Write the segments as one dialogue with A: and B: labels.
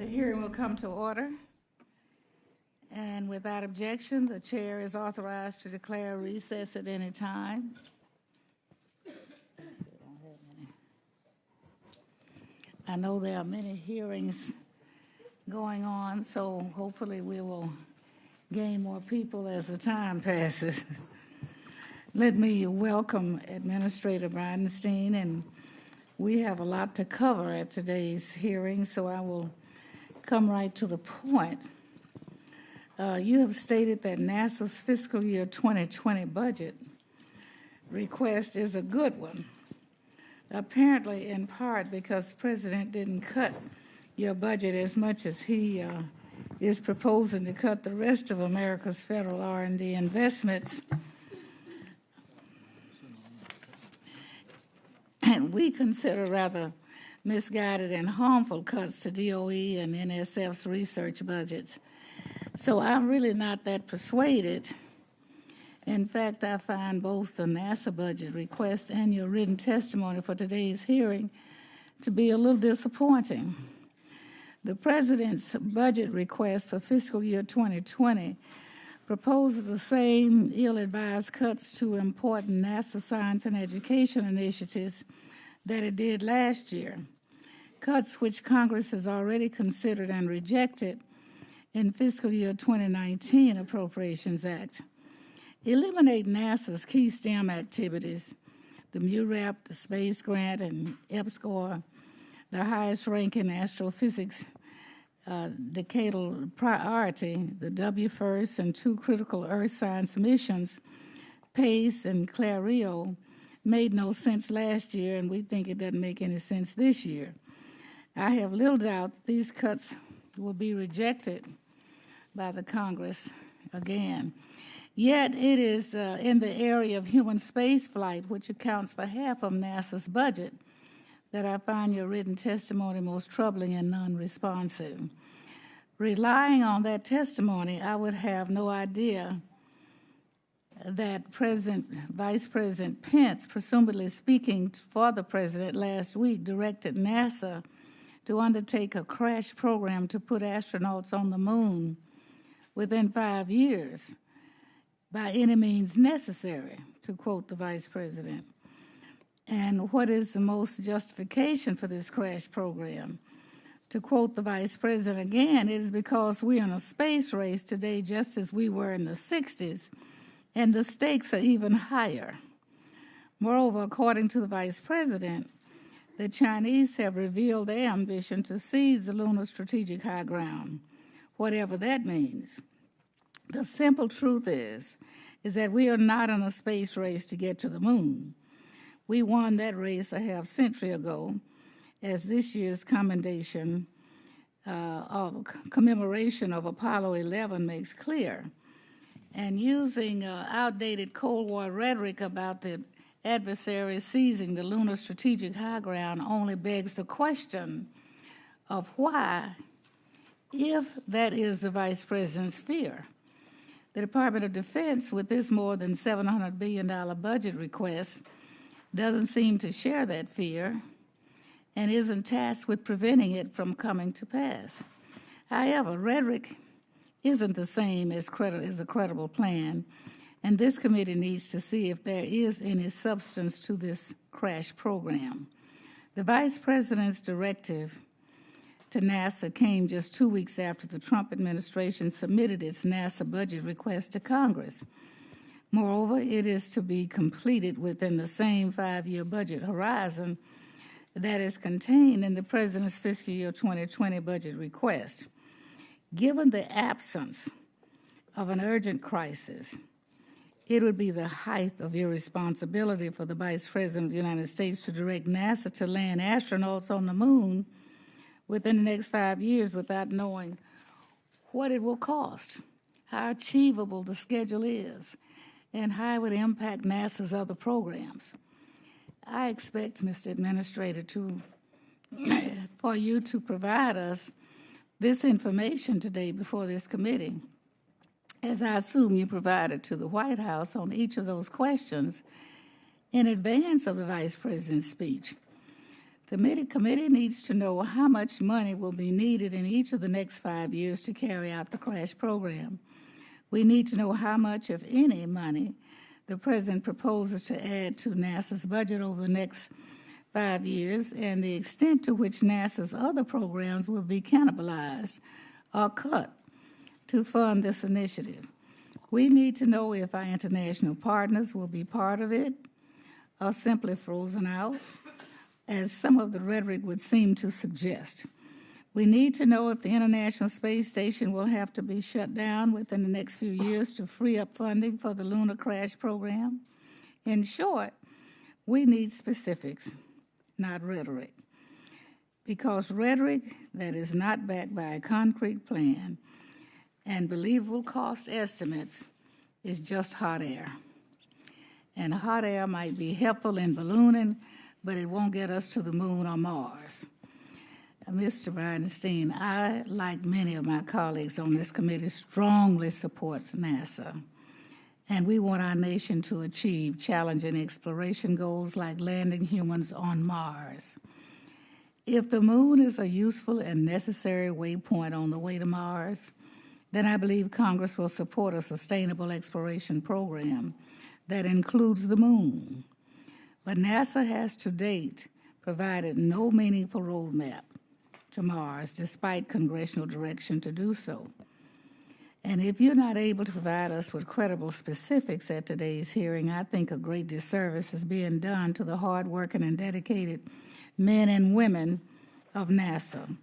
A: hearing will come to order. And without objection, the chair is authorized to declare recess at any time. I know there are many hearings going on, so hopefully we will gain more people as the time passes. Let me welcome Administrator Bridenstine, and we have a lot to cover at today's hearing, so I will come right to the point. You have stated that NASA's fiscal year 2020 budget request is a good one, apparently in part because the President didn't cut your budget as much as he is proposing to cut the rest of America's federal R&D investments. And we consider rather misguided and harmful cuts to DOE and NSF's research budgets. So I'm really not that persuaded. In fact, I find both the NASA budget request and your written testimony for today's hearing to be a little disappointing. The President's budget request for fiscal year 2020 proposes the same ill-advised cuts to important NASA science and education initiatives that it did last year, cuts which Congress has already considered and rejected in fiscal year 2019 Appropriations Act. Eliminate NASA's key STEM activities, the MURAP, the Space Grant, and EPSCoR, the highest-ranking astrophysics decadal priority, the WFIRST, and 2 critical Earth science missions, PACE and Clario, made no sense last year, and we think it doesn't make any sense this year. I have little doubt that these cuts will be rejected by the Congress again. Yet it is in the area of human space flight, which accounts for half of NASA's budget, that I find your written testimony most troubling and non-responsive. Relying on that testimony, I would have no idea that Vice President Pence, presumably speaking for the President last week, directed NASA to undertake a crash program to put astronauts on the moon within 5 years by any means necessary, to quote the Vice President. And what is the most justification for this crash program? To quote the Vice President again, it is because we're in a space race today just as we were in the 60s, and the stakes are even higher. Moreover, according to the Vice President, the Chinese have revealed their ambition to seize the lunar strategic high ground, whatever that means. The simple truth is that we are not in a space race to get to the moon. We won that race a half-century ago, as this year's commemoration of Apollo 11 makes clear. And using outdated Cold War rhetoric about the adversary seizing the lunar strategic high ground only begs the question of why, if that is the Vice President's fear, the Department of Defense, with this more than $700 billion budget request, doesn't seem to share that fear and isn't tasked with preventing it from coming to pass. However, rhetoric isn't the same as a credible plan, and this committee needs to see if there is any substance to this crash program. The Vice President's directive to NASA came just 2 weeks after the Trump administration submitted its NASA budget request to Congress. Moreover, it is to be completed within the same 5-year budget horizon that is contained in the President's fiscal year 2020 budget request. Given the absence of an urgent crisis, it would be the height of irresponsibility for the Vice President of the United States to direct NASA to land astronauts on the moon within the next 5 years without knowing what it will cost, how achievable the schedule is, and how it would impact NASA's other programs. I expect, Mr. Administrator, for you to provide us this information today before this committee, as I assume you provided to the White House on each of those questions in advance of the Vice President's speech. The committee needs to know how much money will be needed in each of the next 5 years to carry out the crash program. We need to know how much, if any, money the President proposes to add to NASA's budget over the next 5 years and the extent to which NASA's other programs will be cannibalized or cut to fund this initiative. We need to know if our international partners will be part of it or simply frozen out, as some of the rhetoric would seem to suggest. We need to know if the International Space Station will have to be shut down within the next few years to free up funding for the lunar crash program. In short, we need specifics, not rhetoric, because rhetoric that is not backed by a concrete plan and believable cost estimates is just hot air. And hot air might be helpful in ballooning, but it won't get us to the moon or Mars. Mr. Bridenstine, I, like many of my colleagues on this committee, strongly supports NASA. And we want our nation to achieve challenging exploration goals like landing humans on Mars. If the moon is a useful and necessary waypoint on the way to Mars, then I believe Congress will support a sustainable exploration program that includes the moon. But NASA has to date provided no meaningful roadmap to Mars, despite congressional direction to do so. And if you're not able to provide us with credible specifics at today's hearing, I think a great disservice is being done to the hardworking and dedicated men and women of NASA.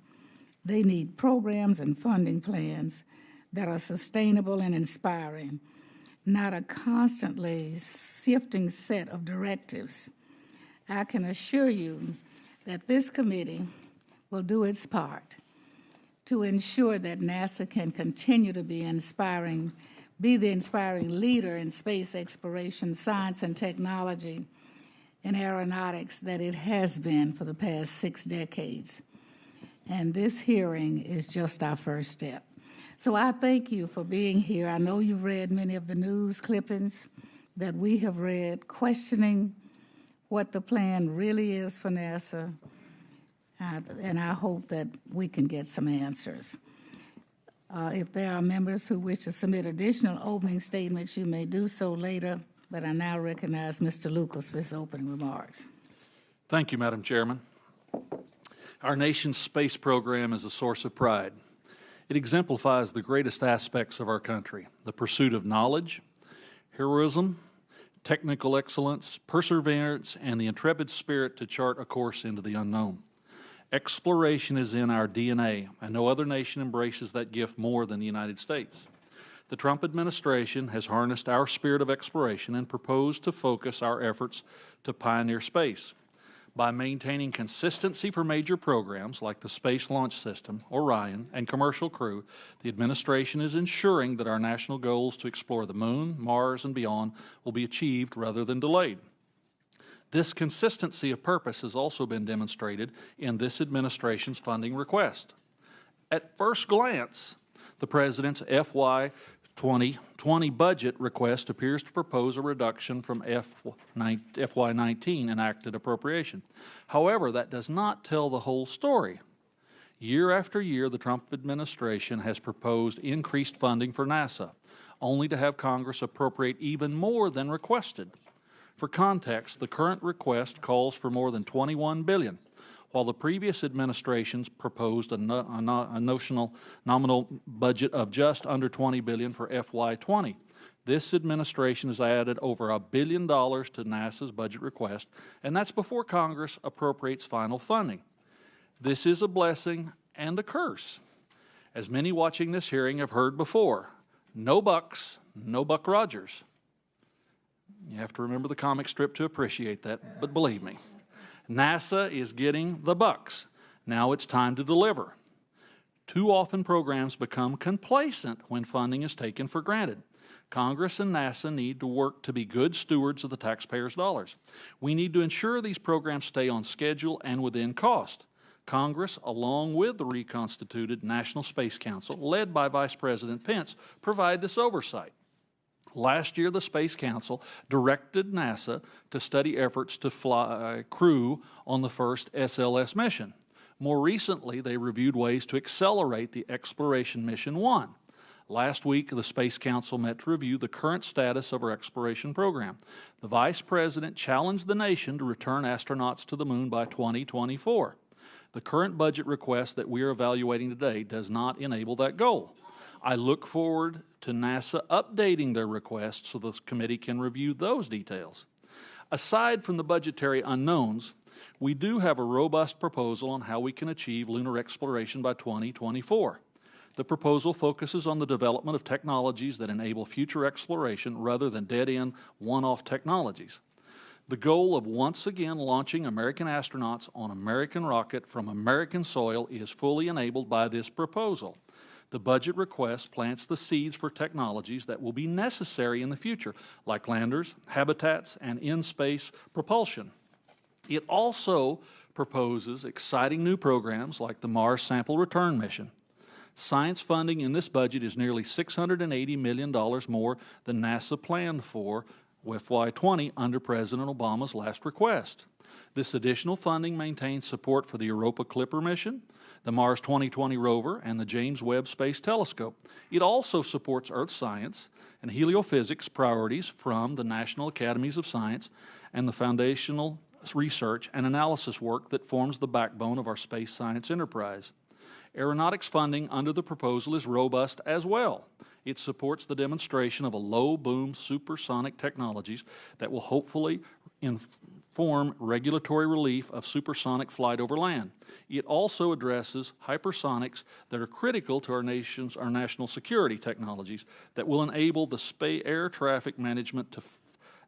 A: They need programs and funding plans that are sustainable and inspiring, not a constantly shifting set of directives. I can assure you that this committee will do its part to ensure that NASA can continue to be the inspiring leader in space exploration, science, and technology and aeronautics that it has been for the past 6 decades. And this hearing is just our first step. So I thank you for being here. I know you've read many of the news clippings that we have read, questioning what the plan really is for NASA, and I hope that we can get some answers. If there are members who wish to submit additional opening statements, you may do so later, but I now recognize Mr. Lucas for his opening remarks.
B: Thank you, Madam Chairman. Our nation's space program is a source of pride. It exemplifies the greatest aspects of our country: the pursuit of knowledge, heroism, technical excellence, perseverance, and the intrepid spirit to chart a course into the unknown. Exploration is in our DNA, and no other nation embraces that gift more than the United States. The Trump administration has harnessed our spirit of exploration and proposed to focus our efforts to pioneer space. By maintaining consistency for major programs like the Space Launch System, Orion, and Commercial Crew, the administration is ensuring that our national goals to explore the Moon, Mars, and beyond will be achieved rather than delayed. This consistency of purpose has also been demonstrated in this administration's funding request. At first glance, the President's FY 2020 budget request appears to propose a reduction from FY19 enacted appropriation. However, that does not tell the whole story. Year after year, the Trump administration has proposed increased funding for NASA, only to have Congress appropriate even more than requested. For context, the current request calls for more than $21 billion, while the previous administrations proposed a nominal budget of just under $20 billion for FY20. This administration has added over $1 billion to NASA's budget request, and that's before Congress appropriates final funding. This is a blessing and a curse. As many watching this hearing have heard before, no bucks, no Buck Rogers. You have to remember the comic strip to appreciate that, but believe me, NASA is getting the bucks. Now it's time to deliver. Too often programs become complacent when funding is taken for granted. Congress and NASA need to work to be good stewards of the taxpayers' dollars. We need to ensure these programs stay on schedule and within cost. Congress, along with the reconstituted National Space Council, led by Vice President Pence, provide this oversight. Last year, the Space Council directed NASA to study efforts to fly crew on the first SLS mission. More recently, they reviewed ways to accelerate the Exploration Mission 1. Last week, the Space Council met to review the current status of our exploration program. The Vice President challenged the nation to return astronauts to the moon by 2024. The current budget request that we are evaluating today does not enable that goal. I look forward to NASA updating their request so this committee can review those details. Aside from the budgetary unknowns, we do have a robust proposal on how we can achieve lunar exploration by 2024. The proposal focuses on the development of technologies that enable future exploration rather than dead-end, one-off technologies. The goal of once again launching American astronauts on American rocket from American soil is fully enabled by this proposal. The budget request plants the seeds for technologies that will be necessary in the future, like landers, habitats, and in-space propulsion. It also proposes exciting new programs like the Mars Sample Return Mission. Science funding in this budget is nearly $680 million more than NASA planned for FY20 under President Obama's last request. This additional funding maintains support for the Europa Clipper mission, the Mars 2020 rover, and the James Webb Space Telescope. It also supports Earth science and heliophysics priorities from the National Academies of Science and the foundational research and analysis work that forms the backbone of our space science enterprise. Aeronautics funding under the proposal is robust as well. It supports the demonstration of a low-boom supersonic technologies that will hopefully inform regulatory relief of supersonic flight over land. It also addresses hypersonics that are critical to our national security technologies that will enable the air traffic management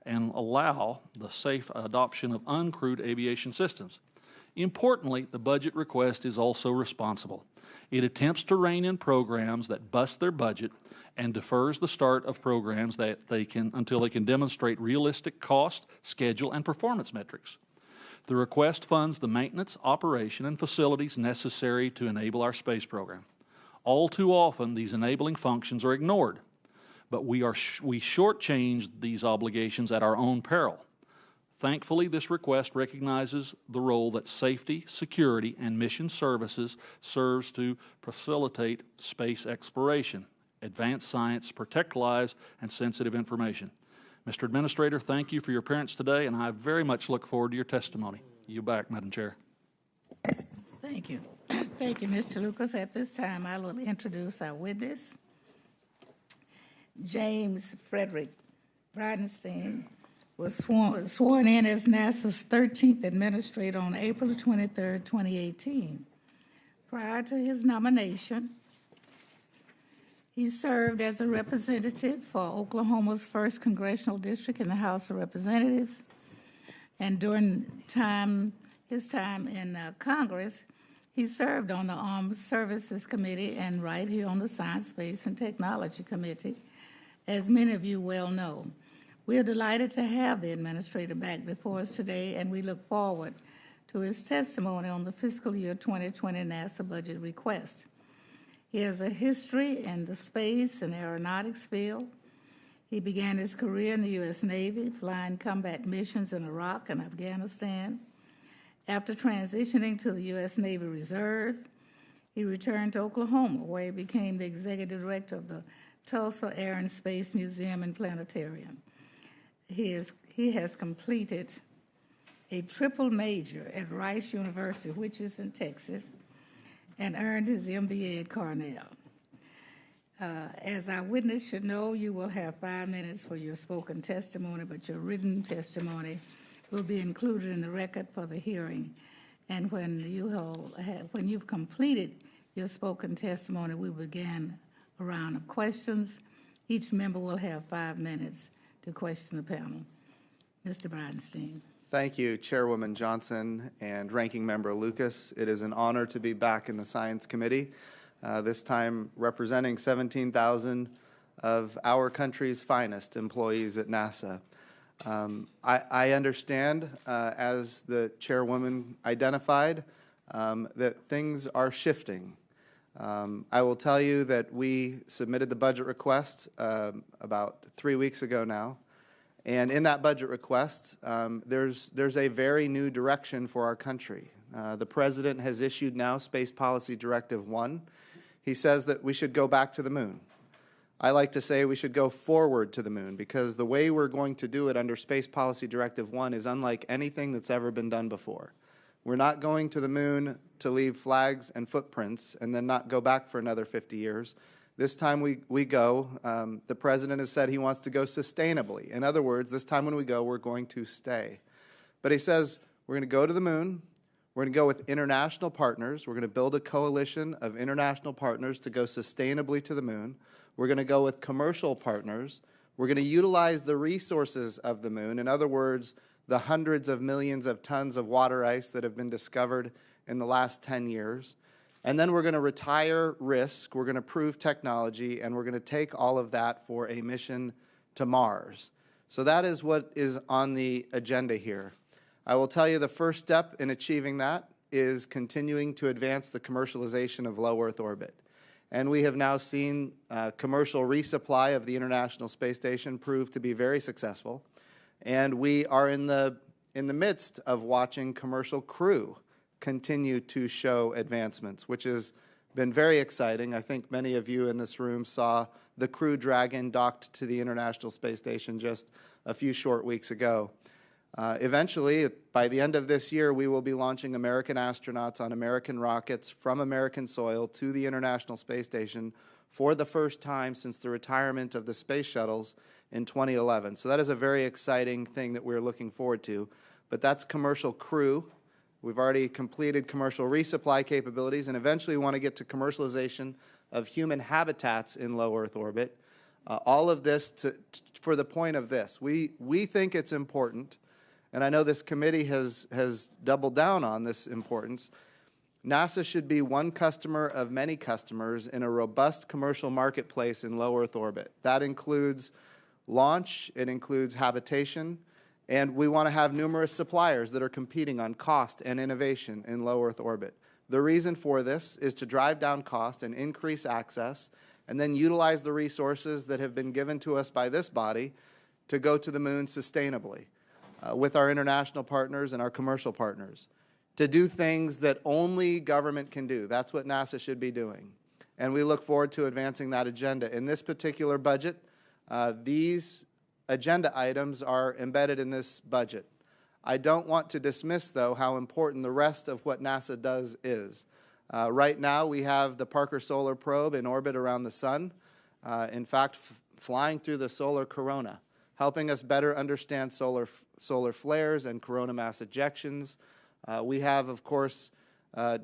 B: and allow the safe adoption of uncrewed aviation systems. Importantly, the budget request is also responsible. It attempts to rein in programs that bust their budget and defers the start of programs until they can demonstrate realistic cost, schedule, and performance metrics. The request funds the maintenance, operation, and facilities necessary to enable our space program. All too often, these enabling functions are ignored, but we shortchange these obligations at our own peril. Thankfully, this request recognizes the role that safety, security, and mission services serves to facilitate space exploration, advance science, protect lives, and sensitive information. Mr. Administrator, thank you for your appearance today, and I very much look forward to your testimony. You back, Madam Chair.
A: Thank you. Thank you, Mr. Lucas. At this time, I will introduce our witness, James Frederick Bridenstine was sworn in as NASA's 13th administrator on April 23, 2018. Prior to his nomination, he served as a representative for Oklahoma's 1st Congressional District in the House of Representatives, and during his time in Congress, he served on the Armed Services Committee and right here on the Science, Space, and Technology Committee, as many of you well know. We are delighted to have the administrator back before us today, and we look forward to his testimony on the fiscal year 2020 NASA budget request. He has a history in the space and aeronautics field. He began his career in the U.S. Navy, flying combat missions in Iraq and Afghanistan. After transitioning to the U.S. Navy Reserve, he returned to Oklahoma, where he became the executive director of the Tulsa Air and Space Museum and Planetarium. He has completed a triple major at Rice University, which is in Texas, and earned his MBA at Cornell. As our witness should know, you will have 5 minutes for your spoken testimony, but your written testimony will be included in the record for the hearing. And when you've completed your spoken testimony, we begin a round of questions. Each member will have 5 minutes to question the panel. Mr. Bridenstine.
C: Thank you, Chairwoman Johnson and Ranking Member Lucas. It is an honor to be back in the Science Committee, this time representing 17,000 of our country's finest employees at NASA. I understand, as the Chairwoman identified, that things are shifting. I will tell you that we submitted the budget request about 3 weeks ago now. And in that budget request, there's a very new direction for our country. The President has issued now Space Policy Directive 1. He says that we should go back to the moon. I like to say we should go forward to the moon, because the way we're going to do it under Space Policy Directive 1 is unlike anything that's ever been done before. We're not going to the moon to leave flags and footprints and then not go back for another 50 years. This time we go, the President has said he wants to go sustainably. In other words, this time when we go, we're going to stay. But he says we're going to go to the moon. We're going to go with international partners. We're going to build a coalition of international partners to go sustainably to the moon. We're going to go with commercial partners. We're going to utilize the resources of the moon. In other words, the hundreds of millions of tons of water ice that have been discovered in the last 10 years. And then we're going to retire risk, we're going to prove technology, and we're going to take all of that for a mission to Mars. So that is what is on the agenda here. I will tell you the first step in achieving that is continuing to advance the commercialization of low Earth orbit. And we have now seen commercial resupply of the International Space Station prove to be very successful. And we are in the midst of watching commercial crew continue to show advancements, which has been very exciting. I think many of you in this room saw the Crew Dragon docked to the International Space Station just a few short weeks ago. Eventually, by the end of this year, we will be launching American astronauts on American rockets from American soil to the International Space Station for the first time since the retirement of the space shuttles in 2011. So that is a very exciting thing that we're looking forward to. But that's commercial crew. We've already completed commercial resupply capabilities, and eventually we want to get to commercialization of human habitats in low Earth orbit. All of this for the point of this. We think it's important, and I know this committee has doubled down on this importance. NASA should be one customer of many customers in a robust commercial marketplace in low Earth orbit. That includes launch, it includes habitation, and we want to have numerous suppliers that are competing on cost and innovation in low Earth orbit. The reason for this is to drive down cost and increase access, and then utilize the resources that have been given to us by this body to go to the moon sustainably with our international partners and our commercial partners, to do things that only government can do. That's what NASA should be doing. And we look forward to advancing that agenda. In this particular budget, these agenda items are embedded in this budget. I don't want to dismiss, though, how important the rest of what NASA does is. Right now, we have the Parker Solar Probe in orbit around the sun, in fact, flying through the solar corona, helping us better understand solar flares and corona mass ejections. We have, of course,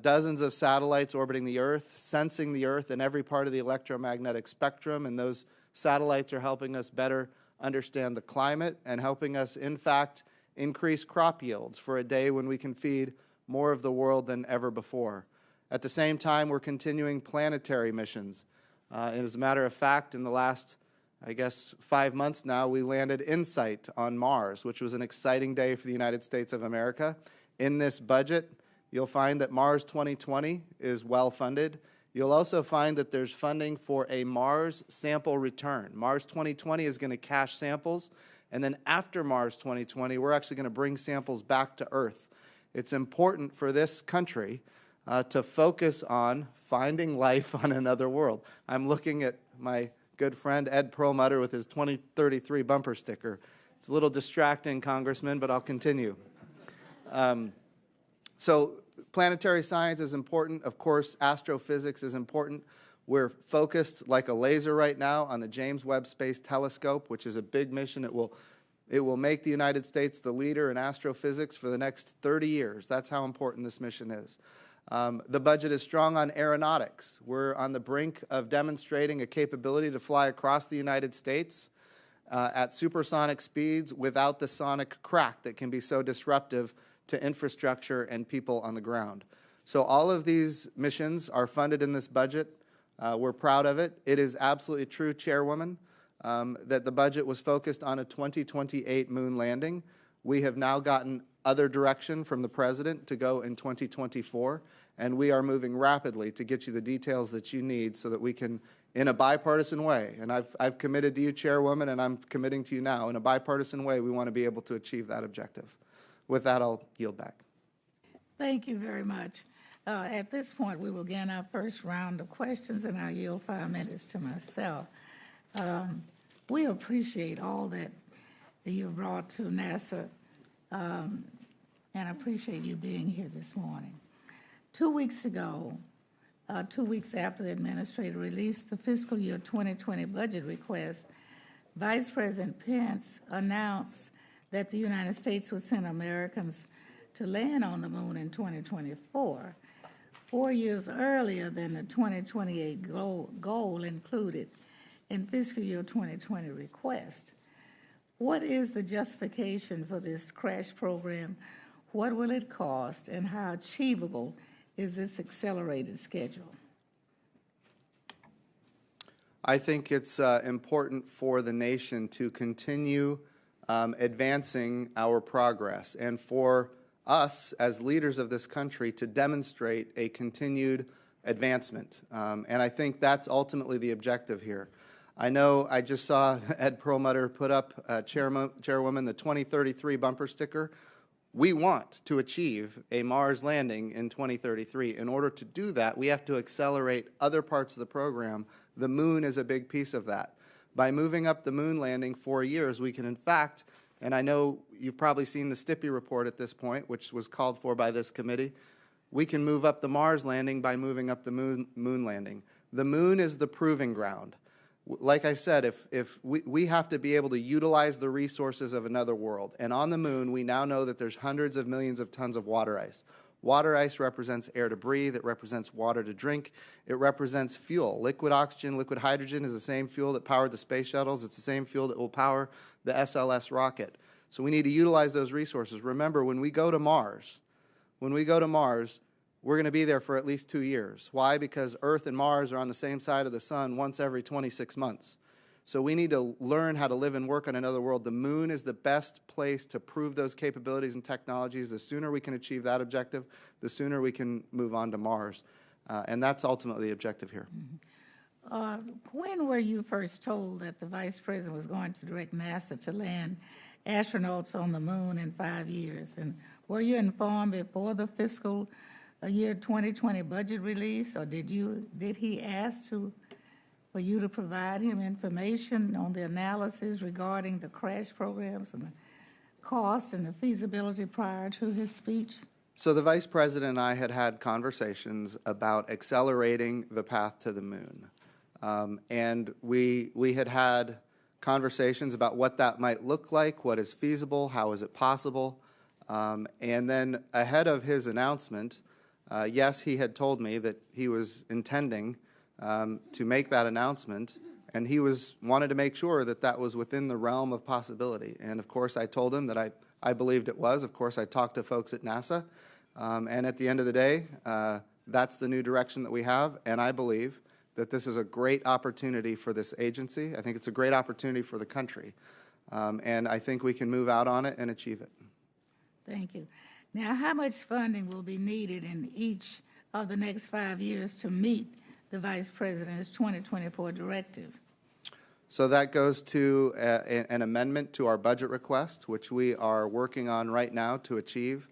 C: dozens of satellites orbiting the Earth, sensing the Earth in every part of the electromagnetic spectrum, and those satellites are helping us better understand the climate and helping us, in fact, increase crop yields for a day when we can feed more of the world than ever before. At the same time, we're continuing planetary missions. And as a matter of fact, in the last, 5 months now, we landed InSight on Mars, which was an exciting day for the United States of America. In this budget, you'll find that Mars 2020 is well funded. You'll also find that there's funding for a Mars sample return. Mars 2020 is going to cache samples, and then after Mars 2020, we're actually going to bring samples back to Earth. It's important for this country to focus on finding life on another world. I'm looking at my good friend Ed Perlmutter with his 2033 bumper sticker. It's a little distracting, Congressman, but I'll continue. So planetary science is important. Of course, astrophysics is important. We're focused like a laser right now on the James Webb Space Telescope, which is a big mission. It will make the United States the leader in astrophysics for the next 30 years. That's how important this mission is. The budget is strong on aeronautics. We're on the brink of demonstrating a capability to fly across the United States at supersonic speeds without the sonic crack that can be so disruptive to infrastructure and people on the ground. So all of these missions are funded in this budget. We're proud of it. It is absolutely true, Chairwoman, that the budget was focused on a 2028 moon landing. We have now gotten other direction from the President to go in 2024, and we are moving rapidly to get you the details that you need so that we can, in a bipartisan way, and I've committed to you, Chairwoman, and I'm committing to you now, in a bipartisan way, we want to be able to achieve that objective. With that, I'll yield back.
A: Thank you very much. At this point, we will begin our first round of questions, and I'll yield 5 minutes to myself. We appreciate all that you've brought to NASA, and appreciate you being here this morning. 2 weeks ago, 2 weeks after the Administrator released the fiscal year 2020 budget request, Vice President Pence announced that the United States would send Americans to land on the moon in 2024, 4 years earlier than the 2028 goal included in fiscal year 2020 request. What is the justification for this crash program? What will it cost, and how achievable is this accelerated schedule?
C: I think it's important for the nation to continue advancing our progress, and for us as leaders of this country to demonstrate a continued advancement. And I think that's ultimately the objective here. I know I just saw Ed Perlmutter put up, Chairwoman, the 2033 bumper sticker. We want to achieve a Mars landing in 2033. In order to do that, we have to accelerate other parts of the program. The moon is a big piece of that. By moving up the moon landing 4 years, we can in fact, and I know you've probably seen the Stippy report at this point, which was called for by this committee, we can move up the Mars landing by moving up the moon landing. The moon is the proving ground. Like I said, if we have to be able to utilize the resources of another world. And on the moon, we now know that there's hundreds of millions of tons of water ice. Water ice represents air to breathe. It represents water to drink. It represents fuel. Liquid oxygen, liquid hydrogen is the same fuel that powered the space shuttles. It's the same fuel that will power the SLS rocket. So we need to utilize those resources. Remember, when we go to Mars, we're going to be there for at least 2 years. Why? Because Earth and Mars are on the same side of the sun once every 26 months. So we need to learn how to live and work on another world. The moon is the best place to prove those capabilities and technologies. The sooner we can achieve that objective, the sooner we can move on to Mars. And that's ultimately the objective here.
A: When were you first told that the Vice President was going to direct NASA to land astronauts on the moon in 5 years? And were you informed before the fiscal year 2020 budget release, or did he ask for you to provide him information on the analysis regarding the crash programs and the cost and the feasibility prior to his speech?
C: So the Vice President and I had had conversations about accelerating the path to the moon. And we had had conversations about what that might look like, what is feasible, how is it possible. And then ahead of his announcement, yes, he had told me that he was intending to make that announcement, and he wanted to make sure that that was within the realm of possibility. And of course, I told him that I believed it was. Of course, I talked to folks at NASA, and at the end of the day, that's the new direction that we have, and I believe that this is a great opportunity for this agency. I think it's a great opportunity for the country, and I think we can move out on it and achieve it.
A: Thank you. Now, how much funding will be needed in each of the next 5 years to meet the Vice President's 2024 directive?
C: So that goes to an amendment to our budget request, which we are working on right now to achieve.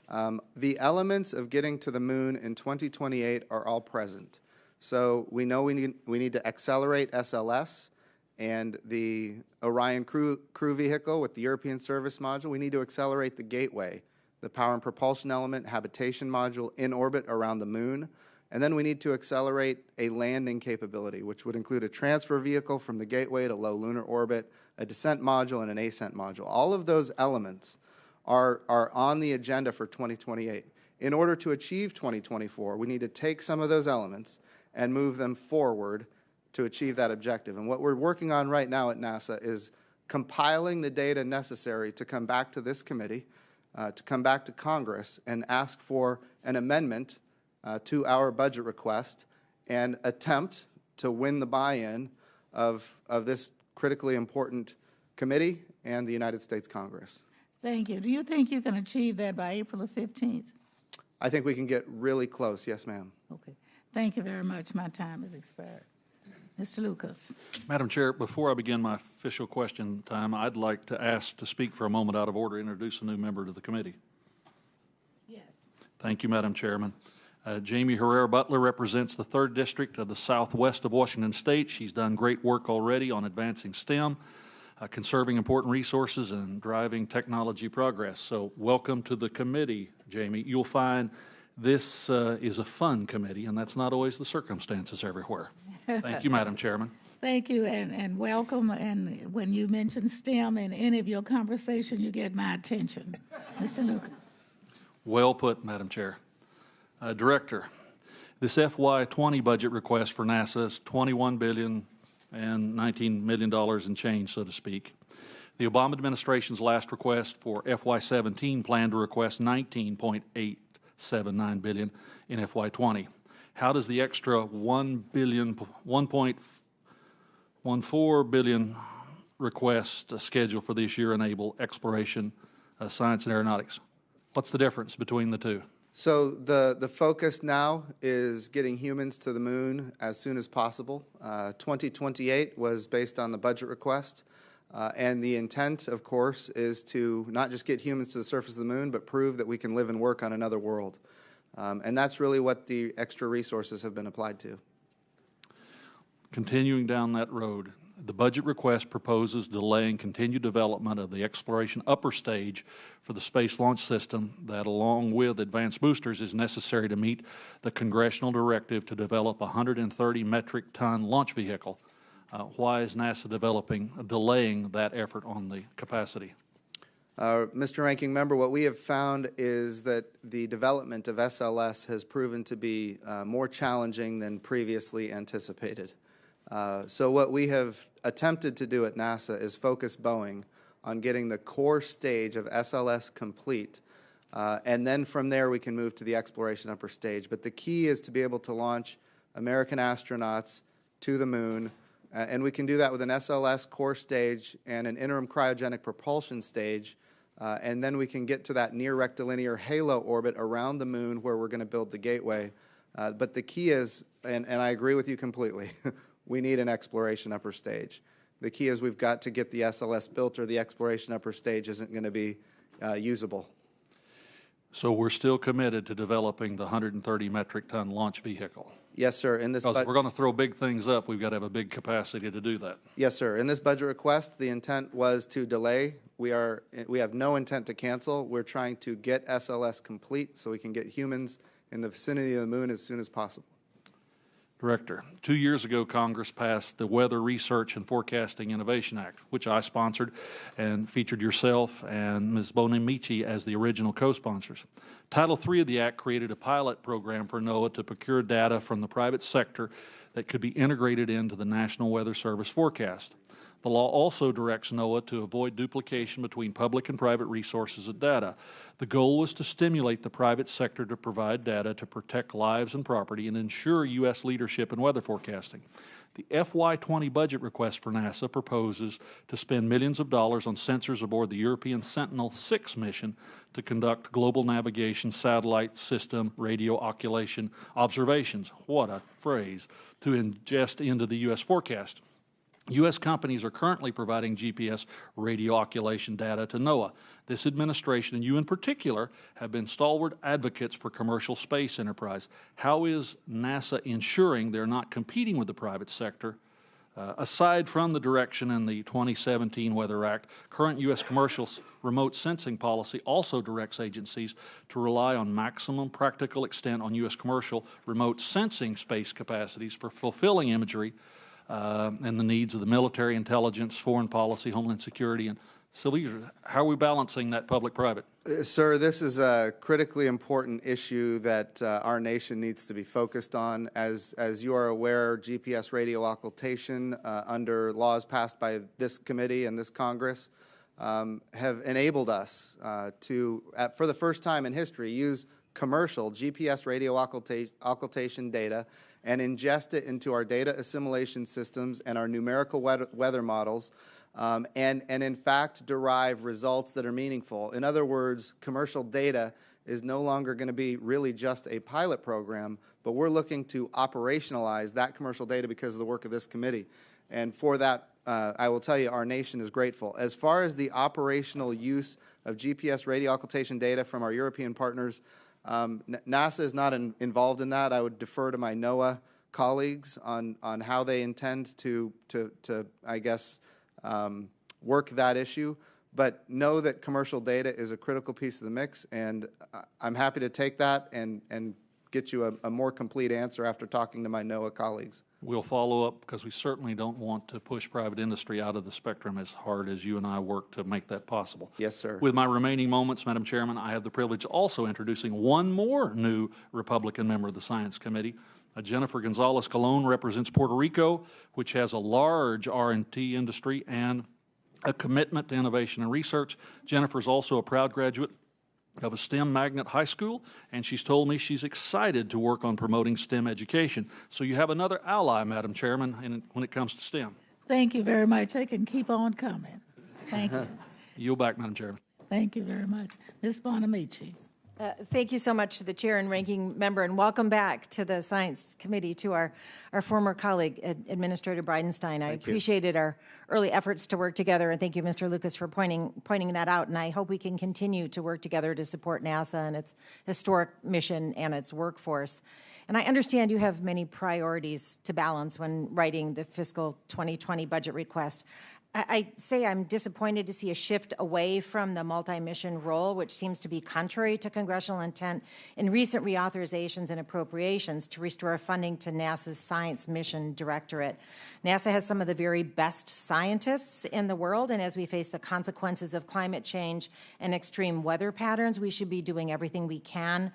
C: The elements of getting to the moon in 2028 are all present. So we know we need to accelerate SLS and the Orion crew vehicle with the European Service Module. We need to accelerate the Gateway, the power and propulsion element, habitation module in orbit around the moon. And then we need to accelerate a landing capability, which would include a transfer vehicle from the Gateway to low lunar orbit, a descent module, and an ascent module. All of those elements are on the agenda for 2028. In order to achieve 2024, we need to take some of those elements and move them forward to achieve that objective. And what we're working on right now at NASA is compiling the data necessary to come back to this committee, to come back to Congress and ask for an amendment to our budget request and attempt to win the buy-in of this critically important committee and the United States Congress.
A: Thank you. Do you think you can achieve that by April the 15th?
C: I think we can get really close. Yes, ma'am.
A: Okay. Thank you very much. My time has expired. Mr. Lucas.
B: Madam Chair, before I begin my official question time, I'd like to ask to speak for a moment out of order, introduce a new member to the committee.
A: Yes.
B: Thank you, Madam Chairman. Jamie Herrera Butler represents the 3rd District of the Southwest of Washington State. She's done great work already on advancing STEM, conserving important resources, and driving technology progress. So welcome to the committee, Jamie. You'll find this is a fun committee, and that's not always the circumstances everywhere. Thank you, Madam Chairman.
A: Thank you, and welcome. And when you mention STEM in any of your conversation, you get my attention. Mr. Lucas.
B: Well put, Madam Chair. Director, this FY20 budget request for NASA is $21 billion and $19 million in change, so to speak. The Obama administration's last request for FY17 planned to request $19.879 billion in FY20. How does the extra $1.14 billion request schedule for this year enable exploration, science, and aeronautics? What's the difference between the two?
C: So the focus now is getting humans to the moon as soon as possible. 2028 was based on the budget request, and the intent, of course, is to not just get humans to the surface of the moon, but prove that we can live and work on another world. And that's really what the extra resources have been applied to.
B: Continuing down that road, the budget request proposes delaying continued development of the exploration upper stage for the Space Launch System that, along with advanced boosters, is necessary to meet the congressional directive to develop a 130 metric ton launch vehicle. Why is NASA delaying that effort on the capacity?
C: Mr. Ranking Member, what we have found is that the development of SLS has proven to be more challenging than previously anticipated. So what we have attempted to do at NASA is focus Boeing on getting the core stage of SLS complete, and then from there we can move to the exploration upper stage. But the key is to be able to launch American astronauts to the moon, and we can do that with an SLS core stage and an interim cryogenic propulsion stage, and then we can get to that near rectilinear halo orbit around the moon where we're going to build the gateway. But the key is, and I agree with you completely, we need an exploration upper stage. The key is we've got to get the SLS built, or the exploration upper stage isn't going to be usable.
B: So we're still committed to developing the 130 metric ton launch vehicle?
C: Yes, sir. In this
B: because if we're going to throw big things up, we've got to have a big capacity to do that.
C: Yes, sir. In this budget request, the intent was to delay. We have no intent to cancel. We're trying to get SLS complete so we can get humans in the vicinity of the moon as soon as possible.
B: Director, 2 years ago, Congress passed the Weather Research and Forecasting Innovation Act, which I sponsored and featured yourself and Ms. Bonamici as the original co-sponsors. Title III of the Act created a pilot program for NOAA to procure data from the private sector that could be integrated into the National Weather Service forecast. The law also directs NOAA to avoid duplication between public and private resources of data. The goal was to stimulate the private sector to provide data to protect lives and property and ensure U.S. leadership in weather forecasting. The FY20 budget request for NASA proposes to spend millions of dollars on sensors aboard the European Sentinel-6 mission to conduct global navigation satellite system radio occultation observations, what a phrase, to ingest into the U.S. forecast. U.S. companies are currently providing GPS radio occultation data to NOAA. This administration, and you in particular, have been stalwart advocates for commercial space enterprise. How is NASA ensuring they're not competing with the private sector? Aside from the direction in the 2017 Weather Act, current U.S. commercial remote sensing policy also directs agencies to rely on maximum practical extent on U.S. commercial remote sensing space capacities for fulfilling imagery and the needs of the military, intelligence, foreign policy, homeland security, and civil users. How are we balancing that public-private?
C: Sir, this is a critically important issue that our nation needs to be focused on. As you are aware, GPS radio occultation under laws passed by this committee and this Congress have enabled us to, for the first time in history, use commercial GPS radio occultation data and ingest it into our data assimilation systems and our numerical weather models, and in fact derive results that are meaningful. In other words, commercial data is no longer going to be really just a pilot program, but we're looking to operationalize that commercial data because of the work of this committee. And for that, I will tell you, our nation is grateful. As far as the operational use of GPS radio occultation data from our European partners, NASA is not involved in that. I would defer to my NOAA colleagues on how they intend to I guess, work that issue. But know that commercial data is a critical piece of the mix, and I'm happy to take that and get you a more complete answer after talking to my NOAA colleagues.
B: We'll follow up because we certainly don't want to push private industry out of the spectrum as hard as you and I work to make that possible.
C: Yes, sir.
B: With my remaining moments, Madam Chairman, I have the privilege of also introducing one more new Republican member of the Science Committee. Jennifer Gonzalez Colon represents Puerto Rico, which has a large R&T industry and a commitment to innovation and research. Jennifer is also a proud graduate of a STEM magnet high school, and she's told me she's excited to work on promoting STEM education. So you have another ally, Madam Chairman, when it comes to STEM.
A: Thank you very much. They can keep on coming. Thank you.
B: Yield back, Madam Chairman.
A: Thank you very much. Ms. Bonamici.
D: Thank you so much to the chair and ranking member, and welcome back to the Science Committee to our former colleague, Administrator Bridenstine. I appreciated our early efforts to work together, and thank you, Mr. Lucas, for pointing that out. And I hope we can continue to work together to support NASA and its historic mission and its workforce. And I understand you have many priorities to balance when writing the fiscal 2020 budget request. I say I'm disappointed to see a shift away from the multi-mission role, which seems to be contrary to congressional intent in recent reauthorizations and appropriations to restore funding to NASA's Science Mission Directorate. NASA has some of the very best scientists in the world, and as we face the consequences of climate change and extreme weather patterns, we should be doing everything we can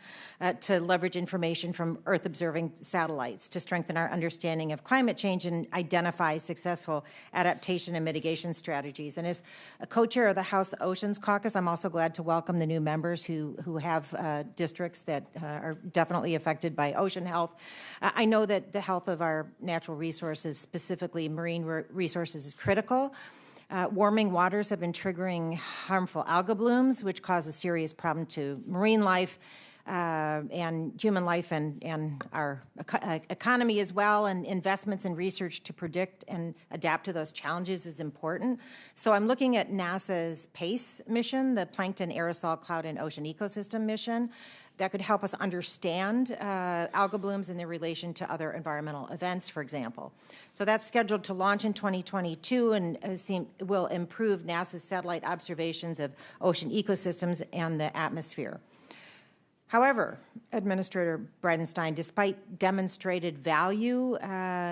D: to leverage information from Earth-observing satellites to strengthen our understanding of climate change and identify successful adaptation and mitigation strategies. And as a co-chair of the House Oceans Caucus, I'm also glad to welcome the new members who have districts that are definitely affected by ocean health. I know that the health of our natural resources, specifically marine resources, is critical. Warming waters have been triggering harmful algal blooms, which cause a serious problem to marine life and human life and our economy as well, and investments in research to predict and adapt to those challenges is important. So I'm looking at NASA's PACE mission, the Plankton Aerosol Cloud and Ocean Ecosystem mission, that could help us understand algal blooms and their relation to other environmental events, for example. So that's scheduled to launch in 2022 and will improve NASA's satellite observations of ocean ecosystems and the atmosphere. However, Administrator Bridenstine, despite demonstrated value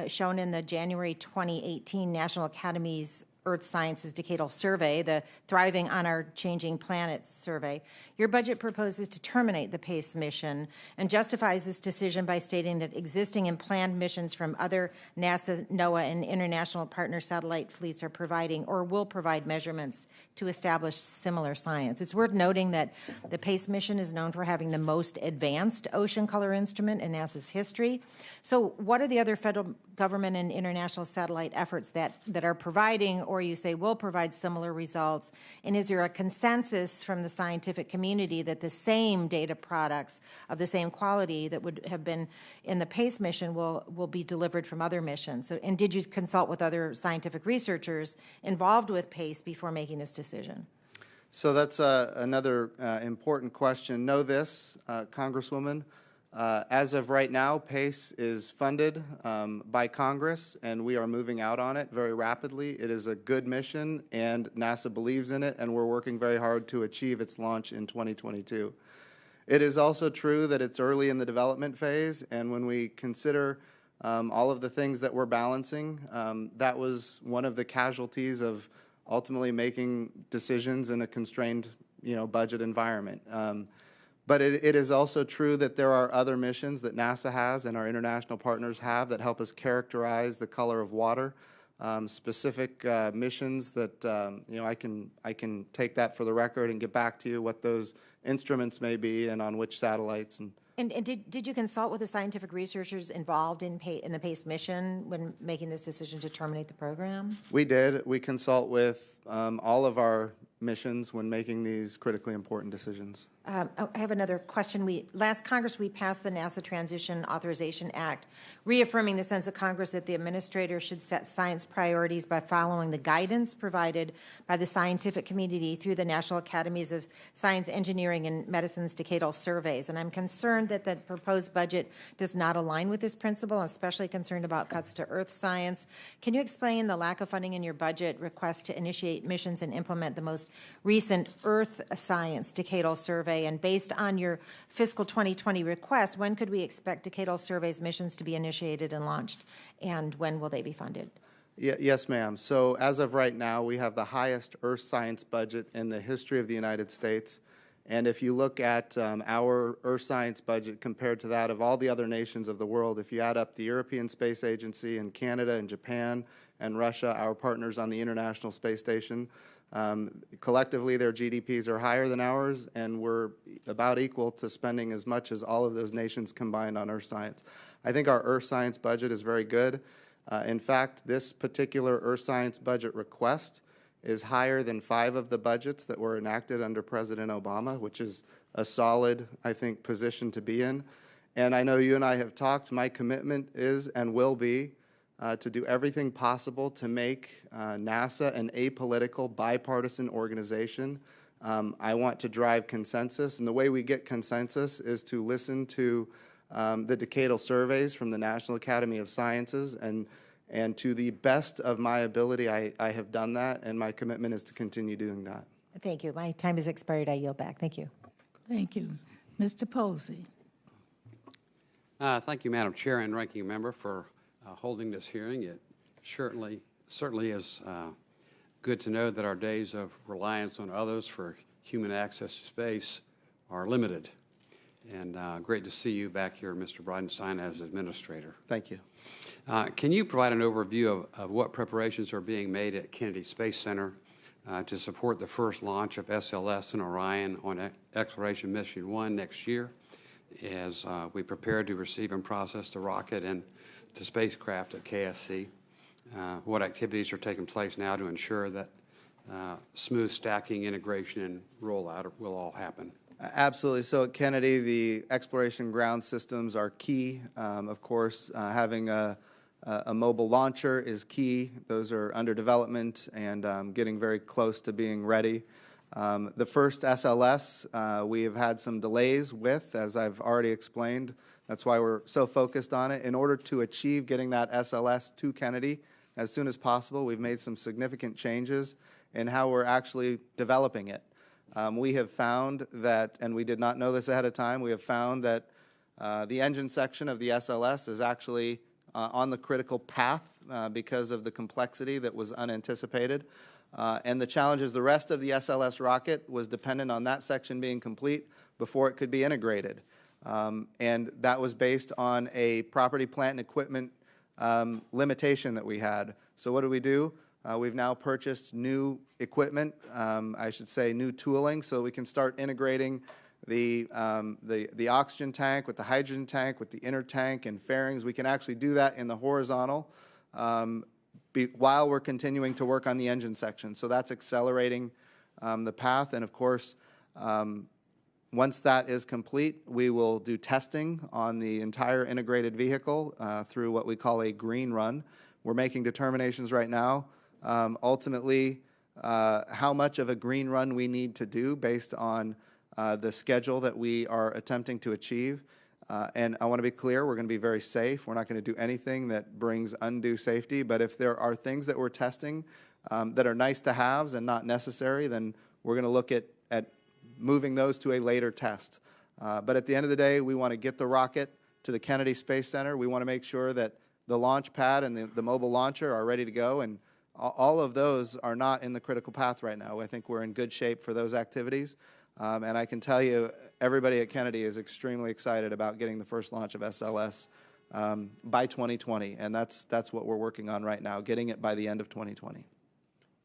D: shown in the January 2018 National Academy's Earth Sciences Decadal Survey, the Thriving on Our Changing Planets survey, your budget proposes to terminate the PACE mission and justifies this decision by stating that existing and planned missions from other NASA, NOAA, and international partner satellite fleets are providing or will provide measurements to establish similar science. It's worth noting that the PACE mission is known for having the most advanced ocean color instrument in NASA's history. So what are the other federal government and international satellite efforts that are providing, or you say will provide, similar results? And is there a consensus from the scientific community that the same data products of the same quality that would have been in the PACE mission will be delivered from other missions? So, and did you consult with other scientific researchers involved with PACE before making this decision?
C: So that's another important question. Know this, Congresswoman. As of right now, PACE is funded by Congress, and we are moving out on it very rapidly. It is a good mission, and NASA believes in it, and we're working very hard to achieve its launch in 2022. It is also true that it's early in the development phase, and when we consider all of the things that we're balancing, that was one of the casualties of ultimately making decisions in a constrained, budget environment. But it is also true that there are other missions that NASA has and our international partners have that help us characterize the color of water. Specific missions that I can take that for the record and get back to you what those instruments may be and on which satellites.
D: And did you consult with the scientific researchers involved in the PACE mission when making this decision to terminate the program?
C: We did. We consult with all of our missions when making these critically important decisions.
D: I have another question. Last Congress, we passed the NASA Transition Authorization Act, reaffirming the sense of Congress that the administrator should set science priorities by following the guidance provided by the scientific community through the National Academies of Science, Engineering, and Medicine's decadal surveys. And I'm concerned that the proposed budget does not align with this principle. I'm especially concerned about cuts to earth science. Can you explain the lack of funding in your budget request to initiate missions and implement the most recent earth science decadal survey? And based on your fiscal 2020 request, when could we expect decadal surveys missions to be initiated and launched, and when will they be funded?
C: Yes, ma'am. So as of right now, we have the highest earth science budget in the history of the United States. And if you look at our earth science budget compared to that of all the other nations of the world, if you add up the European Space Agency and Canada and Japan and Russia, our partners on the International Space Station, collectively, their GDPs are higher than ours, and we're about equal to spending as much as all of those nations combined on earth science. I think our earth science budget is very good. In fact, this particular earth science budget request is higher than 5 of the budgets that were enacted under President Obama, which is a solid, I think, position to be in. And I know you and I have talked. My commitment is and will be to do everything possible to make NASA an apolitical, bipartisan organization. I want to drive consensus, and the way we get consensus is to listen to the decadal surveys from the National Academy of Sciences, and to the best of my ability, I have done that, and my commitment is to continue doing that.
D: Thank you. My time has expired. I yield back. Thank you. Thank you.
A: Mr. Posey.
E: Thank you, Madam Chair and Ranking Member, for holding this hearing. It certainly is good to know that our days of reliance on others for human access to space are limited. And great to see you back here, Mr. Bridenstine, as Administrator.
C: Thank you.
E: Can you provide an overview of what preparations are being made at Kennedy Space Center to support the first launch of SLS and Orion on Exploration Mission 1 next year, as we prepare to receive and process the rocket and the spacecraft at KSC? What activities are taking place now to ensure that smooth stacking, integration, and rollout will all happen?
C: Absolutely. So at Kennedy, the exploration ground systems are key. Of course, having a mobile launcher is key. Those are under development and getting very close to being ready. The first SLS, we have had some delays with, as I've already explained. That's why we're so focused on it. In order to achieve getting that SLS to Kennedy as soon as possible, we've made some significant changes in how we're actually developing it. We have found that, and we did not know this ahead of time, we have found that the engine section of the SLS is actually on the critical path because of the complexity that was unanticipated. And the challenge is the rest of the SLS rocket was dependent on that section being complete before it could be integrated. And that was based on a property, plant, and equipment limitation that we had. So what do? We've now purchased new equipment, I should say new tooling, so we can start integrating the oxygen tank with the hydrogen tank, with the inner tank and fairings. We can actually do that in the horizontal while we're continuing to work on the engine section. So that's accelerating the path. And of course, once that is complete, we will do testing on the entire integrated vehicle through what we call a green run. We're making determinations right now, ultimately, how much of a green run we need to do based on the schedule that we are attempting to achieve. And I want to be clear, we're going to be very safe. We're not going to do anything that brings undue safety. But if there are things that we're testing that are nice to haves and not necessary, then we're going to look at moving those to a later test. But at the end of the day, we want to get the rocket to the Kennedy Space Center. We want to make sure that the launch pad and the mobile launcher are ready to go. And all of those are not in the critical path right now. I think we're in good shape for those activities. And I can tell you, everybody at Kennedy is extremely excited about getting the first launch of SLS by 2020. And that's what we're working on right now, getting it by the end of 2020.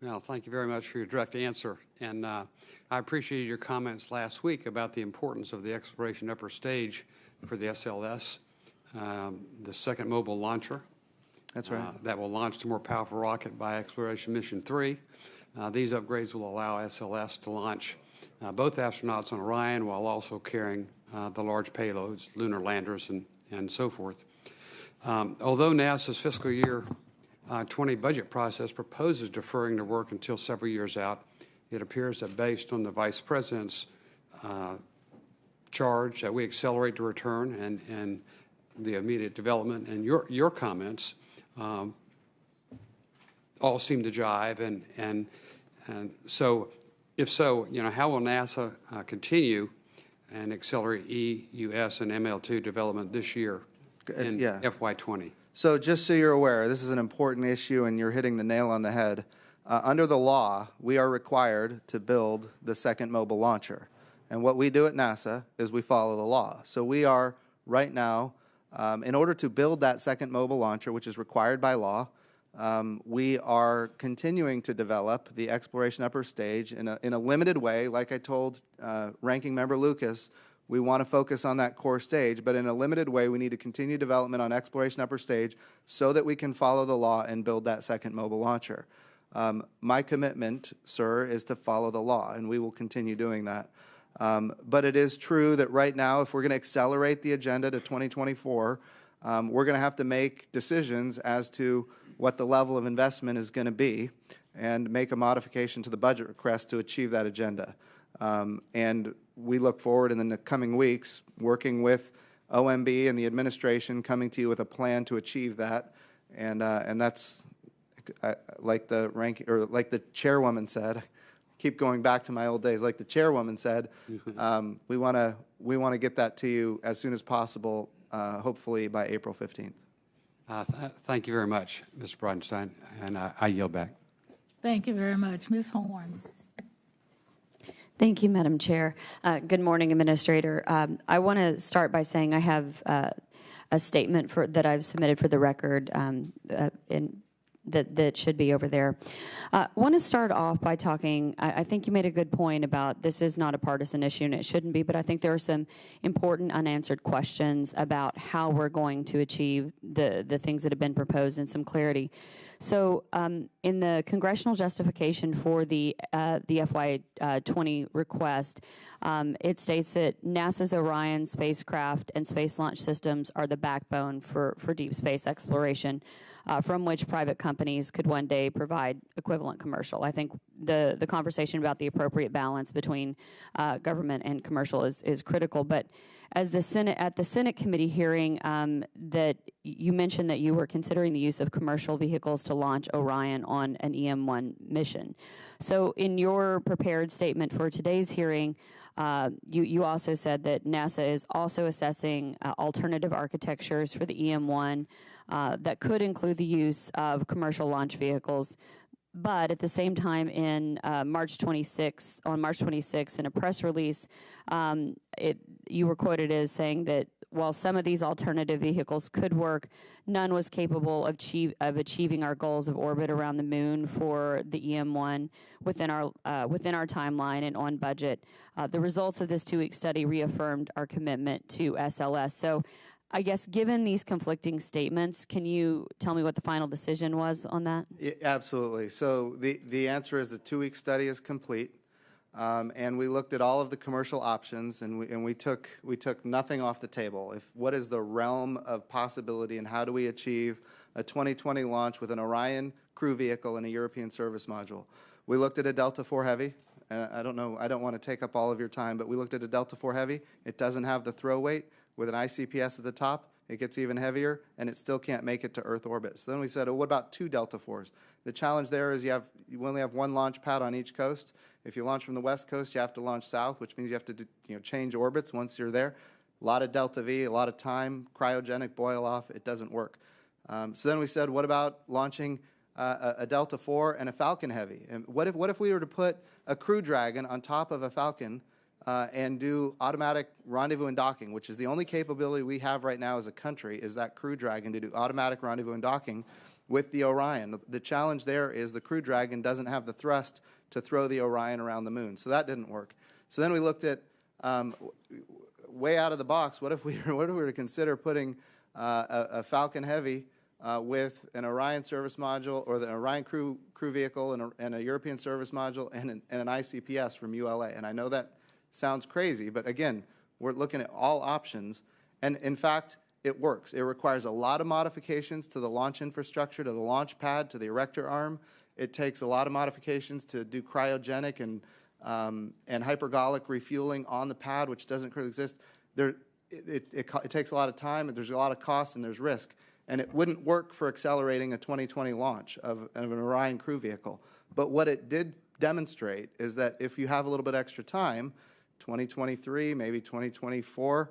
E: Well, thank you very much for your direct answer. And I appreciated your comments last week about the importance of the exploration upper stage for the SLS, the second mobile launcher.
C: That's right.
E: That will launch the more powerful rocket by Exploration Mission 3. These upgrades will allow SLS to launch both astronauts on Orion while also carrying the large payloads, lunar landers, and so forth. Although NASA's fiscal year 20 budget process proposes deferring the work until several years out, it appears that based on the Vice President's charge that we accelerate the return and the immediate development, and your comments all seem to jive. And so, if so, how will NASA continue and accelerate EUS and ML2 development this year in FY20?
C: So just so you're aware, this is an important issue, and you're hitting the nail on the head. Under the law, we are required to build the second mobile launcher. And what we do at NASA is we follow the law. So we are right now, in order to build that second mobile launcher, which is required by law, we are continuing to develop the exploration upper stage in a limited way. Like I told Ranking Member Lucas, we want to focus on that core stage, but in a limited way, we need to continue development on exploration upper stage so that we can follow the law and build that second mobile launcher. My commitment, sir, is to follow the law, and we will continue doing that. But it is true that right now, if we're going to accelerate the agenda to 2024, we're going to have to make decisions as to what the level of investment is going to be and make a modification to the budget request to achieve that agenda. And we look forward in the coming weeks working with OMB and the administration, coming to you with a plan to achieve that. And that's like the chairwoman said. Keep going back to my old days. Like the chairwoman said, we want to get that to you as soon as possible, hopefully by April 15th.
E: Thank you very much, Mr. Bridenstine, and I yield back.
A: Thank you very much. Ms. Horn.
F: Thank you, Madam Chair. Good morning, Administrator. I want to start by saying I have a statement that I've submitted for the record that should be over there. I want to start off by talking, I think you made a good point about this is not a partisan issue, and it shouldn't be, but I think there are some important unanswered questions about how we're going to achieve the things that have been proposed and some clarity. So in the congressional justification for the FY20 request, it states that NASA's Orion spacecraft and space launch systems are the backbone for deep space exploration, from which private companies could one day provide equivalent commercial. I think the conversation about the appropriate balance between government and commercial is critical. But as the Senate committee hearing, that you mentioned that you were considering the use of commercial vehicles to launch Orion on an EM1 mission. So in your prepared statement for today's hearing, you also said that NASA is also assessing alternative architectures for the EM1 that could include the use of commercial launch vehicles. But at the same time, on March 26th, in a press release, you were quoted as saying that while some of these alternative vehicles could work, none was capable of achieving our goals of orbit around the moon for the EM1 within our timeline and on budget. The results of this 2-week study reaffirmed our commitment to SLS. So I guess given these conflicting statements, can you tell me what the final decision was on that?
C: Yeah, absolutely. So the answer is the 2-week study is complete, and we looked at all of the commercial options, and we took nothing off the table. What is the realm of possibility, and how do we achieve a 2020 launch with an Orion crew vehicle and a European service module? We looked at a Delta IV Heavy. And I don't want to take up all of your time, but we looked at a Delta IV Heavy. It doesn't have the throw weight. With an ICPS at the top, it gets even heavier, and it still can't make it to Earth orbit. So then we said, oh, what about 2 Delta IVs? The challenge there is you only have 1 launch pad on each coast. If you launch from the west coast, you have to launch south, which means you have to change orbits once you're there. A lot of Delta V, a lot of time, cryogenic boil off. It doesn't work. So then we said, what about launching a Delta IV and a Falcon Heavy? And what if we were to put a Crew Dragon on top of a Falcon and do automatic rendezvous and docking, which is the only capability we have right now as a country, is that Crew Dragon to do automatic rendezvous and docking with the Orion. The challenge there is the Crew Dragon doesn't have the thrust to throw the Orion around the moon, so that didn't work. So then we looked at way out of the box. What if we were to consider putting a Falcon Heavy with an Orion service module, or the Orion crew vehicle, and a European service module, and an ICPS from ULA. And I know that sounds crazy, but again, we're looking at all options. And in fact, it works. It requires a lot of modifications to the launch infrastructure, to the launch pad, to the erector arm. It takes a lot of modifications to do cryogenic and hypergolic refueling on the pad, which doesn't currently exist. It takes a lot of time, and there's a lot of cost, and there's risk. And it wouldn't work for accelerating a 2020 launch of an Orion crew vehicle. But what it did demonstrate is that if you have a little bit extra time, 2023, maybe 2024,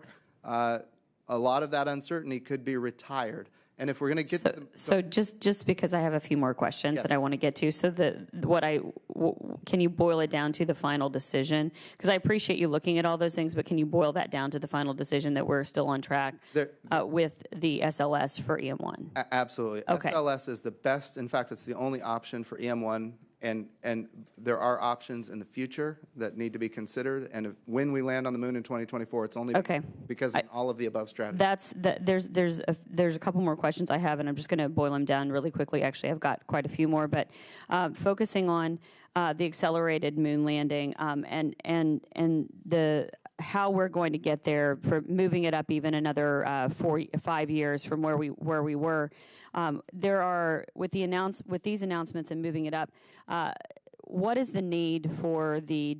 C: a lot of that uncertainty could be retired. And if we're going to get
F: so just because I have a few more questions that I want to get to, so can you boil it down to the final decision? Because I appreciate you looking at all those things, but can you boil that down to the final decision that we're still on track with the SLS for EM1?
C: Absolutely. Okay. SLS is the best. In fact, it's the only option for EM1. And there are options in the future that need to be considered. And when we land on the moon in 2024, it's only because of all of the above strategies.
F: There's a couple more questions I have, and I'm just going to boil them down really quickly. Actually, I've got quite a few more, but focusing on the accelerated moon landing and the how we're going to get there, for moving it up even another 5 years from where we were. There are, with these announcements and moving it up, what is the need for the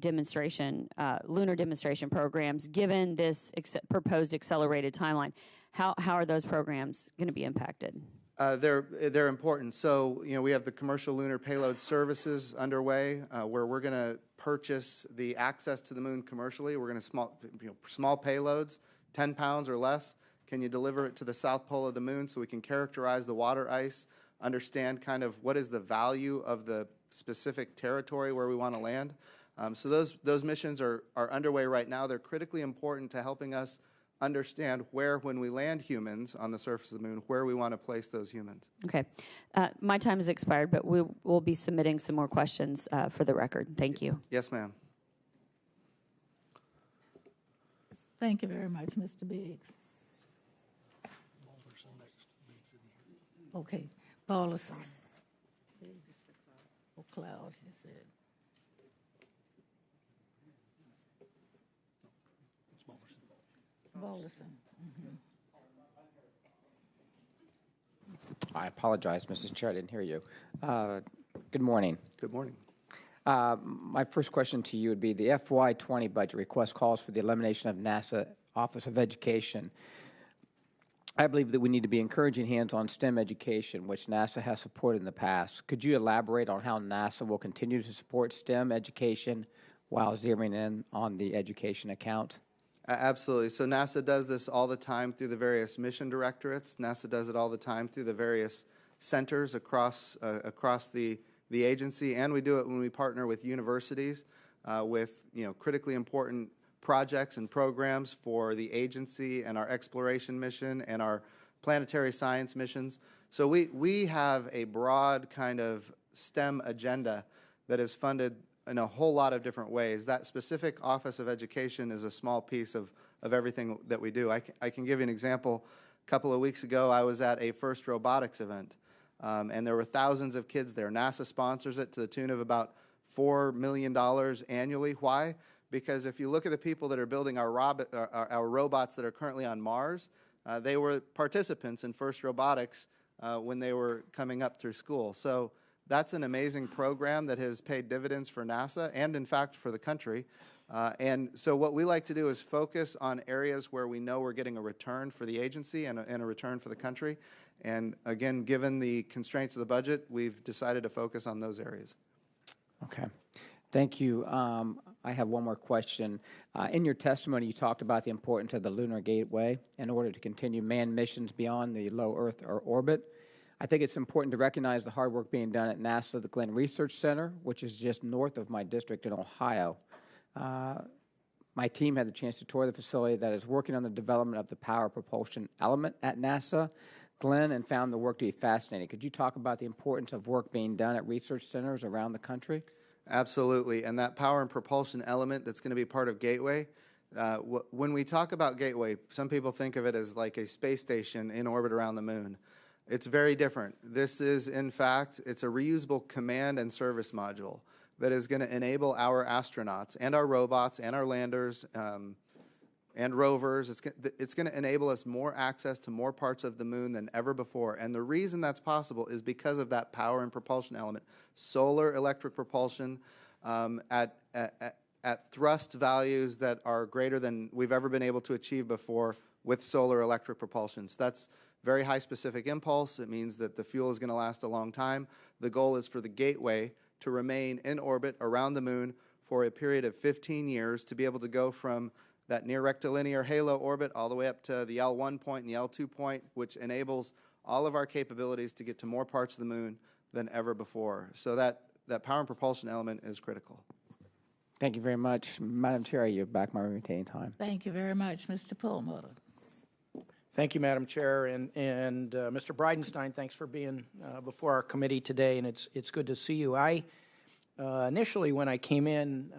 F: lunar demonstration programs, given this proposed accelerated timeline? How are those programs going to be impacted?
C: They're important. So, we have the commercial lunar payload services underway, where we're going to purchase the access to the moon commercially. We're going to small payloads, 10 pounds or less. Can you deliver it to the south pole of the moon so we can characterize the water ice, understand kind of what is the value of the specific territory where we want to land? So those missions are underway right now. They're critically important to helping us understand where, when we land humans on the surface of the moon, where we want to place those humans.
F: Okay. My time has expired, but we will be submitting some more questions for the record. Thank you.
C: Yes, ma'am.
A: Thank you very much, Mr. Biggs. Okay, Balderson. Or Cloud, she said. Balderson.
G: I apologize, Mrs. Chair, I didn't hear you. Good morning.
C: Good morning.
G: My first question to you would be the FY20 budget request calls for the elimination of NASA Office of Education. I believe that we need to be encouraging hands-on STEM education, which NASA has supported in the past. Could you elaborate on how NASA will continue to support STEM education while zeroing in on the education account?
C: Absolutely. So NASA does this all the time through the various mission directorates. NASA does it all the time through the various centers across the agency, and we do it when we partner with universities with critically important projects and programs for the agency and our exploration mission and our planetary science missions. So we have a broad kind of STEM agenda that is funded in a whole lot of different ways. That specific Office of Education is a small piece of everything that we do. I can give you an example. A couple of weeks ago, I was at a FIRST robotics event, and there were thousands of kids there. NASA sponsors it to the tune of about $4 million annually. Why? Because if you look at the people that are building our robots that are currently on Mars, they were participants in FIRST robotics when they were coming up through school. So that's an amazing program that has paid dividends for NASA and, in fact, for the country. And so what we like to do is focus on areas where we know we're getting a return for the agency and a return for the country. And again, given the constraints of the budget, we've decided to focus on those areas.
G: Okay. Thank you. I have one more question. In your testimony, you talked about the importance of the Lunar Gateway in order to continue manned missions beyond the low Earth or orbit. I think it's important to recognize the hard work being done at NASA, the Glenn Research Center, which is just north of my district in Ohio. My team had the chance to tour the facility that is working on the development of the power propulsion element at NASA, Glenn, and found the work to be fascinating. Could you talk about the importance of work being done at research centers around the country?
C: Absolutely, and that power and propulsion element that's going to be part of Gateway, when we talk about Gateway, some people think of it as like a space station in orbit around the moon. It's very different. This is, in fact, it's a reusable command and service module that is going to enable our astronauts and our robots and our landers and rovers. It's going to enable us more access to more parts of the moon than ever before. And the reason that's possible is because of that power and propulsion element. Solar electric propulsion at thrust values that are greater than we've ever been able to achieve before with solar electric propulsion. So that's very high specific impulse. It means that the fuel is going to last a long time. The goal is for the Gateway to remain in orbit around the moon for a period of 15 years to be able to go from that near rectilinear halo orbit all the way up to the L1 point and the L2 point, which enables all of our capabilities to get to more parts of the moon than ever before. So that power and propulsion element is critical.
G: Thank you very much. Madam Chair, I yield back my remaining time.
A: Thank you very much, Mr. Perlmutter.
H: Thank you, Madam Chair, and Mr. Bridenstine, thanks for being before our committee today, and it's good to see you. I initially, when I came in,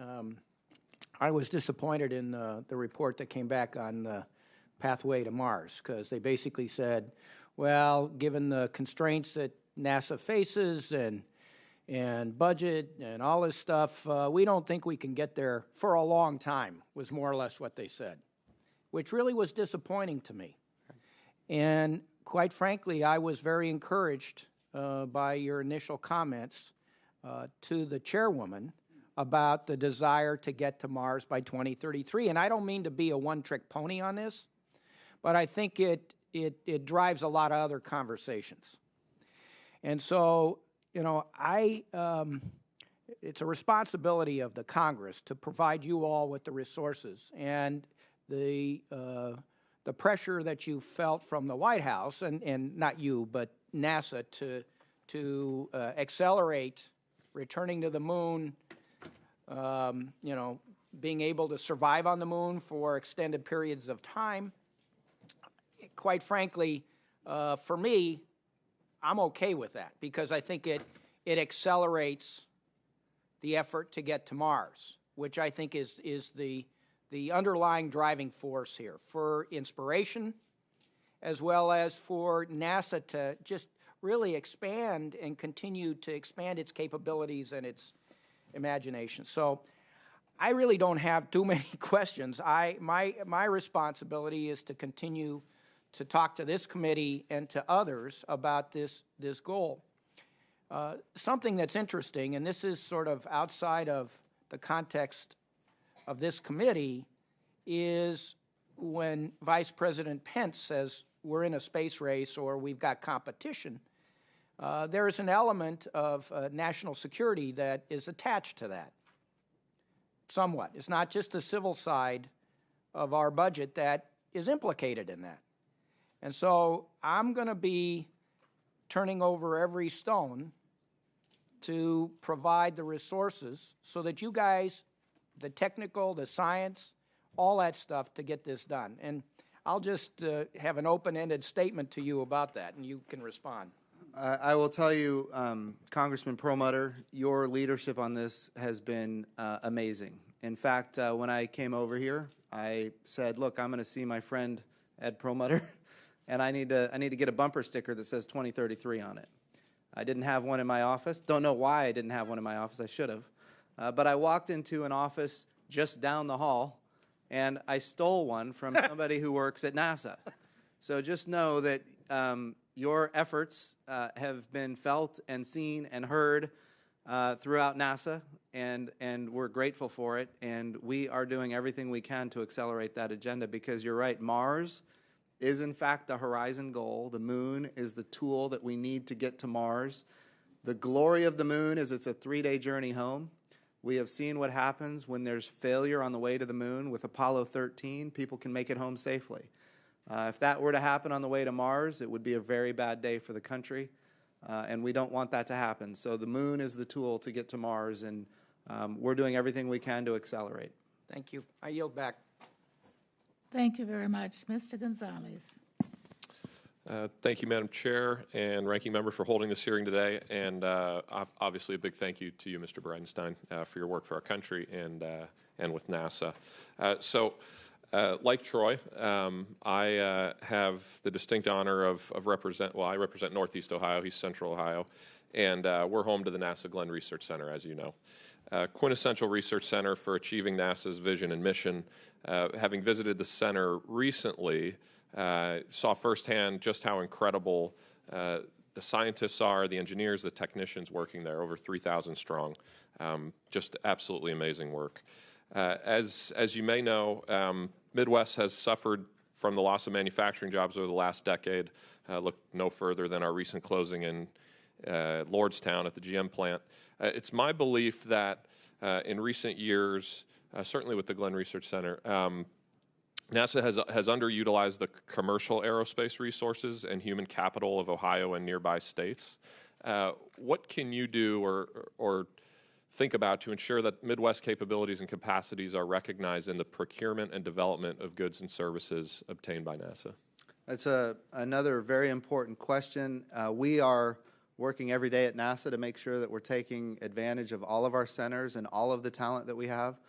H: I was disappointed in the report that came back on the pathway to Mars, because they basically said, well, given the constraints that NASA faces and budget and all this stuff, we don't think we can get there for a long time, was more or less what they said, which really was disappointing to me. And quite frankly, I was very encouraged by your initial comments to the chairwoman about the desire to get to Mars by 2033. And I don't mean to be a one-trick pony on this, but I think it drives a lot of other conversations. And so, you know, it's a responsibility of the Congress to provide you all with the resources and the pressure that you felt from the White House, and not you, but NASA, to accelerate returning to the moon, you know, being able to survive on the moon for extended periods of time. Quite frankly, for me, I'm okay with that, because I think it accelerates the effort to get to Mars, which I think is the underlying driving force here for inspiration, as well as for NASA to just really expand and continue to expand its capabilities and its imagination. So I really don't have too many questions. My responsibility is to continue to talk to this committee and to others about this goal. Something that's interesting, and this is sort of outside of the context of this committee, is when Vice President Pence says we're in a space race or we've got competition, there is an element of national security that is attached to that, somewhat. It's not just the civil side of our budget that is implicated in that. And so I'm going to be turning over every stone to provide the resources so that you guys, the technical, the science, all that stuff, to get this done. And I'll just have an open-ended statement to you about that, and you can respond.
C: I will tell you, Congressman Perlmutter, your leadership on this has been amazing. In fact, when I came over here, I said, look, I'm going to see my friend Ed Perlmutter, and I need to get a bumper sticker that says 2033 on it. I didn't have one in my office. Don't know why I didn't have one in my office. I should have. But I walked into an office just down the hall, and I stole one from somebody who works at NASA. So just know that your efforts have been felt and seen and heard throughout NASA, and we're grateful for it. And we are doing everything we can to accelerate that agenda, because you're right, Mars is in fact the horizon goal. The moon is the tool that we need to get to Mars. The glory of the moon is it's a 3-day journey home. We have seen what happens when there's failure on the way to the moon. With Apollo 13, people can make it home safely. If that were to happen on the way to Mars, it would be a very bad day for the country, and we don't want that to happen. So the moon is the tool to get to Mars, and we're doing everything we can to accelerate.
H: Thank you. I yield back.
A: Thank you very much. Mr. Gonzalez.
I: Thank you, Madam Chair and Ranking Member, for holding this hearing today, and obviously a big thank you to you, Mr. Bridenstine, for your work for our country and with NASA. Like Troy, I have the distinct honor of I represent Northeast Ohio, he's Central Ohio, and we're home to the NASA Glenn Research Center, as you know. Quintessential research center for achieving NASA's vision and mission. Having visited the center recently, saw firsthand just how incredible the scientists are, the engineers, the technicians working there, over 3,000 strong. Just absolutely amazing work. As you may know, Midwest has suffered from the loss of manufacturing jobs over the last decade. Look no further than our recent closing in Lordstown at the GM plant. It's my belief that in recent years, certainly with the Glenn Research Center, NASA has underutilized the commercial aerospace resources and human capital of Ohio and nearby states. What can you do or think about to ensure that Midwest capabilities and capacities are recognized in the procurement and development of goods and services obtained by NASA?
C: That's another very important question. We are working every day at NASA to make sure that we're taking advantage of all of our centers and all of the talent that we have.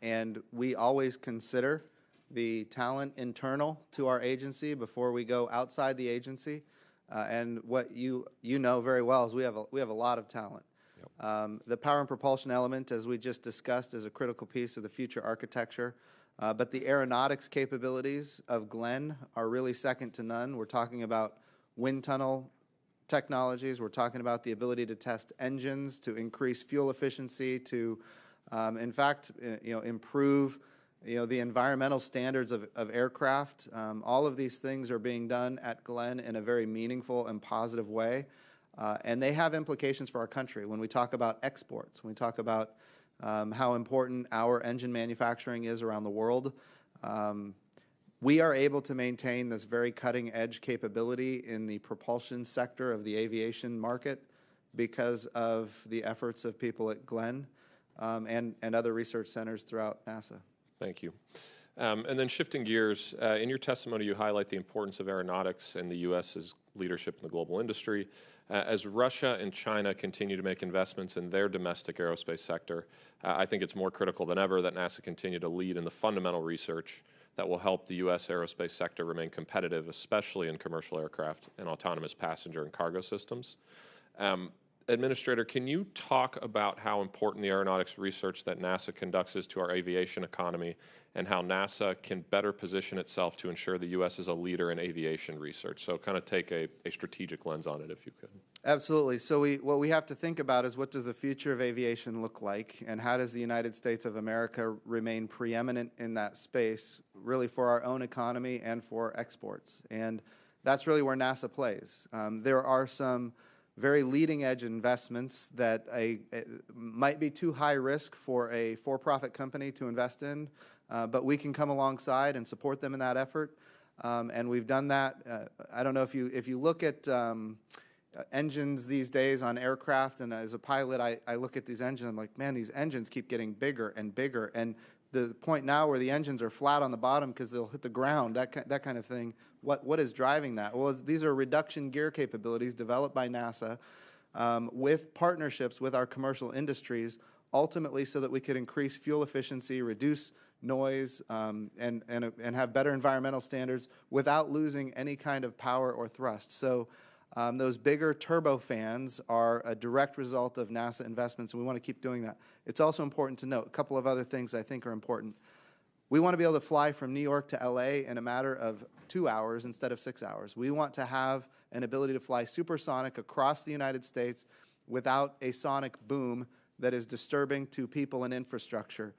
C: And we always consider the talent internal to our agency before we go outside the agency. And what you know very well is we have a lot of talent. The power and propulsion element, as we just discussed, is a critical piece of the future architecture. But the aeronautics capabilities of Glenn are really second to none. We're talking about wind tunnel technologies. We're talking about the ability to test engines, to increase fuel efficiency, to, in fact, improve, the environmental standards of aircraft. All of these things are being done at Glenn in a very meaningful and positive way. And they have implications for our country when we talk about exports, when we talk about how important our engine manufacturing is around the world. We are able to maintain this very cutting-edge capability in the propulsion sector of the aviation market because of the efforts of people at Glenn and other research centers throughout NASA.
I: Thank you. And then shifting gears, in your testimony you highlight the importance of aeronautics and the U.S.'s leadership in the global industry. As Russia and China continue to make investments in their domestic aerospace sector, I think it's more critical than ever that NASA continue to lead in the fundamental research that will help the U.S. aerospace sector remain competitive, especially in commercial aircraft and autonomous passenger and cargo systems. Administrator, can you talk about how important the aeronautics research that NASA conducts is to our aviation economy and how NASA can better position itself to ensure the U.S. is a leader in aviation research? So kind of take a strategic lens on it, if you could.
C: Absolutely. So what we have to think about is what does the future of aviation look like, and how does the United States of America remain preeminent in that space, really for our own economy and for exports. And that's really where NASA plays. There are some very leading-edge investments that might be too high risk for a for-profit company to invest in, but we can come alongside and support them in that effort. And we've done that. I don't know if you look at engines these days on aircraft, and as a pilot, I look at these engines, I'm like, man, these engines keep getting bigger and bigger. And the point now where the engines are flat on the bottom because they'll hit the ground, that kind of thing. What is driving that? Well, these are reduction gear capabilities developed by NASA with partnerships with our commercial industries, ultimately so that we could increase fuel efficiency, reduce noise, and have better environmental standards without losing any kind of power or thrust. So those bigger turbofans are a direct result of NASA investments, and we want to keep doing that. It's also important to note a couple of other things I think are important. We want to be able to fly from New York to LA in a matter of 2 hours instead of 6 hours. We want to have an ability to fly supersonic across the United States without a sonic boom that is disturbing to people and infrastructure.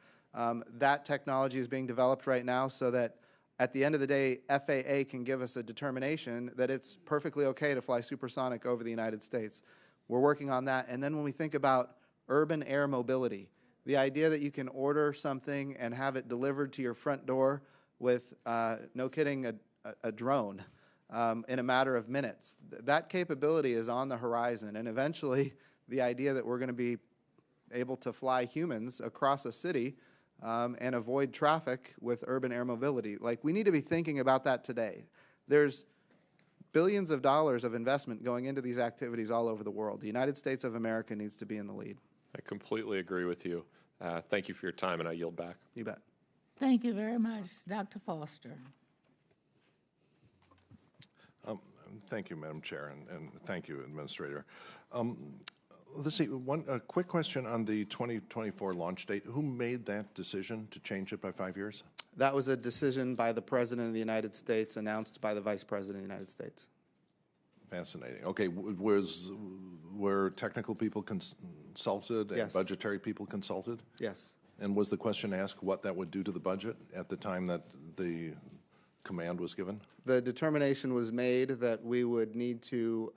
C: That technology is being developed right now so that at the end of the day, FAA can give us a determination that it's perfectly okay to fly supersonic over the United States. We're working on that. And then when we think about urban air mobility, the idea that you can order something and have it delivered to your front door with, no kidding, a drone in a matter of minutes. That capability is on the horizon. And eventually, the idea that we're going to be able to fly humans across a city and avoid traffic with urban air mobility. Like, we need to be thinking about that today. There's billions of dollars of investment going into these activities all over the world. The United States of America needs to be in the lead.
I: I completely agree with you. Thank you for your time, and I yield back.
C: You bet.
A: Thank you very much, Dr. Foster.
J: Thank you, Madam Chair, and thank you, Administrator. Let's see, a quick question on the 2024 launch date. Who made that decision to change it by 5 years?
C: That was a decision by the President of the United States, announced by the Vice President of the United States.
J: Fascinating. Okay, were technical people consulted and
C: Yes.
J: budgetary people consulted?
C: Yes.
J: And was the question asked what that would do to the budget at the time that the command was given?
C: The determination was made that we would need to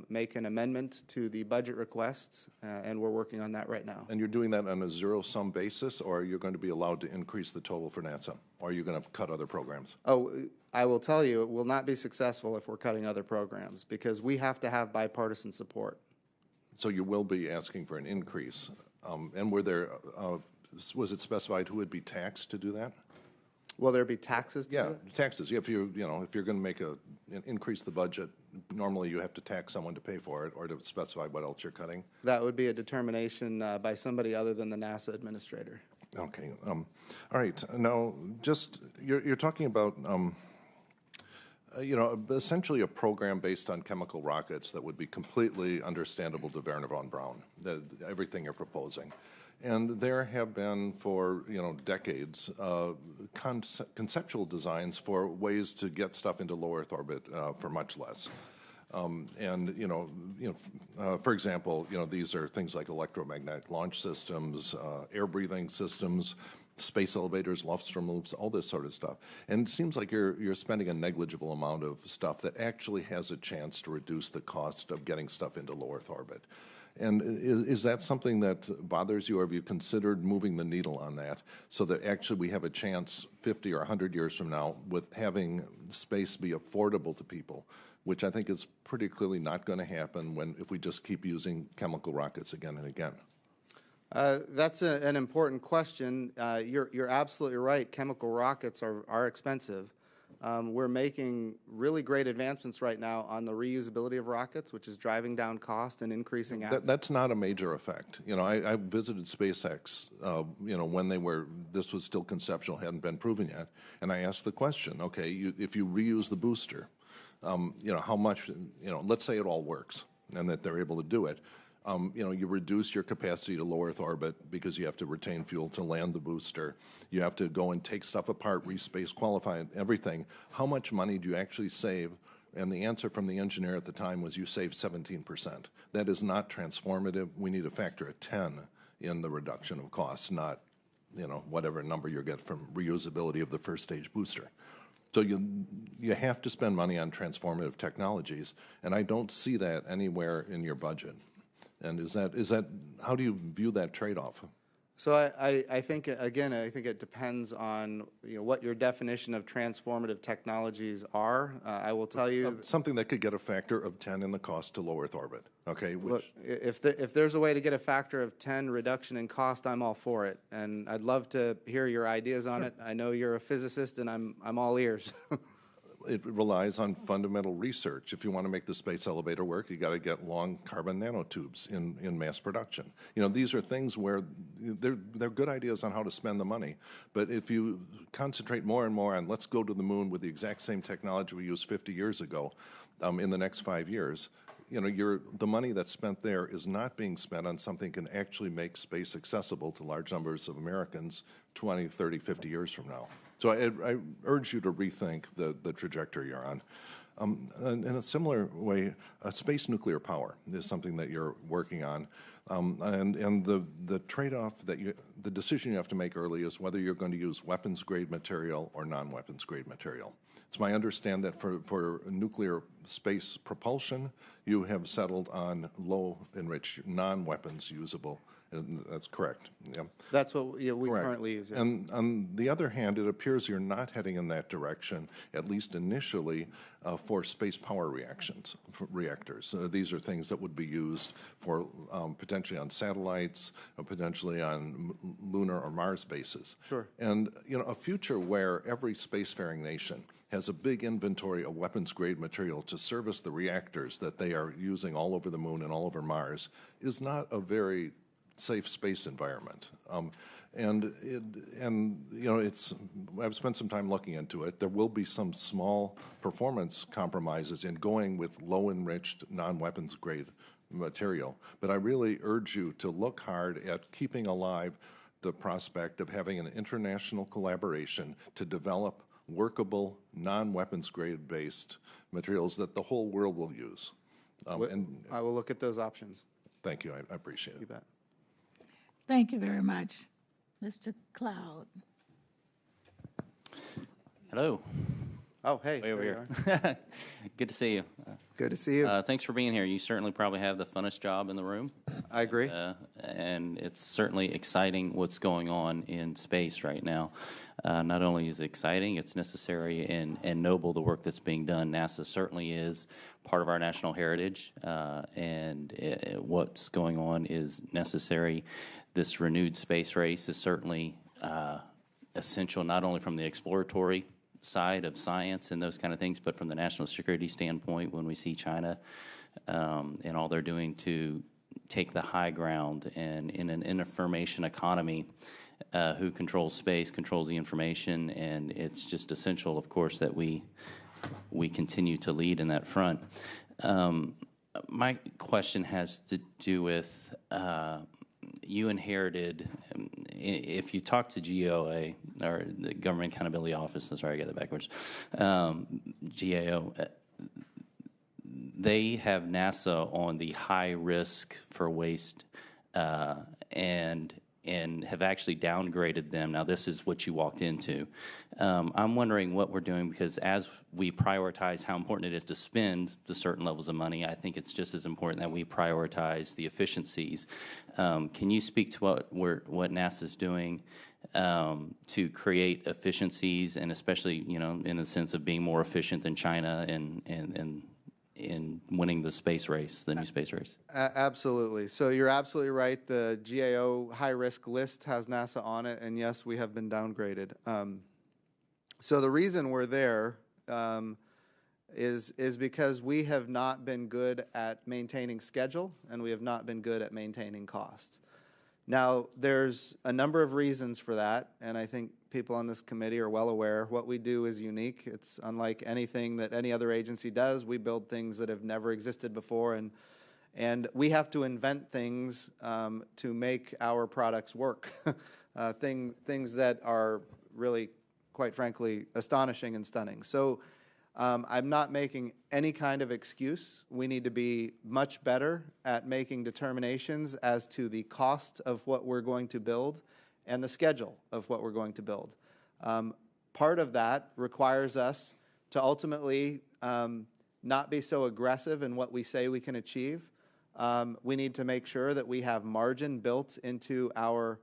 C: make an amendment to the budget requests, and we're working on that right now.
J: And you're doing that on a zero-sum basis, or are you going to be allowed to increase the total for NASA? Or are you going to cut other programs?
C: Oh, I will tell you, it will not be successful if we're cutting other programs, because we have to have bipartisan support.
J: So you will be asking for an increase. And was it specified who would be taxed to do that?
C: Will there be taxes to do
J: Yeah,
C: it?
J: taxes. If you're going to make increase the budget, normally you have to tax someone to pay for it or to specify what else you're cutting.
C: That would be a determination by somebody other than the NASA administrator.
J: Okay. All right. Now, just you're talking about essentially a program based on chemical rockets that would be completely understandable to Wernher von Braun. Everything you're proposing. And there have been for decades conceptual designs for ways to get stuff into low Earth orbit for much less. For example, these are things like electromagnetic launch systems, air breathing systems, space elevators, Lofstrom loops, all this sort of stuff. And it seems like you're spending a negligible amount of stuff that actually has a chance to reduce the cost of getting stuff into low Earth orbit. And is that something that bothers you, or have you considered moving the needle on that so that actually we have a chance 50 or 100 years from now with having space be affordable to people, which I think is pretty clearly not going to happen if we just keep using chemical rockets again and again?
C: That's an important question. You're absolutely right. Chemical rockets are expensive. We're making really great advancements right now on the reusability of rockets, which is driving down cost and increasing access.
J: That's not a major effect. I visited SpaceX, when this was still conceptual, hadn't been proven yet, and I asked the question, okay, if you reuse the booster, how much, let's say it all works and that they're able to do it. You reduce your capacity to low Earth orbit because you have to retain fuel to land the booster. You have to go and take stuff apart, respace, qualify it, everything. How much money do you actually save? And the answer from the engineer at the time was you save 17%. That is not transformative. We need a factor of 10 in the reduction of costs, not whatever number you get from reusability of the first stage booster. So you have to spend money on transformative technologies, and I don't see that anywhere in your budget. And is that how do you view that trade-off?
C: So I think, again, I think it depends on what your definition of transformative technologies are. I will tell you
J: something that could get a factor of 10 in the cost to low Earth orbit. Okay.
C: Look, if there's a way to get a factor of 10 reduction in cost, I'm all for it, and I'd love to hear your ideas on it. I know you're a physicist, and I'm all ears.
J: It relies on fundamental research. If you want to make the space elevator work, you got to get long carbon nanotubes in mass production. These are things where they're good ideas on how to spend the money. But if you concentrate more and more on let's go to the moon with the exact same technology we used 50 years ago in the next 5 years, the money that's spent there is not being spent on something that can actually make space accessible to large numbers of Americans 20, 30, 50 years from now. So I urge you to rethink the trajectory you're on. In a similar way, space nuclear power is something that you're working on. And the trade-off the decision you have to make early is whether you're going to use weapons-grade material or non-weapons-grade material. It's my understanding that for nuclear space propulsion, you have settled on low-enriched, non-weapons usable. And that's correct. Yeah.
C: That's what we currently use. Yes.
J: And on the other hand, it appears you're not heading in that direction, at least initially, for space power reactors. These are things that would be used for potentially on satellites, potentially on lunar or Mars bases.
C: Sure.
J: And a future where every spacefaring nation has a big inventory of weapons-grade material to service the reactors that they are using all over the moon and all over Mars is not a very safe space environment. And I've spent some time looking into it. There will be some small performance compromises in going with low-enriched, non-weapons grade material. But I really urge you to look hard at keeping alive the prospect of having an international collaboration to develop workable, non-weapons grade based materials that the whole world will use. And
C: I will look at those options.
J: thank you, I appreciate it.
C: You bet.
A: Thank you very much. Mr. Cloud.
K: Hello.
C: Oh, hey.
K: Way over
C: there you
K: here.
C: are.
K: Good to see you.
C: Good to see you.
K: Thanks for being here. You certainly probably have the funnest job in the room.
C: I agree.
K: And it's certainly exciting what's going on in space right now. Not only is it exciting, it's necessary and noble, the work that's being done. NASA certainly is part of our national heritage, and what's going on is necessary. This renewed space race is certainly essential, not only from the exploratory side of science and those kind of things, but from the national security standpoint, when we see China and all they're doing to take the high ground, and in an information economy, who controls space controls the information, and it's just essential, of course, that we continue to lead in that front. My question has to do with you inherited, if you talk to GAO, or the Government Accountability Office, sorry, I got that backwards, GAO, they have NASA on the high risk for waste, and have actually downgraded them. Now, this is what you walked into. I'm wondering what we're doing, because as we prioritize how important it is to spend the certain levels of money, I think it's just as important that we prioritize the efficiencies. Can you speak to what NASA's doing to create efficiencies, and especially, in the sense of being more efficient than China and in winning the space race, the new space race?
C: Absolutely. So you're absolutely right. The GAO high-risk list has NASA on it, and yes, we have been downgraded. So the reason we're there is because we have not been good at maintaining schedule, and we have not been good at maintaining cost. Now, there's a number of reasons for that, and I think people on this committee are well aware. What we do is unique. It's unlike anything that any other agency does. We build things that have never existed before, and we have to invent things to make our products work, things that are really, quite frankly, astonishing and stunning. So I'm not making any kind of excuse. We need to be much better at making determinations as to the cost of what we're going to build and the schedule of what we're going to build. Part of that requires us to ultimately not be so aggressive in what we say we can achieve. We need to make sure that we have margin built into our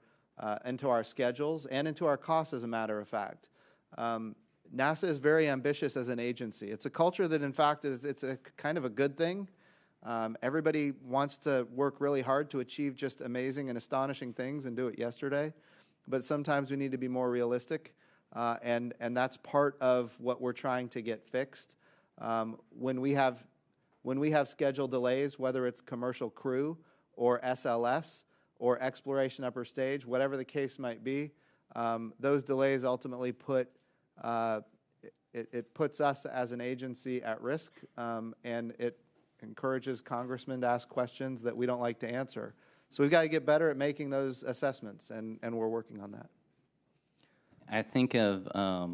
C: schedules and into our costs, as a matter of fact. NASA is very ambitious as an agency. It's a culture that, in fact, it's a kind of a good thing. Everybody wants to work really hard to achieve just amazing and astonishing things and do it yesterday. But sometimes we need to be more realistic, and that's part of what we're trying to get fixed. When we have schedule delays, whether it's commercial crew or SLS or exploration upper stage, whatever the case might be, those delays ultimately put it puts us as an agency at risk, and it encourages congressmen to ask questions that we don't like to answer. So we've got to get better at making those assessments, and we're working on that.
K: I think of,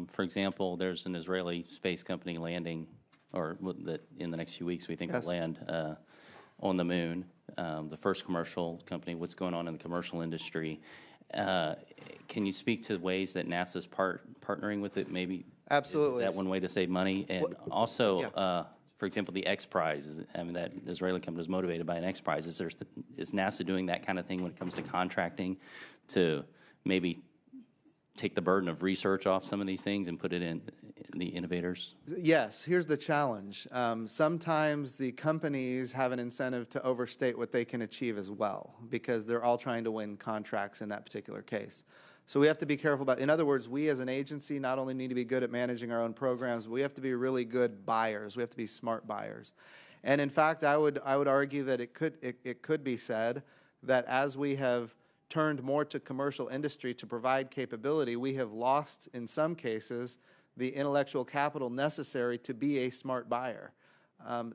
K: for example, there's an Israeli space company landing, or that in the next few weeks we think will land on the moon. The first commercial company. What's going on in the commercial industry? Can you speak to ways that NASA's partnering with it? Maybe
C: absolutely.
K: Is that one way to save money? And also, for example, the X Prize. That Israeli company is motivated by an X Prize. Is NASA doing that kind of thing when it comes to contracting to maybe take the burden of research off some of these things and put it in the innovators?
C: Yes. Here's the challenge. Sometimes the companies have an incentive to overstate what they can achieve as well, because they're all trying to win contracts in that particular case. So we have to be careful about, in other words, we as an agency not only need to be good at managing our own programs, but we have to be really good buyers. We have to be smart buyers. And in fact, I would argue that it could be said that as we have turned more to commercial industry to provide capability, we have lost, in some cases, the intellectual capital necessary to be a smart buyer.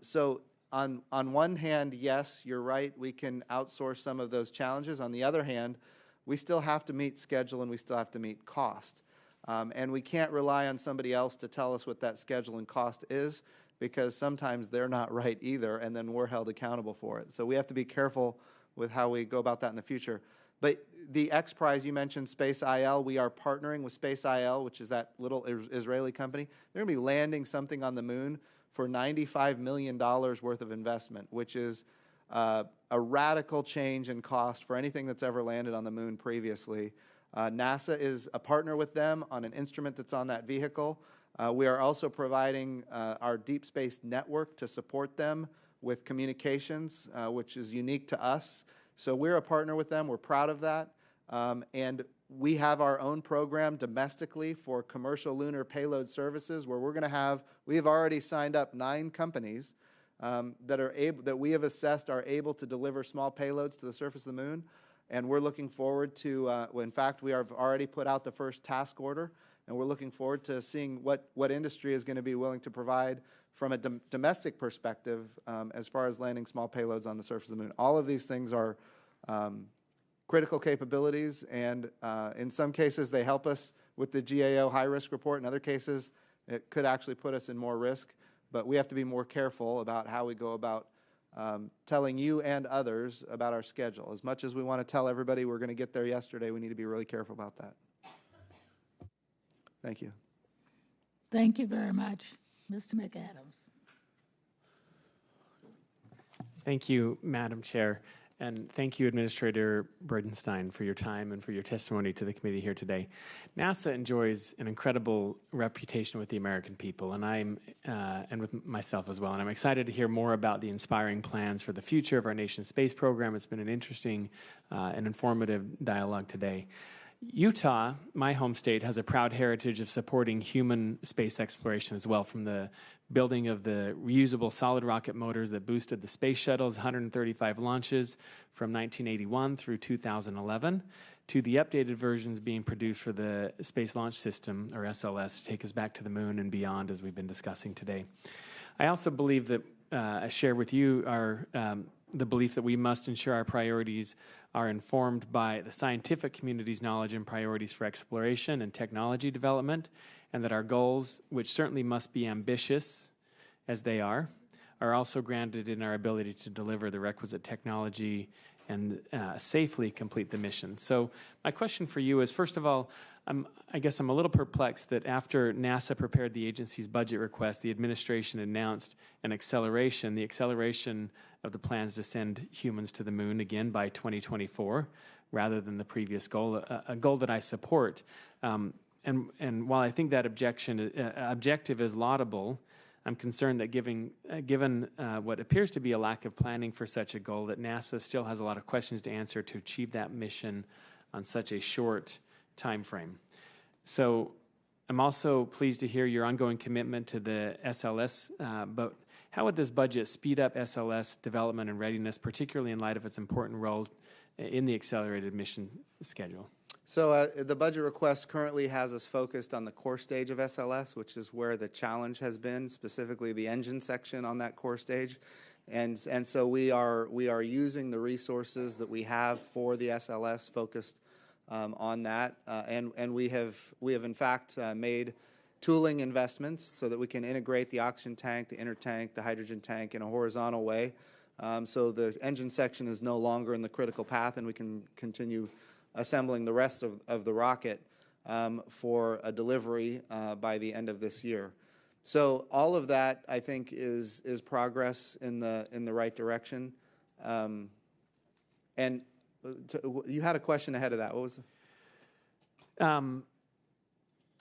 C: So on one hand, yes, you're right, we can outsource some of those challenges. On the other hand, we still have to meet schedule and we still have to meet cost. And we can't rely on somebody else to tell us what that schedule and cost is, because sometimes they're not right either, and then we're held accountable for it. So we have to be careful with how we go about that in the future. But the X Prize you mentioned, Space IL, we are partnering with Space IL, which is that little Israeli company. They're going to be landing something on the moon for $95 million worth of investment, which is a radical change in cost for anything that's ever landed on the moon previously. NASA is a partner with them on an instrument that's on that vehicle. We are also providing our deep space network to support them with communications, which is unique to us. So we're a partner with them. We're proud of that. And we have our own program domestically for commercial lunar payload services, where we have already signed up 9 companies that we have assessed are able to deliver small payloads to the surface of the moon. And we're looking forward to, in fact, we have already put out the first task order, and we're looking forward to seeing what industry is going to be willing to provide from a domestic perspective as far as landing small payloads on the surface of the moon. All of these things are critical capabilities, and in some cases they help us with the GAO high-risk report. In other cases, it could actually put us in more risk, but we have to be more careful about how we go about telling you and others about our schedule. As much as we want to tell everybody we're going to get there yesterday, we need to be really careful about that. Thank you.
A: Thank you very much. Mr. McAdams.
L: Thank you, Madam Chair, and thank you, Administrator Bridenstine, for your time and for your testimony to the committee here today. NASA enjoys an incredible reputation with the American people, and and with myself as well. And I'm excited to hear more about the inspiring plans for the future of our nation's space program. It's been an interesting and informative dialogue today. Utah, my home state, has a proud heritage of supporting human space exploration as well, from the building of the reusable solid rocket motors that boosted the space shuttle's 135 launches from 1981 through 2011, to the updated versions being produced for the Space Launch System, or SLS, to take us back to the moon and beyond, as we've been discussing today. I also believe that I share with you the belief that we must ensure our priorities are informed by the scientific community's knowledge and priorities for exploration and technology development, and that our goals, which certainly must be ambitious as they are also grounded in our ability to deliver the requisite technology and safely complete the mission. So my question for you is, first of all, I guess I'm a little perplexed that after NASA prepared the agency's budget request, the administration announced the acceleration of the plans to send humans to the moon again by 2024, rather than the previous goal, a goal that I support. And while I think that objective is laudable, I'm concerned that given what appears to be a lack of planning for such a goal, that NASA still has a lot of questions to answer to achieve that mission on such a short time frame. So I'm also pleased to hear your ongoing commitment to the SLS, but how would this budget speed up SLS development and readiness, particularly in light of its important role in the accelerated mission schedule?
C: So the budget request currently has us focused on the core stage of SLS, which is where the challenge has been, specifically the engine section on that core stage. And so we are using the resources that we have for the SLS focused on that. And we have in fact made tooling investments so that we can integrate the oxygen tank, the inner tank, the hydrogen tank in a horizontal way. So the engine section is no longer in the critical path, and we can continue assembling the rest of the rocket for a delivery by the end of this year. So all of that, I think, is progress in the right direction. And you had a question ahead of that. What was the?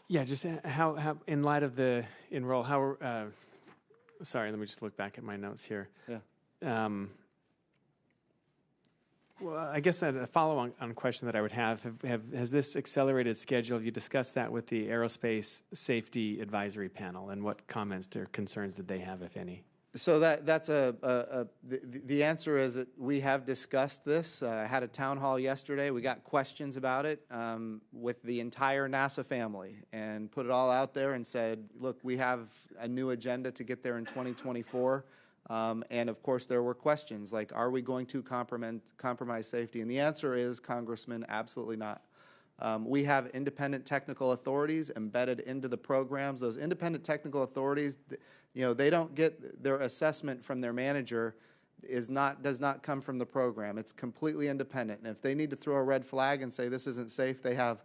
L: Yeah, just how in light of the enroll, how? Sorry, let me just look back at my notes here.
C: Yeah.
L: Well, I guess a follow-on question that I would have has this accelerated schedule, have you discussed that with the Aerospace Safety Advisory Panel, and what comments or concerns did they have, if any?
C: So that's the answer is that we have discussed this. I had a town hall yesterday. We got questions about it with the entire NASA family and put it all out there and said, look, we have a new agenda to get there in 2024. And of course, there were questions like, are we going to compromise safety? And the answer is, Congressman, absolutely not. We have independent technical authorities embedded into the programs. Those independent technical authorities, they don't get their assessment from their manager does not come from the program. It's completely independent. And if they need to throw a red flag and say this isn't safe, they have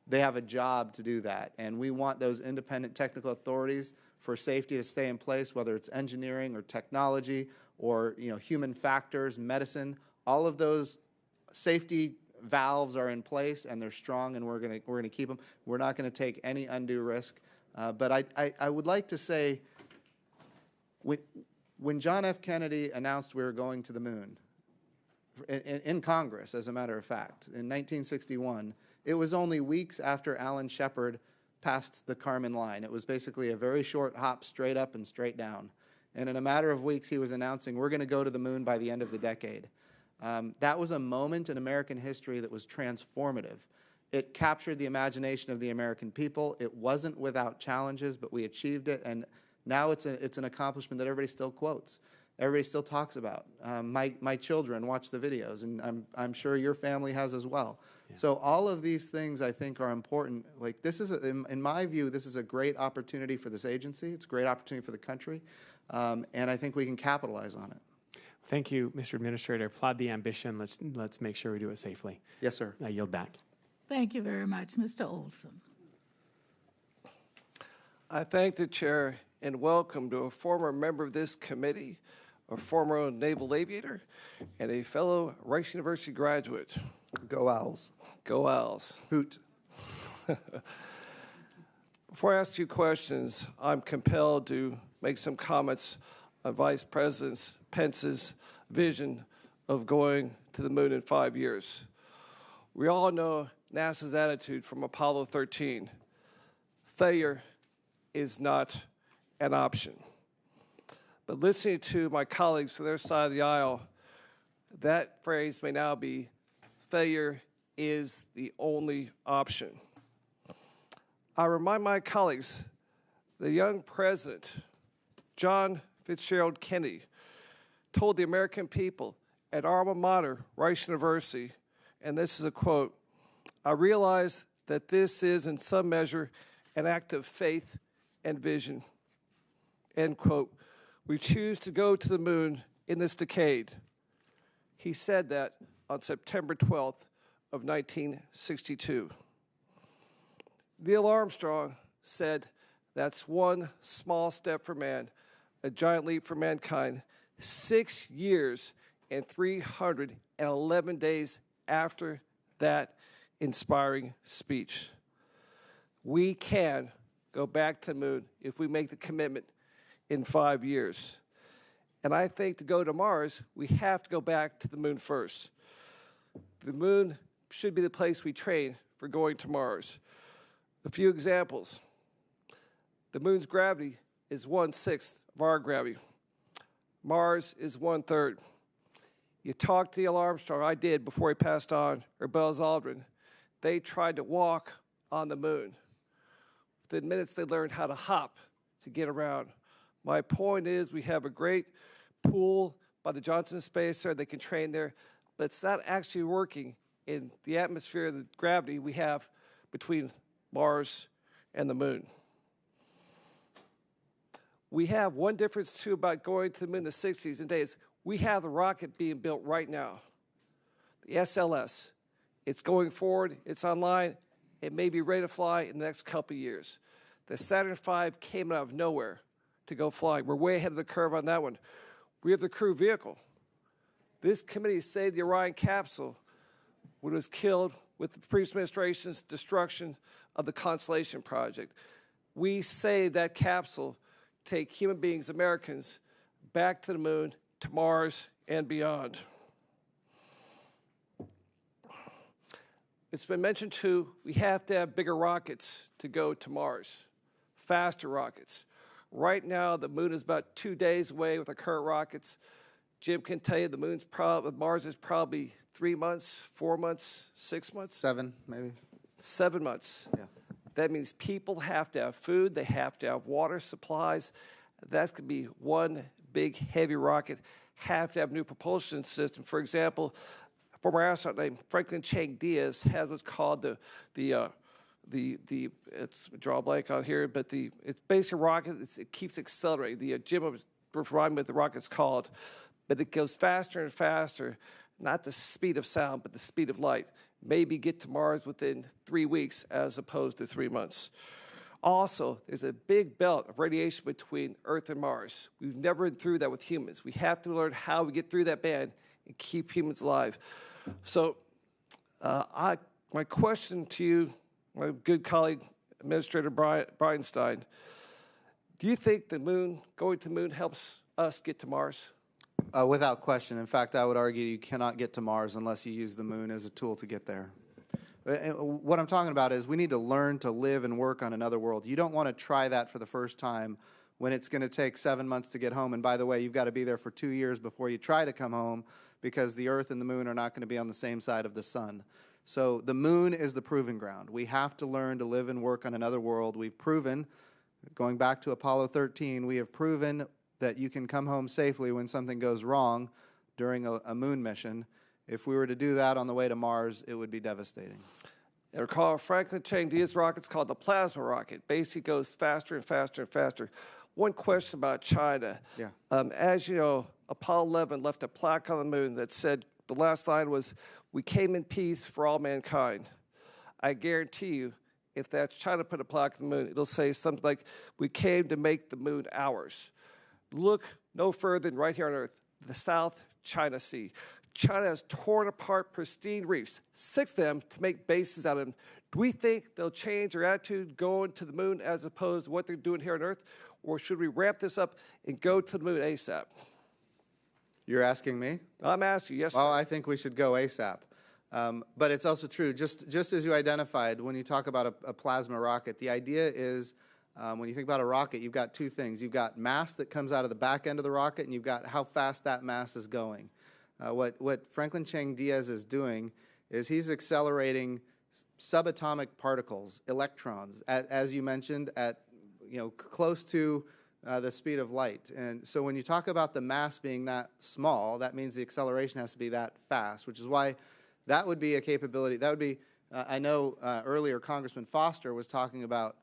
C: a job to do that. And we want those independent technical authorities for safety to stay in place, whether it's engineering or technology or human factors, medicine. All of those safety valves are in place and they're strong, and we're gonna keep them. We're not going to take any undue risk. But I would like to say, when John F. Kennedy announced we were going to the moon, in Congress, as a matter of fact, in 1961, it was only weeks after Alan Shepard passed the Kármán line. It was basically a very short hop straight up and straight down. And in a matter of weeks, he was announcing, we're going to go to the moon by the end of the decade. That was a moment in American history that was transformative. It captured the imagination of the American people. It wasn't without challenges, but we achieved it. And now it's an accomplishment that everybody still quotes. Everybody still talks about. My children watch the videos, and I'm sure your family has as well. Yeah. So all of these things I think are important. Like this is, in my view, this is a great opportunity for this agency. It's a great opportunity for the country, and I think we can capitalize on it.
L: Thank you, Mr. Administrator. Applaud the ambition. Let's make sure we do it safely.
C: Yes, sir.
L: I yield back.
A: Thank you very much, Mr. Olson.
M: I thank the chair and welcome to a former member of this committee, a former naval aviator, and a fellow Rice University graduate.
C: Go Owls.
M: Go Owls.
C: Hoot.
M: Before I ask you questions, I'm compelled to make some comments on Vice President Pence's vision of going to the moon in 5 years. We all know NASA's attitude from Apollo 13. Failure is not an option. But listening to my colleagues from their side of the aisle, that phrase may now be, failure is the only option. I remind my colleagues, the young president, John Fitzgerald Kennedy, told the American people at our alma mater, Rice University, and this is a quote, "I realize that this is in some measure an act of faith and vision," end quote. "We choose to go to the moon in this decade." He said that on September 12th of 1962. Neil Armstrong said, "That's one small step for man, a giant leap for mankind," 6 years and 311 days after that inspiring speech. We can go back to the moon if we make the commitment in 5 years. And I think to go to Mars, we have to go back to the moon first. The moon should be the place we train for going to Mars. A few examples. The moon's gravity is 1/6 of our gravity. Mars is 1/3. You talk to Neil Armstrong, I did before he passed on, or Buzz Aldrin. They tried to walk on the moon. Within minutes, they learned how to hop to get around. My point is we have a great pool by the Johnson Space Center. They can train there, but it's not actually working in the atmosphere of the gravity we have between Mars and the moon. We have one difference, too, about going to the moon in the 60s and days. We have the rocket being built right now, the SLS. It's going forward. It's online. It may be ready to fly in the next couple of years. The Saturn V came out of nowhere to go flying. We're way ahead of the curve on that one. We have the crew vehicle. This committee saved the Orion capsule when it was killed with the previous administration's destruction of the Constellation project. We saved that capsule to take human beings, Americans, back to the moon, to Mars, and beyond. It's been mentioned, too, we have to have bigger rockets to go to Mars, faster rockets. Right now, the moon is about 2 days away with our current rockets. Jim can tell you Mars is probably 3 months, 4 months, 6 months?
C: 7, maybe.
M: 7 months.
C: Yeah.
M: That means people have to have food, they have to have water supplies. That's going to be one big, heavy rocket. Have to have new propulsion system. For example, a former astronaut named Franklin Chang Diaz has what's called it's draw a blank on here, but it's basically a rocket. It keeps accelerating. Jim was reminding me what the rocket's called, but it goes faster and faster. Not the speed of sound, but the speed of light. Maybe get to Mars within 3 weeks as opposed to 3 months. Also, there's a big belt of radiation between Earth and Mars. We've never been through that with humans. We have to learn how we get through that band and keep humans alive. So my question to you, my good colleague, Administrator Bridenstine, do you think going to the moon helps us get to Mars?
C: Without question. In fact, I would argue you cannot get to Mars unless you use the moon as a tool to get there. What I'm talking about is we need to learn to live and work on another world. You don't want to try that for the first time when it's going to take 7 months to get home. And by the way, you've got to be there for 2 years before you try to come home because the Earth and the moon are not going to be on the same side of the sun. So the moon is the proving ground. We have to learn to live and work on another world. We've proven, going back to Apollo 13, we have proven that you can come home safely when something goes wrong during a moon mission. If we were to do that on the way to Mars, it would be devastating.
M: And recall Franklin Chang Diaz rocket's called the plasma rocket. Basically goes faster and faster and faster. One question about China.
C: Yeah.
M: As you know, Apollo 11 left a plaque on the moon that said, the last line was, "We came in peace for all mankind." I guarantee you, if that's China put a plaque on the moon, it'll say something like, "We came to make the moon ours." Look no further than right here on Earth, the South China Sea. China has torn apart pristine reefs, 6 of them, to make bases out of them. Do we think they'll change their attitude going to the moon as opposed to what they're doing here on Earth? Or should we ramp this up and go to the moon ASAP?
C: You're asking me?
M: I'm asking you, yes, sir.
C: Well, I think we should go ASAP. But it's also true, just as you identified, when you talk about a plasma rocket, the idea is when you think about a rocket, you've got 2 things. You've got mass that comes out of the back end of the rocket, and you've got how fast that mass is going. What Franklin Chang Diaz is doing is he's accelerating subatomic particles, electrons, as you mentioned, at close to the speed of light. And so when you talk about the mass being that small, that means the acceleration has to be that fast, which is why that would be a capability. That would be, I know earlier Congressman Foster was talking about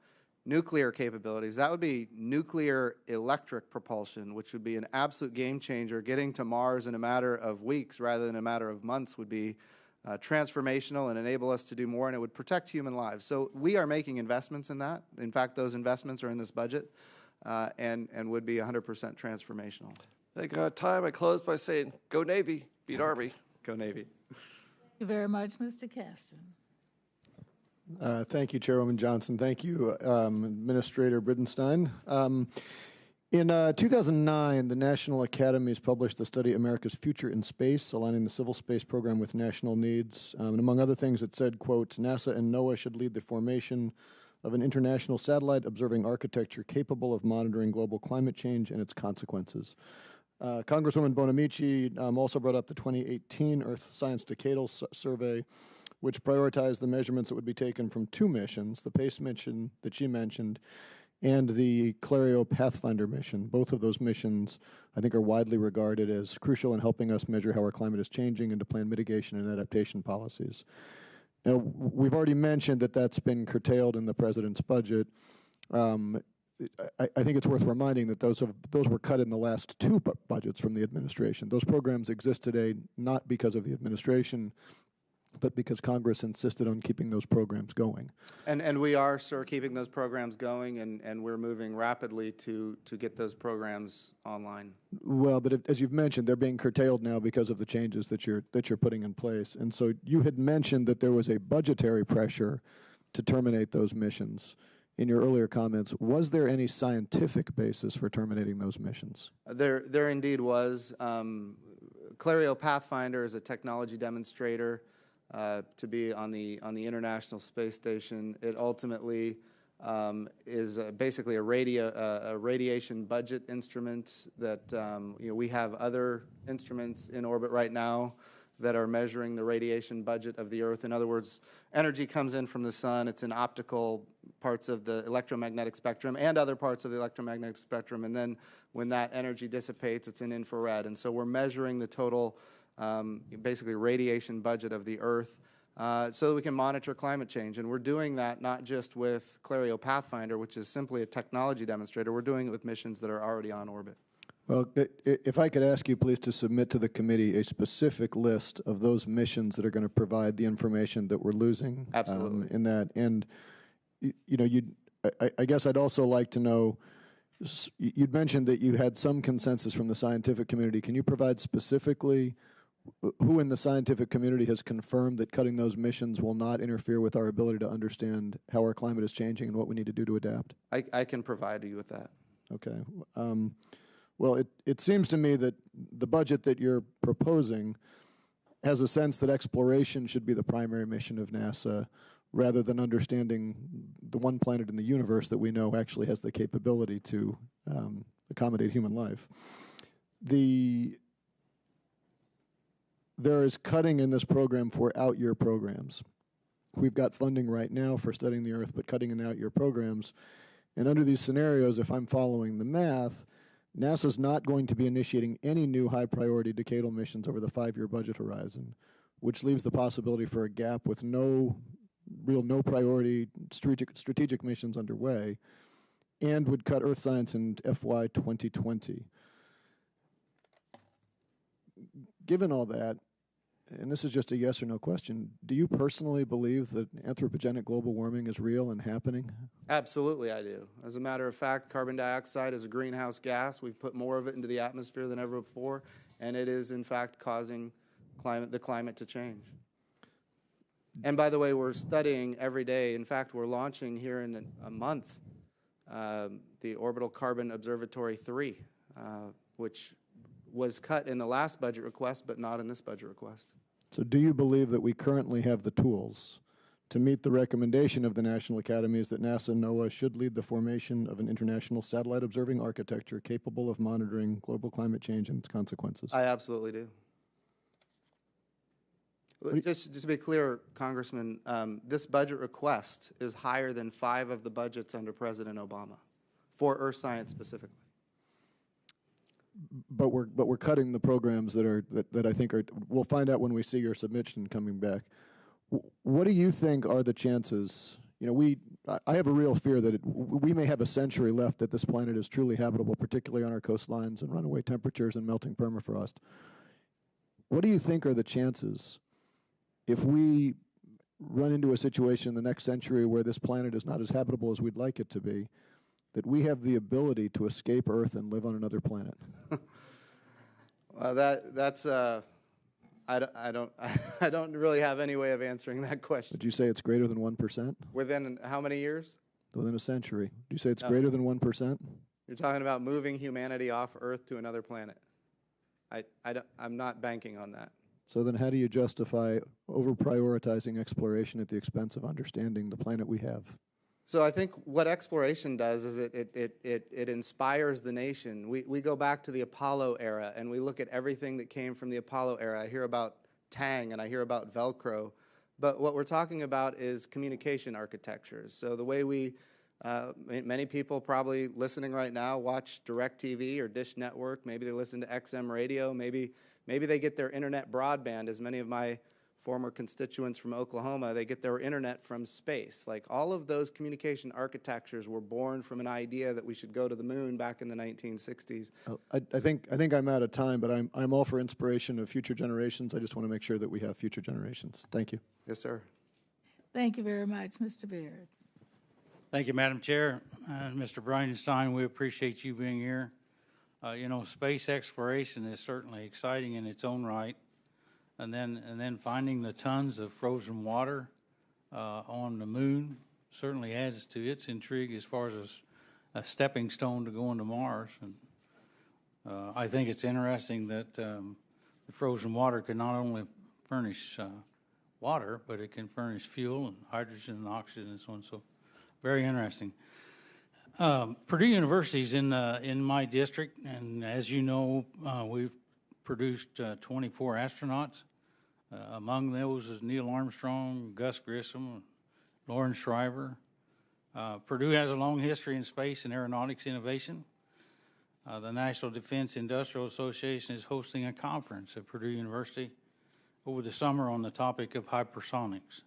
C: nuclear capabilities. That would be nuclear electric propulsion, which would be an absolute game changer. Getting to Mars in a matter of weeks rather than a matter of months would be transformational and enable us to do more, and it would protect human lives. So we are making investments in that. In fact, those investments are in this budget and would be 100% transformational.
M: Thank you. Time. I close by saying, go Navy, beat Army.
C: Go Navy.
A: Thank you very much, Mr. Caston.
N: Thank you, Chairwoman Johnson. Thank you, Administrator Bridenstine. In 2009, the National Academies published the study America's Future in Space, aligning the civil space program with national needs. And among other things, it said, quote, NASA and NOAA should lead the formation of an international satellite observing architecture capable of monitoring global climate change and its consequences. Congresswoman Bonamici also brought up the 2018 Earth Science Decadal Survey, which prioritized the measurements that would be taken from 2 missions, the PACE mission that she mentioned, and the Clario Pathfinder mission. Both of those missions, I think, are widely regarded as crucial in helping us measure how our climate is changing and to plan mitigation and adaptation policies. Now, we've already mentioned that that's been curtailed in the President's budget. I think it's worth reminding that those were cut in the last 2 budgets from the administration. Those programs exist today not because of the administration, but because Congress insisted on keeping those programs going.
C: And we are, sir, keeping those programs going, and we're moving rapidly to get those programs online.
N: Well, but as you've mentioned, they're being curtailed now because of the changes that you're putting in place. And so you had mentioned that there was a budgetary pressure to terminate those missions. In your earlier comments, was there any scientific basis for terminating those missions?
C: There indeed was. Clario Pathfinder is a technology demonstrator to be on the International Space Station. It ultimately is basically a radiation budget instrument that we have other instruments in orbit right now that are measuring the radiation budget of the Earth. In other words, energy comes in from the sun. It's in optical parts of the electromagnetic spectrum and other parts of the electromagnetic spectrum. And then when that energy dissipates, it's in infrared. And so we're measuring the total, basically, radiation budget of the Earth so that we can monitor climate change. And we're doing that not just with Clario Pathfinder, which is simply a technology demonstrator. We're doing it with missions that are already on orbit.
N: Well, if I could ask you, please, to submit to the committee a specific list of those missions that are going to provide the information that we're losing.
C: Absolutely.
N: In that. And, I guess I'd also like to know, you'd mentioned that you had some consensus from the scientific community. Can you provide specifically who in the scientific community has confirmed that cutting those missions will not interfere with our ability to understand how our climate is changing and what we need to do to adapt?
C: I can provide you with that.
N: Okay. Well, it seems to me that the budget that you're proposing has a sense that exploration should be the primary mission of NASA rather than understanding the one planet in the universe that we know actually has the capability to accommodate human life. There is cutting in this program for out-year programs. We've got funding right now for studying the Earth, but cutting in out-year programs. And under these scenarios, if I'm following the math, NASA's not going to be initiating any new high-priority decadal missions over the 5-year budget horizon, which leaves the possibility for a gap with no priority strategic missions underway, and would cut Earth science in FY 2020. Given all that, and this is just a yes or no question, do you personally believe that anthropogenic global warming is real and happening?
C: Absolutely, I do. As a matter of fact, carbon dioxide is a greenhouse gas. We've put more of it into the atmosphere than ever before, and it is, in fact, causing the climate to change. And by the way, we're studying every day. In fact, we're launching here in a month the Orbital Carbon Observatory 3, which was cut in the last budget request, but not in this budget request.
N: So do you believe that we currently have the tools to meet the recommendation of the National Academies that NASA and NOAA should lead the formation of an international satellite observing architecture capable of monitoring global climate change and its consequences?
C: I absolutely do. Just to be clear, Congressman, this budget request is higher than 5 of the budgets under President Obama for Earth science specifically.
N: But we're cutting the programs that I think are. We'll find out when we see your submission coming back. What do you think are the chances? I have a real fear that we may have a century left that this planet is truly habitable, particularly on our coastlines and runaway temperatures and melting permafrost. What do you think are the chances if we run into a situation in the next century where this planet is not as habitable as we'd like it to be, that we have the ability to escape Earth and live on another planet?
C: Well, that's I don't really have any way of answering that question.
N: Would you say it's greater than 1%?
C: Within how many years?
N: Within a century. Do you say it's greater than 1%?
C: You're talking about moving humanity off Earth to another planet. I'm not banking on that.
N: So then how do you justify over-prioritizing exploration at the expense of understanding the planet we have?
C: So I think what exploration does is it inspires the nation. We go back to the Apollo era and we look at everything that came from the Apollo era. I hear about Tang and I hear about Velcro, but what we're talking about is communication architectures. So the way many people probably listening right now watch DirecTV or Dish Network. Maybe they listen to XM radio. Maybe they get their internet broadband, as many of my former constituents from Oklahoma, they get their internet from space. Like all of those communication architectures were born from an idea that we should go to the moon back in the 1960s.
N: I think I'm out of time, but I'm all for inspiration of future generations. I just want to make sure that we have future generations. Thank you.
C: Yes, sir.
A: Thank you very much, Mr. Baird.
O: Thank you, Madam Chair. Mr. Bridenstine, we appreciate you being here. Space exploration is certainly exciting in its own right. And then finding the tons of frozen water on the moon certainly adds to its intrigue as far as a stepping stone to going to Mars. And I think it's interesting that the frozen water can not only furnish water, but it can furnish fuel and hydrogen and oxygen and so on. So very interesting. Purdue University's in my district, and as you know, we've produced 24 astronauts. Among those is Neil Armstrong, Gus Grissom, Lawrence Shriver. Purdue has a long history in space and aeronautics innovation. The National Defense Industrial Association is hosting a conference at Purdue University over the summer on the topic of hypersonics.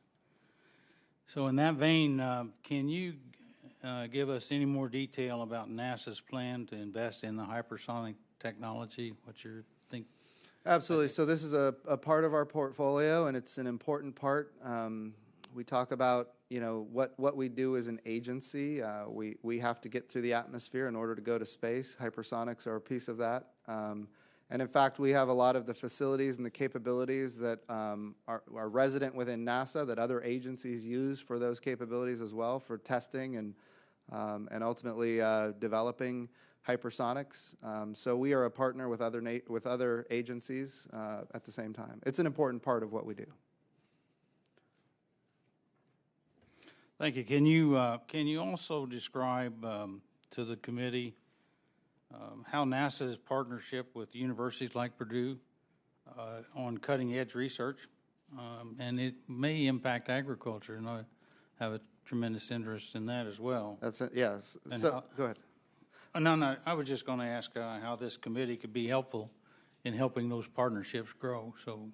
O: So in that vein, can you give us any more detail about NASA's plan to invest in the hypersonic technology? What you think?
C: Absolutely. So this is a part of our portfolio, and it's an important part. We talk about, you know, what we do as an agency. We have to get through the atmosphere in order to go to space. Hypersonics are a piece of that. And in fact, we have a lot of the facilities and the capabilities that are resident within NASA that other agencies use for those capabilities as well, for testing and ultimately developing hypersonics. So we are a partner with other agencies at the same time. It's an important part of what we do.
O: Thank you. Can you also describe to the committee how NASA's partnership with universities like Purdue on cutting-edge research, and it may impact agriculture, and I have a tremendous interest in that as well.
C: That's it. Yes.
O: And
C: So go ahead.
O: No, I was just going to ask how this committee could be helpful in helping those partnerships grow. So,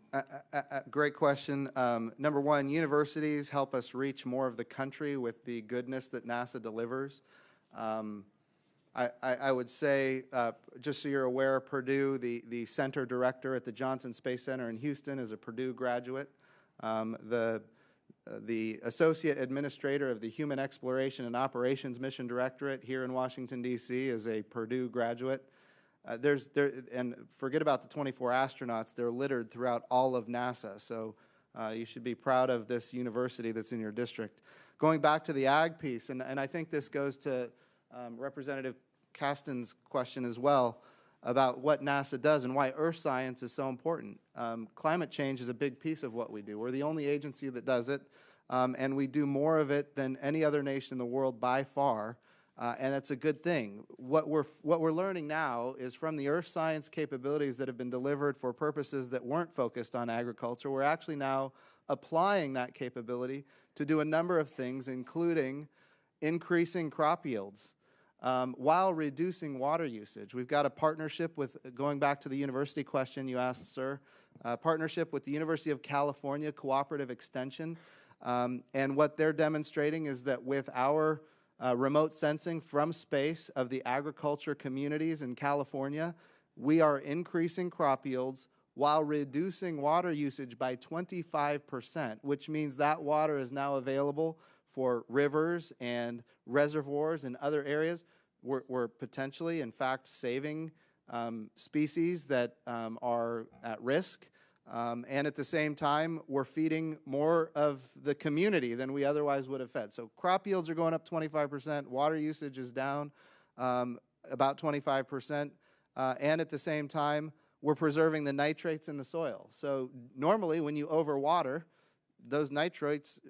C: great question. Number one, universities help us reach more of the country with the goodness that NASA delivers. I would say, just so you're aware, Purdue, the center director at the Johnson Space Center in Houston, is a Purdue graduate. The associate administrator of the Human Exploration and Operations Mission Directorate here in Washington, D.C. is a Purdue graduate. And forget about the 24 astronauts, they're littered throughout all of NASA. So you should be proud of this university that's in your district. Going back to the ag piece, and I think this goes to Representative Kasten's question as well about what NASA does and why earth science is so important. Climate change is a big piece of what we do. We're the only agency that does it, and we do more of it than any other nation in the world by far, and that's a good thing. What we're learning now is from the earth science capabilities that have been delivered for purposes that weren't focused on agriculture, we're actually now applying that capability to do a number of things, including increasing crop yields, while reducing water usage. We've got a partnership with, going back to the university question you asked, sir, partnership with the University of California Cooperative Extension. And what they're demonstrating is that with our remote sensing from space of the agriculture communities in California, we are increasing crop yields while reducing water usage by 25%, which means that water is now available for rivers and reservoirs and other areas. We're potentially, in fact, saving species that are at risk. And at the same time, we're feeding more of the community than we otherwise would have fed. So crop yields are going up 25%, water usage is down about 25%, and at the same time, we're preserving the nitrates in the soil. So normally, when you overwater, those nitrates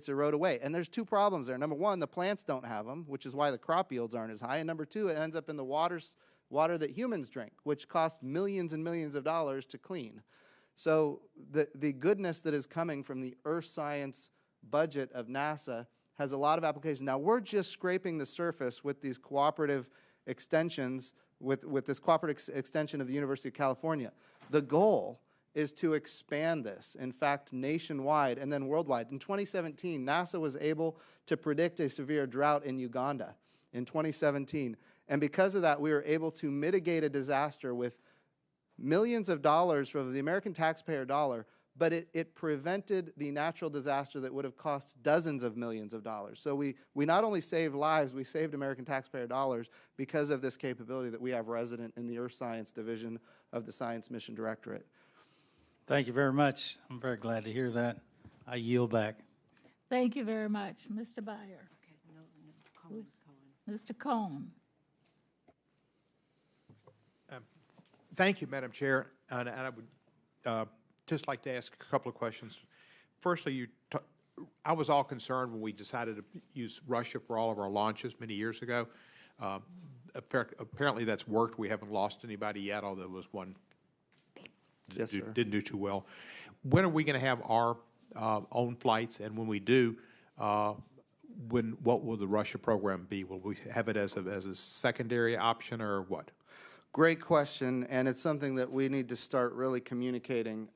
C: erode away. And there's two problems there. Number one, the plants don't have them, which is why the crop yields aren't as high. And number two, it ends up in the water that humans drink, which costs millions and millions of dollars to clean. So the goodness that is coming from the earth science budget of NASA has a lot of application. Now, we're just scraping the surface with these cooperative extensions, with this cooperative extension of the University of California. The goal is to expand this, in fact, nationwide and then worldwide. In 2017, NASA was able to predict a severe drought in Uganda in 2017. And because of that, we were able to mitigate a disaster with millions of dollars from the American taxpayer dollar, but it prevented the natural disaster that would have cost dozens of millions of dollars. So we not only saved lives, we saved American taxpayer dollars because of this capability that we have resident in the Earth Science Division of the Science Mission Directorate.
O: Thank you very much. I'm very glad to hear that. I yield back.
A: Thank you very much. Mr. Byer. Mr. Cohn.
P: Thank you, Madam Chair. And I would just like to ask a couple of questions. Firstly, you I was all concerned when we decided to use Russia for all of our launches many years ago. Apparently that's worked. We haven't lost anybody yet, although there was one
C: Yes, sir.
P: didn't do too well. When are we going to have our own flights? And when we do, what will the Russia program be? Will we have it as a secondary option or what?
C: Great question, and it's something that we need to start really communicating.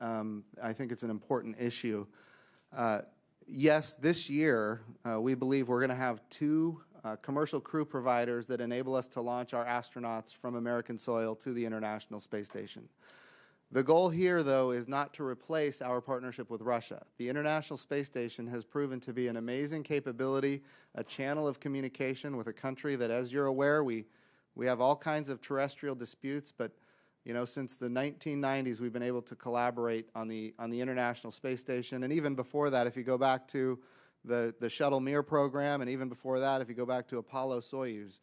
C: I think it's an important issue. Yes, this year, we believe we're going to have 2 commercial crew providers that enable us to launch our astronauts from American soil to the International Space Station. The goal here, though, is not to replace our partnership with Russia. The International Space Station has proven to be an amazing capability, a channel of communication with a country that, as you're aware, we have all kinds of terrestrial disputes, but you know, since the 1990s, we've been able to collaborate on the International Space Station, and even before that, if you go back to the Shuttle Mir program, and even before that, if you go back to Apollo-Soyuz,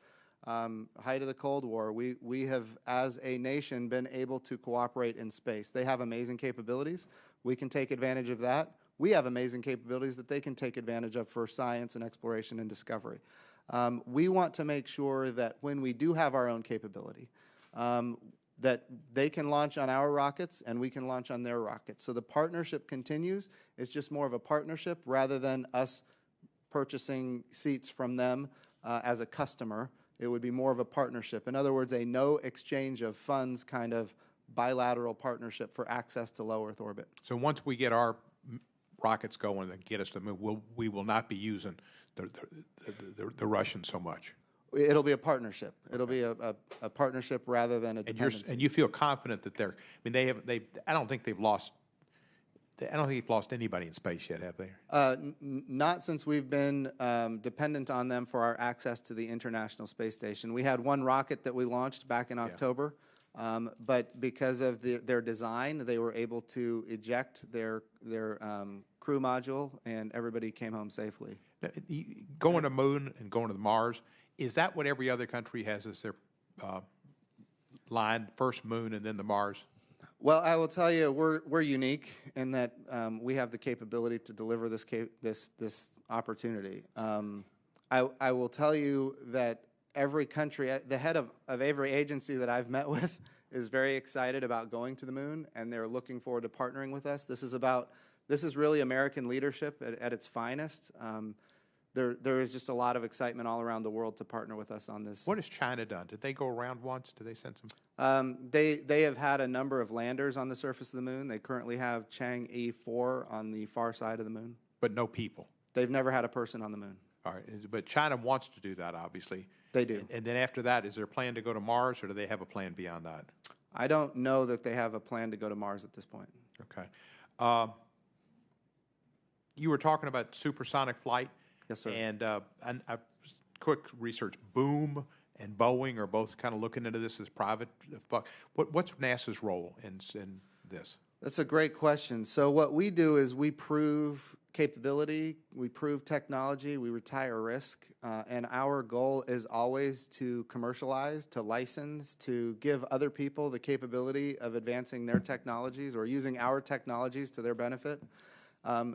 C: height of the Cold War, we have, as a nation, been able to cooperate in space. They have amazing capabilities. We can take advantage of that. We have amazing capabilities that they can take advantage of for science and exploration and discovery. We want to make sure that when we do have our own capability, that they can launch on our rockets and we can launch on their rockets. So the partnership continues. It's just more of a partnership rather than us purchasing seats from them as a customer. It would be more of a partnership. In other words, a no exchange of funds kind of bilateral partnership for access to low Earth orbit.
P: So once we get our rockets going and get us to move, we will not be using the Russians so much.
C: It'll be a partnership. It'll be a partnership rather than a dependency.
P: And you feel confident that they're. I mean, I don't think they've lost. I don't think they've lost anybody in space yet, have they?
C: Not since we've been dependent on them for our access to the International Space Station. We had one rocket that we launched back in October, but because of their design, they were able to eject their crew module, and everybody came home safely.
P: Now, going to the moon and going to Mars, is that what every other country has as their line, first moon and then the Mars?
C: Well, I will tell you, we're unique in that we have the capability to deliver this opportunity. I will tell you that every country, the head of every agency that I've met with is very excited about going to the moon, and they're looking forward to partnering with us. This is really American leadership at its finest. There is just a lot of excitement all around the world to partner with us on this.
P: What has China done? Did they go around once? Did they send some?
C: They have had a number of landers on the surface of the moon. They currently have Chang'e 4 on the far side of the moon.
P: But no people?
C: They've never had a person on the moon.
P: All right, but China wants to do that, obviously.
C: They do.
P: And then after that, is there a plan to go to Mars, or do they have a plan beyond that?
C: I don't know that they have a plan to go to Mars at this point.
P: Okay. You were talking about supersonic flight.
C: Yes, sir.
P: And quick research, Boom and Boeing are both kind of looking into this as private. What's NASA's role in this?
C: That's a great question. So what we do is we prove capability, we prove technology, we retire risk, and our goal is always to commercialize, to license, to give other people the capability of advancing their technologies or using our technologies to their benefit.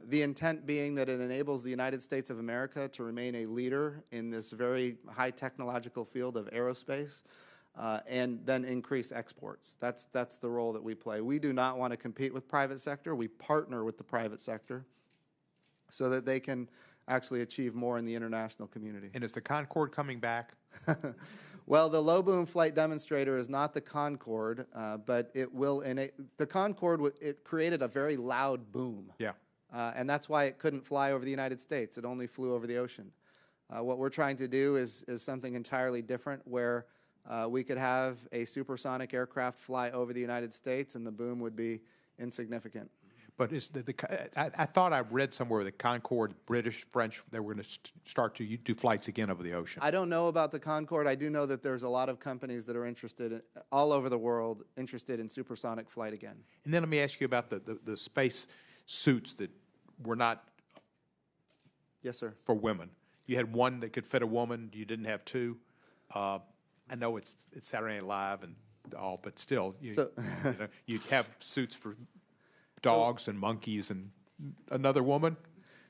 C: The intent being that it enables the United States of America to remain a leader in this very high technological field of aerospace, and then increase exports. That's the role that we play. We do not want to compete with private sector. We partner with the private sector so that they can actually achieve more in the international community.
P: And is the Concorde coming back?
C: Well, the low boom flight demonstrator is not the Concorde, but it will. The Concorde it created a very loud boom.
P: Yeah.
C: And that's why it couldn't fly over the United States. It only flew over the ocean. What we're trying to do is something entirely different, where we could have a supersonic aircraft fly over the United States and the boom would be insignificant.
P: But is I thought I read somewhere the Concorde, British, French, they were going to start to do flights again over the ocean.
C: I don't know about the Concorde. I do know that there's a lot of companies that are interested, all over the world, interested in supersonic flight again.
P: And then let me ask you about the space suits that were not
C: yes, sir.
P: For women. You had one that could fit a woman. You didn't have two. I know it's Saturday Night Live and all, but still, you'd have suits for dogs and monkeys and another woman.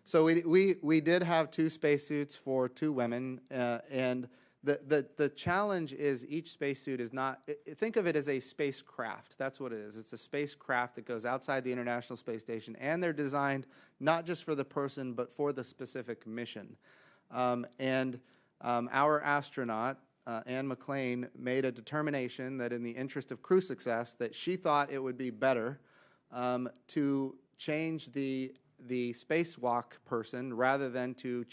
C: So we did have 2 spacesuits for 2 women, and the challenge is each spacesuit is not, think of it as a spacecraft. That's what it is. It's a spacecraft that goes outside the International Space Station, and they're designed not just for the person, but for the specific mission. Our astronaut, Anne McLean, made a determination that in the interest of crew success, that she thought it would be better to change the spacewalk person rather than to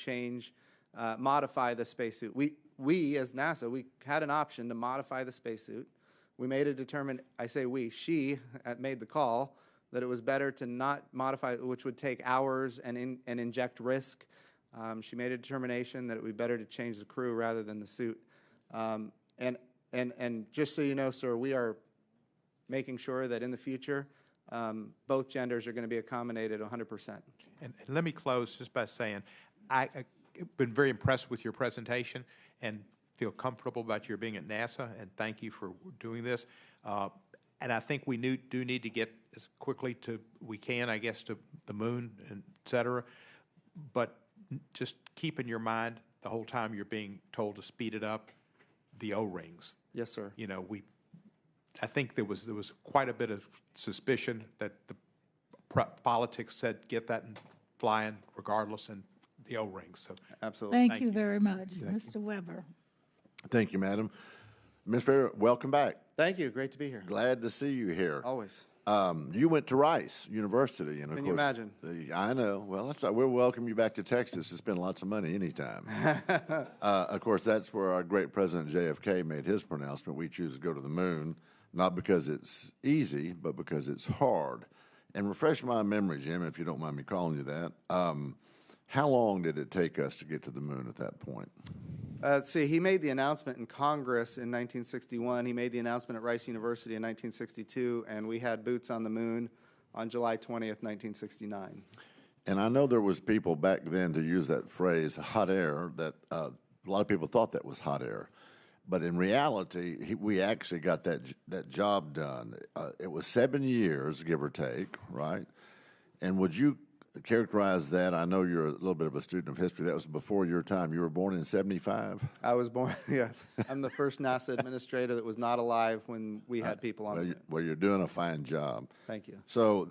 C: modify the spacesuit. We as NASA, we had an option to modify the spacesuit. We made she made the call that it was better to not modify, which would take hours and inject risk. She made a determination that it would be better to change the crew rather than the suit. And just so you know, sir, we are making sure that in the future, both genders are going to be accommodated 100%.
P: And let me close just by saying, I've been very impressed with your presentation and feel comfortable about your being at NASA, and thank you for doing this. And I think we do need to get as quickly to we can, I guess, to the moon, and et cetera. But just keep in your mind the whole time you're being told to speed it up, the O-rings.
C: Yes, sir.
P: You know, I think there was quite a bit of suspicion that the politics said get that flying regardless, and the O-rings. So
C: absolutely.
A: Thank you very much, Mr. Weber.
Q: Thank you, Madam. Administrator, welcome back.
C: Thank you. Great to be here.
Q: Glad to see you here.
C: Always.
Q: You went to Rice University, and of
C: Can
Q: course,
C: you imagine?
Q: I know. Well, we'll welcome you back to Texas to spend lots of money anytime. Of course, that's where our great President JFK made his pronouncement. We choose to go to the moon, not because it's easy, but because it's hard. And refresh my memory, Jim, if you don't mind me calling you that. How long did it take us to get to the moon at that point?
C: See, he made the announcement in Congress in 1961. He made the announcement at Rice University in 1962, and we had boots on the moon on July 20th, 1969.
Q: And I know there was people back then, to use that phrase, hot air, that a lot of people thought that was hot air. But in reality, we actually got that job done. It was 7 years, give or take, right? And would you characterize that? I know you're a little bit of a student of history. That was before your time. You were born in 75?
C: I was born, yes. I'm the first NASA administrator that was not alive when we had people on the moon.
Q: Well, you're doing a fine job.
C: Thank you.
Q: So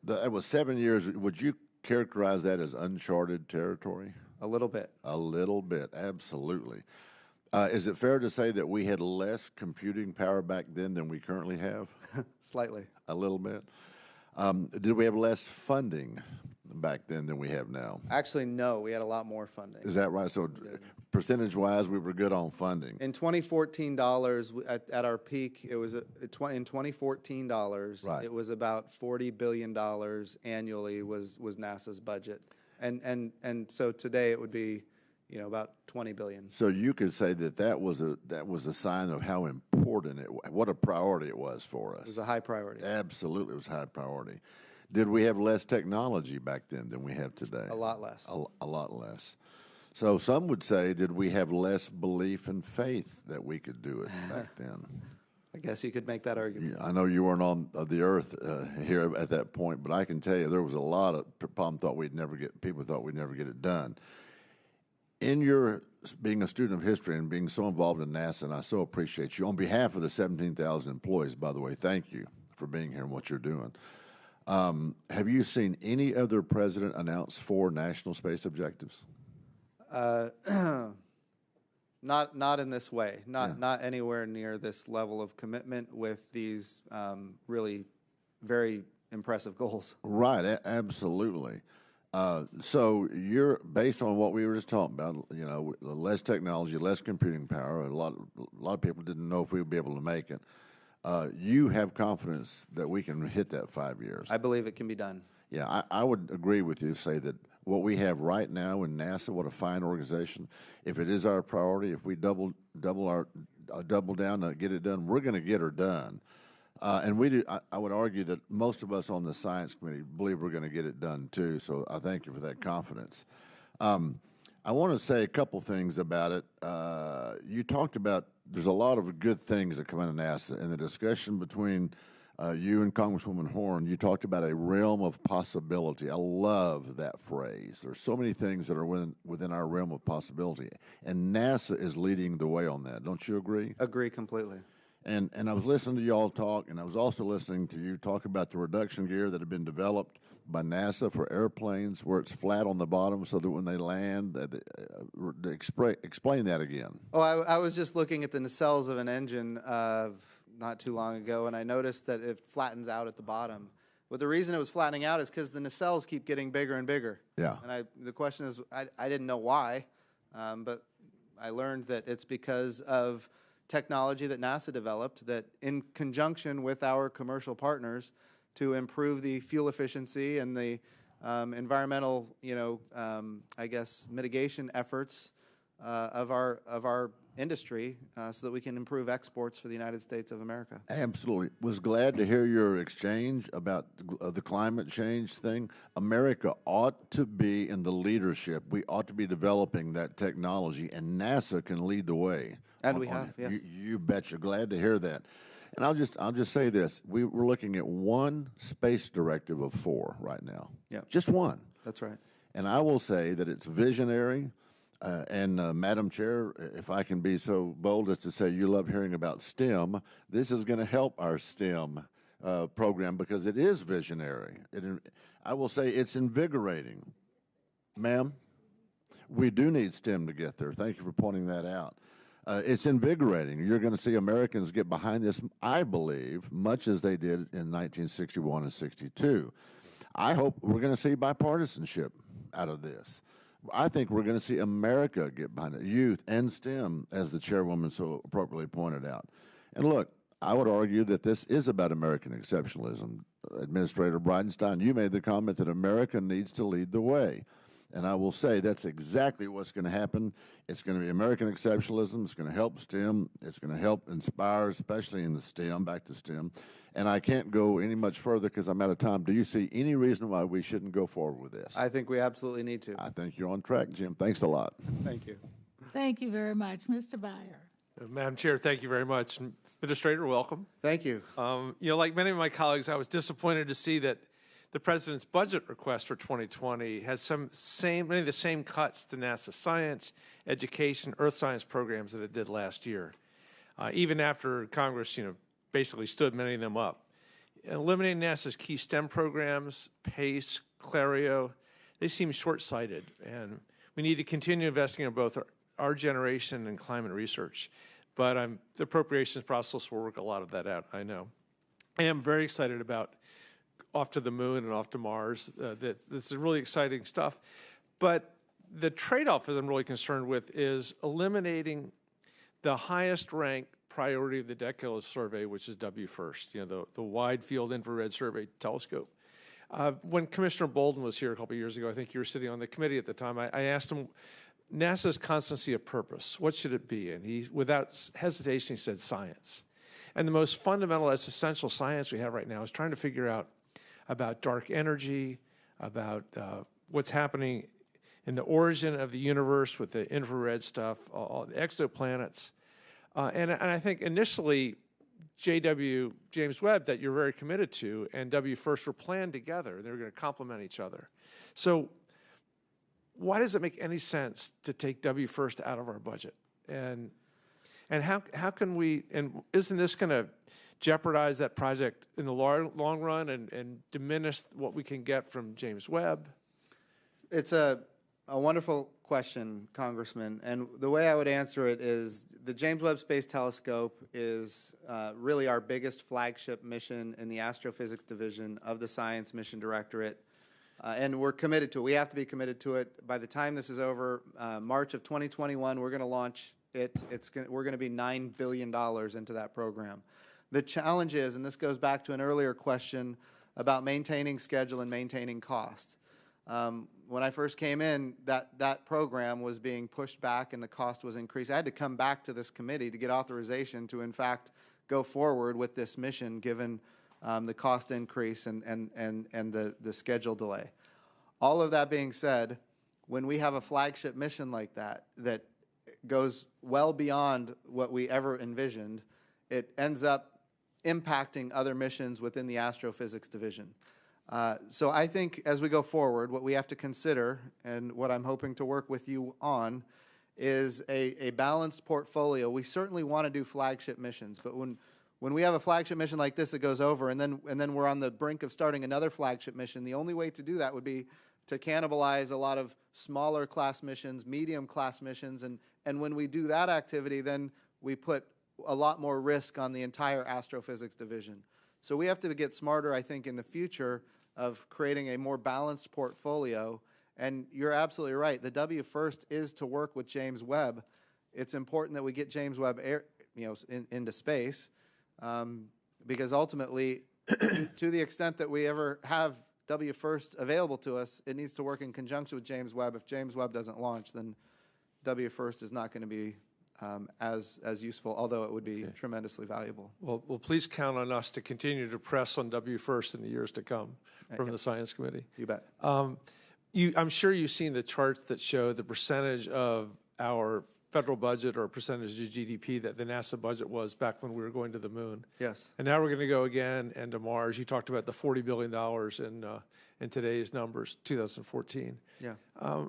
Q: that was 7 years. Would you characterize that as uncharted territory?
C: A little bit.
Q: A little bit, absolutely. Is it fair to say that we had less computing power back then than we currently have?
C: Slightly.
Q: A little bit. Did we have less funding back then than we have now?
C: Actually, no. We had a lot more funding.
Q: Is that right? So percentage-wise, we were good on funding.
C: In 2014 dollars, at our peak, it was in 2014 dollars.
Q: Right.
C: It was about $40 billion annually was NASA's budget, and so today it would be, about 20 billion.
Q: So you could say that was a sign of how important what a priority it was for us.
C: It was a high priority.
Q: Absolutely, it was a high priority. Did we have less technology back then than we have today?
C: A lot less.
Q: A lot less. So some would say, did we have less belief and faith that we could do it back then?
C: I guess you could make that argument.
Q: I know you weren't on the earth here at that point, but I can tell you there was a lot of people thought we'd never get it done. In your being a student of history and being so involved in NASA, and I so appreciate you, on behalf of the 17,000 employees, by the way, thank you for being here and what you're doing. Have you seen any other president announce 4 national space objectives?
C: Not in this way. Not anywhere near this level of commitment with these really very impressive goals.
Q: Right, absolutely. So you're based on what we were just talking about. Less technology, less computing power. A lot of people didn't know if we would be able to make it. You have confidence that we can hit that 5 years.
C: I believe it can be done.
Q: Yeah, I would agree with you. Say that what we have right now in NASA, what a fine organization. If it is our priority, if we double down to get it done, we're going to get her done. And we do. I would argue that most of us on the Science Committee believe we're going to get it done too. So I thank you for that confidence. I want to say a couple things about it. You talked about there's a lot of good things that come out of NASA, and the discussion between You and Congresswoman Horn, you talked about a realm of possibility. I love that phrase. There's so many things that are within our realm of possibility, and NASA is leading the way on that. Don't you agree?
C: Agree completely.
Q: And I was listening to y'all talk, and I was also listening to you talk about the reduction gear that had been developed by NASA for airplanes, where it's flat on the bottom so that when they land, explain that again.
C: Oh, I was just looking at the nacelles of an engine not too long ago, and I noticed that it flattens out at the bottom. But the reason it was flattening out is because the nacelles keep getting bigger and bigger.
Q: Yeah.
C: And the question is, I didn't know why, but I learned that it's because of technology that NASA developed that, in conjunction with our commercial partners, to improve the fuel efficiency and the environmental, I guess, mitigation efforts of our industry, so that we can improve exports for the United States of America.
Q: Absolutely. Was glad to hear your exchange about the climate change thing. America ought to be in the leadership. We ought to be developing that technology, and NASA can lead the way.
C: And we have, yes.
Q: You betcha. Glad to hear that. And I'll just say this: we're looking at one space directive of 4 right now.
C: Yeah,
Q: just one.
C: That's right.
Q: And I will say that it's visionary. And Madam Chair, if I can be so bold as to say you love hearing about STEM, this is going to help our STEM program because it is visionary. I will say it's invigorating. Ma'am, we do need STEM to get there. Thank you for pointing that out. It's invigorating. You're going to see Americans get behind this, I believe, much as they did in 1961 and 62. I hope we're going to see bipartisanship out of this. I think we're going to see America get behind it, youth and STEM, as the chairwoman so appropriately pointed out. And look, I would argue that this is about American exceptionalism. Administrator Bridenstine, you made the comment that America needs to lead the way. And I will say that's exactly what's going to happen. It's going to be American exceptionalism. It's going to help STEM. It's going to help inspire, especially in the STEM, back to STEM. And I can't go any much further because I'm out of time. Do you see any reason why we shouldn't go forward with this?
C: I think we absolutely need to.
Q: I think you're on track, Jim. Thanks a lot.
C: Thank you.
A: Thank you very much. Mr. Byer.
R: Madam Chair, thank you very much. Administrator, welcome.
C: Thank you.
R: Like many of my colleagues, I was disappointed to see that the President's budget request for 2020 has many of the same cuts to NASA science, education, earth science programs that it did last year. Even after Congress, basically stood many of them up. Eliminating NASA's key STEM programs, PACE, Clario, they seem short-sighted, and we need to continue investing in both our generation and climate research. But the appropriations process will work a lot of that out, I know. I am very excited about off to the moon and off to Mars. This is really exciting stuff. But the trade-off that I'm really concerned with is eliminating the highest ranked priority of the Decadal Survey, which is WFIRST, the Wide Field Infrared Survey Telescope. When Commissioner Bolden was here a couple of years ago, I think you were sitting on the committee at the time, I asked him, NASA's constancy of purpose, what should it be? And he, without hesitation, he said science. And the most fundamental, essential science we have right now is trying to figure out about dark energy, about what's happening in the origin of the universe with the infrared stuff, all the exoplanets. And I think initially, James Webb, that you're very committed to, and WFIRST were planned together. They were going to complement each other. So why does it make any sense to take WFIRST out of our budget? And how can we, and isn't this going to jeopardize that project in the long run and diminish what we can get from James Webb?
C: It's a wonderful question, Congressman, and the way I would answer it is the James Webb Space Telescope is really our biggest flagship mission in the Astrophysics Division of the Science Mission Directorate, and we're committed to it. We have to be committed to it. By the time this is over, March of 2021, we're going to launch it. We're going to be $9 billion into that program. The challenge is, and this goes back to an earlier question about maintaining schedule and maintaining cost. When I first came in, that program was being pushed back and the cost was increased. I had to come back to this committee to get authorization to, in fact, go forward with this mission given the cost increase and the schedule delay. All of that being said, when we have a flagship mission like that goes well beyond what we ever envisioned, it ends up impacting other missions within the astrophysics division. So I think as we go forward, what we have to consider, and what I'm hoping to work with you on, is a balanced portfolio. We certainly want to do flagship missions, but when we have a flagship mission like this that goes over, and then we're on the brink of starting another flagship mission, the only way to do that would be to cannibalize a lot of smaller class missions, medium class missions, and when we do that activity, then we put a lot more risk on the entire astrophysics division. So we have to get smarter, I think, in the future of creating a more balanced portfolio. And you're absolutely right. The W first is to work with James Webb. It's important that we get James Webb into space, because ultimately, to the extent that we ever have W first available to us, it needs to work in conjunction with James Webb. If James Webb doesn't launch, then W first is not going to be as useful, although it would be tremendously valuable.
R: Well, please count on us to continue to press on W first in the years to come from the Science Committee.
C: You bet.
R: I'm sure you've seen the charts that show the percentage of our federal budget or percentage of GDP that the NASA budget was back when we were going to the moon.
C: Yes.
R: And now we're going to go again and to Mars. You talked about the $40 billion in today's numbers, 2014.
C: Yeah.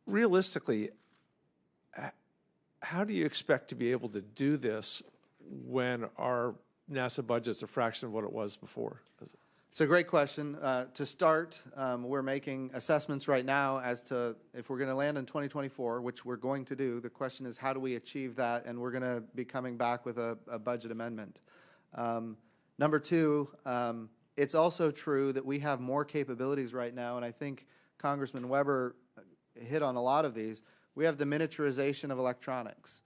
R: Realistically, how do you expect to be able to do this when our NASA budget's a fraction of what it was before?
C: It's a great question. To start, we're making assessments right now as to if we're going to land in 2024, which we're going to do. The question is, how do we achieve that? And we're going to be coming back with a budget amendment. Number two, it's also true that we have more capabilities right now, and I think Congressman Weber hit on a lot of these. We have the miniaturization of electronics.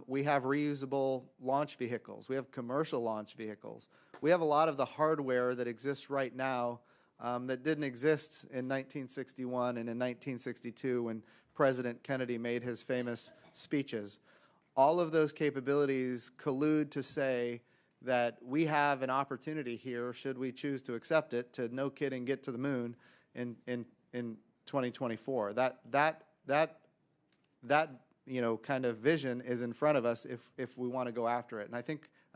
C: We have reusable launch vehicles. We have commercial launch vehicles. We have a lot of the hardware that exists right now that didn't exist in 1961 and in 1962 when President Kennedy made his famous speeches. All of those capabilities collude to say that we have an opportunity here, should we choose to accept it, to no kidding get to the moon in 2024. That kind of vision is in front of us if we want to go after it. And I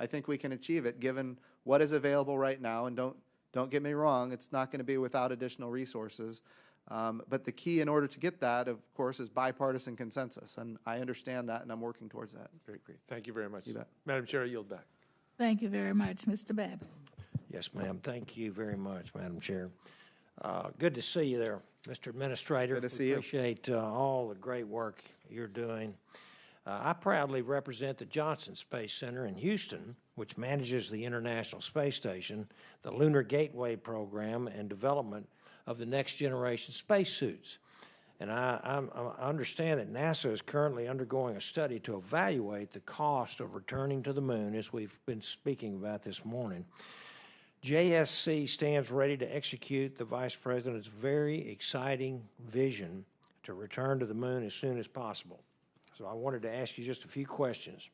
C: think we can achieve it given what is available right now. And don't get me wrong, it's not going to be without additional resources. But the key in order to get that, of course, is bipartisan consensus. And I understand that, and I'm working towards that.
R: Great. Thank you very much.
C: You bet.
R: Madam Chair, I yield back.
A: Thank you very much, Mr. Babbitt.
S: Yes, ma'am. Thank you very much, Madam Chair. Good to see you there, Mr. Administrator.
C: Good to see you.
S: Appreciate all the great work you're doing. I proudly represent the Johnson Space Center in Houston, which manages the International Space Station, the Lunar Gateway program, and development of the next generation spacesuits. And I understand that NASA is currently undergoing a study to evaluate the cost of returning to the moon, as we've been speaking about this morning. JSC stands ready to execute the Vice President's very exciting vision to return to the moon as soon as possible. So I wanted to ask you just a few questions.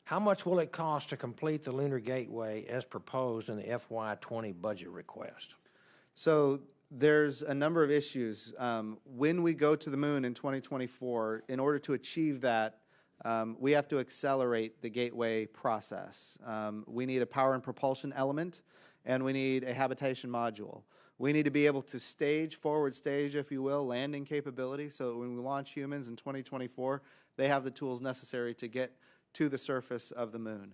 S: How much will it cost to complete the Lunar Gateway as proposed in the FY20 budget request?
C: So there's a number of issues. When we go to the moon in 2024, in order to achieve that, we have to accelerate the gateway process. We need a power and propulsion element, and we need a habitation module. We need to be able to forward stage, if you will, landing capability, so that when we launch humans in 2024, they have the tools necessary to get to the surface of the moon.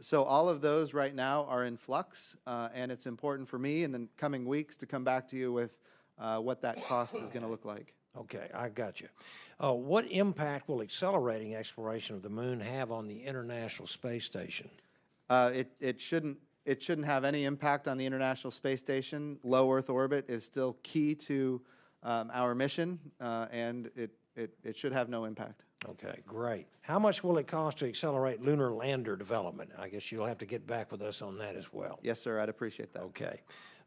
C: So all of those right now are in flux, and it's important for me in the coming weeks to come back to you with what that cost is going to look like.
S: Okay, I got you. What impact will accelerating exploration of the moon have on the International Space Station?
C: It shouldn't have any impact on the International Space Station. Low Earth orbit is still key to our mission, and it should have no impact.
S: Okay, great. How much will it cost to accelerate lunar lander development? I guess you'll have to get back with us on that as well.
C: Yes, sir, I'd appreciate that.
S: Okay.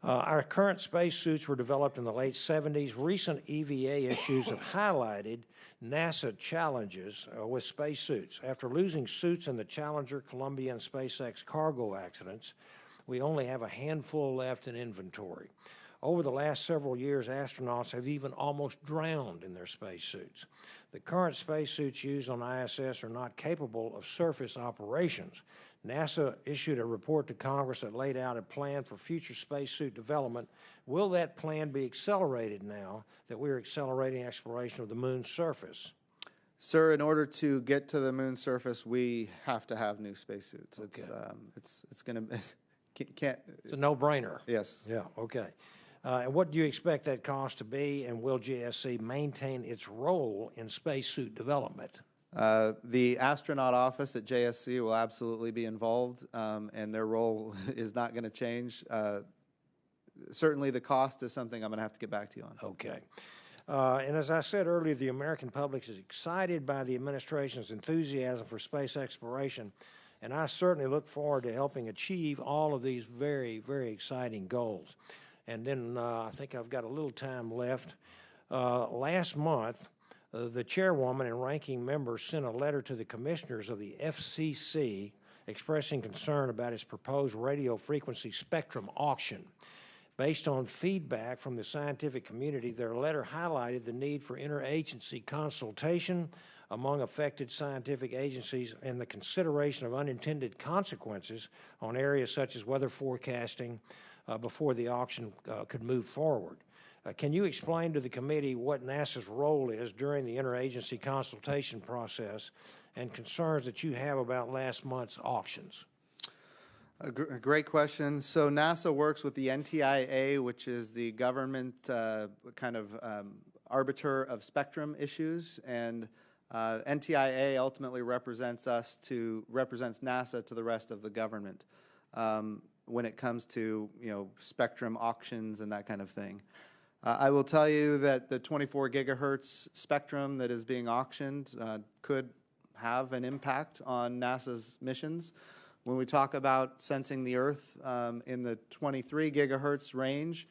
S: Our current spacesuits were developed in the late 70s. Recent EVA issues have highlighted NASA challenges with spacesuits. After losing suits in the Challenger, Columbia, and SpaceX cargo accidents, we only have a handful left in inventory. Over the last several years, astronauts have even almost drowned in their spacesuits. The current spacesuits used on ISS are not capable of surface operations. NASA issued a report to Congress that laid out a plan for future spacesuit development. Will that plan be accelerated now that we're accelerating exploration of the moon's surface?
C: Sir, in order to get to the moon's surface, we have to have new spacesuits.
S: Okay.
C: It's going to can't.
S: It's a no-brainer.
C: Yes.
S: Yeah. Okay. And what do you expect that cost to be? And will GSC maintain its role in spacesuit development?
C: The astronaut office at JSC will absolutely be involved, and their role is not going to change. Certainly, the cost is something I'm going to have to get back to you on.
S: Okay. And as I said earlier, the American public is excited by the administration's enthusiasm for space exploration, and I certainly look forward to helping achieve all of these very, very exciting goals. And then I think I've got a little time left. Last month, the chairwoman and ranking member sent a letter to the commissioners of the FCC expressing concern about its proposed radio frequency spectrum auction. Based on feedback from the scientific community, their letter highlighted the need for interagency consultation among affected scientific agencies and the consideration of unintended consequences on areas such as weather forecasting before the auction could move forward. Can you explain to the committee what NASA's role is during the interagency consultation process and concerns that you have about last month's auctions?
C: A great question. So NASA works with the NTIA, which is the government arbiter of spectrum issues, and NTIA ultimately represents NASA to the rest of the government when it comes to spectrum auctions and that kind of thing. I will tell you that the 24 gigahertz spectrum that is being auctioned could have an impact on NASA's missions. When we talk about sensing the Earth in the 23 gigahertz range,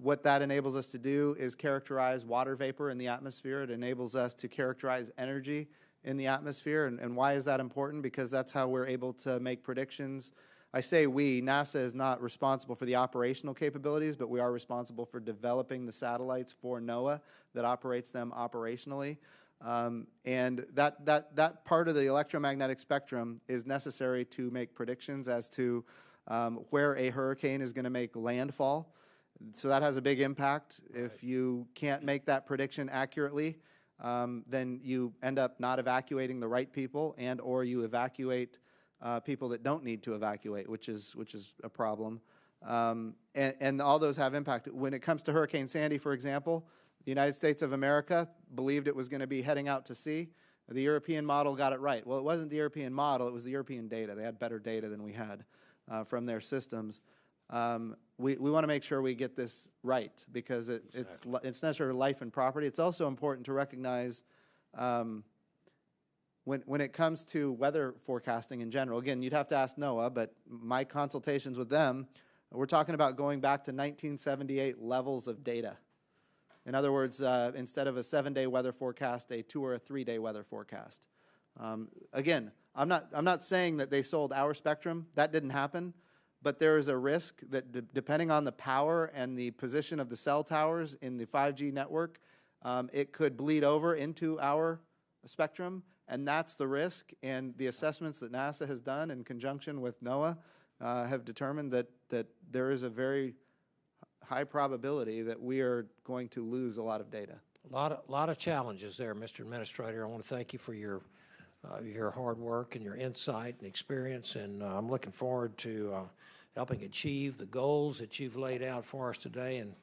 C: what that enables us to do is characterize water vapor in the atmosphere. It enables us to characterize energy in the atmosphere. And why is that important? Because that's how we're able to make predictions. I say we, NASA is not responsible for the operational capabilities, but we are responsible for developing the satellites for NOAA that operates them operationally. And that part of the electromagnetic spectrum is necessary to make predictions as to where a hurricane is going to make landfall. So that has a big impact. Right. If you can't make that prediction accurately, then you end up not evacuating the right people, and or you evacuate people that don't need to evacuate, which is a problem. And all those have impact. When it comes to Hurricane Sandy, for example, the United States of America believed it was going to be heading out to sea. The European model got it right. Well, it wasn't the European model, it was the European data. They had better data than we had from their systems. We want to make sure we get this right because it's necessary for life and property. It's also important to recognize when it comes to weather forecasting in general. Again, you'd have to ask NOAA, but my consultations with them, we're talking about going back to 1978 levels of data. In other words, instead of a 7-day weather forecast, a 2 or a 3-day weather forecast. Again, I'm not saying that they sold our spectrum. That didn't happen. But there is a risk that depending on the power and the position of the cell towers in the 5G network, it could bleed over into our spectrum, and that's the risk. And the assessments that NASA has done in conjunction with NOAA have determined that there is a very high probability that we are going to lose a lot of data.
S: A lot of challenges there, Mr. Administrator. I want to thank you for your hard work and your insight and experience, and I'm looking forward to helping achieve the goals that you've laid out for us today, and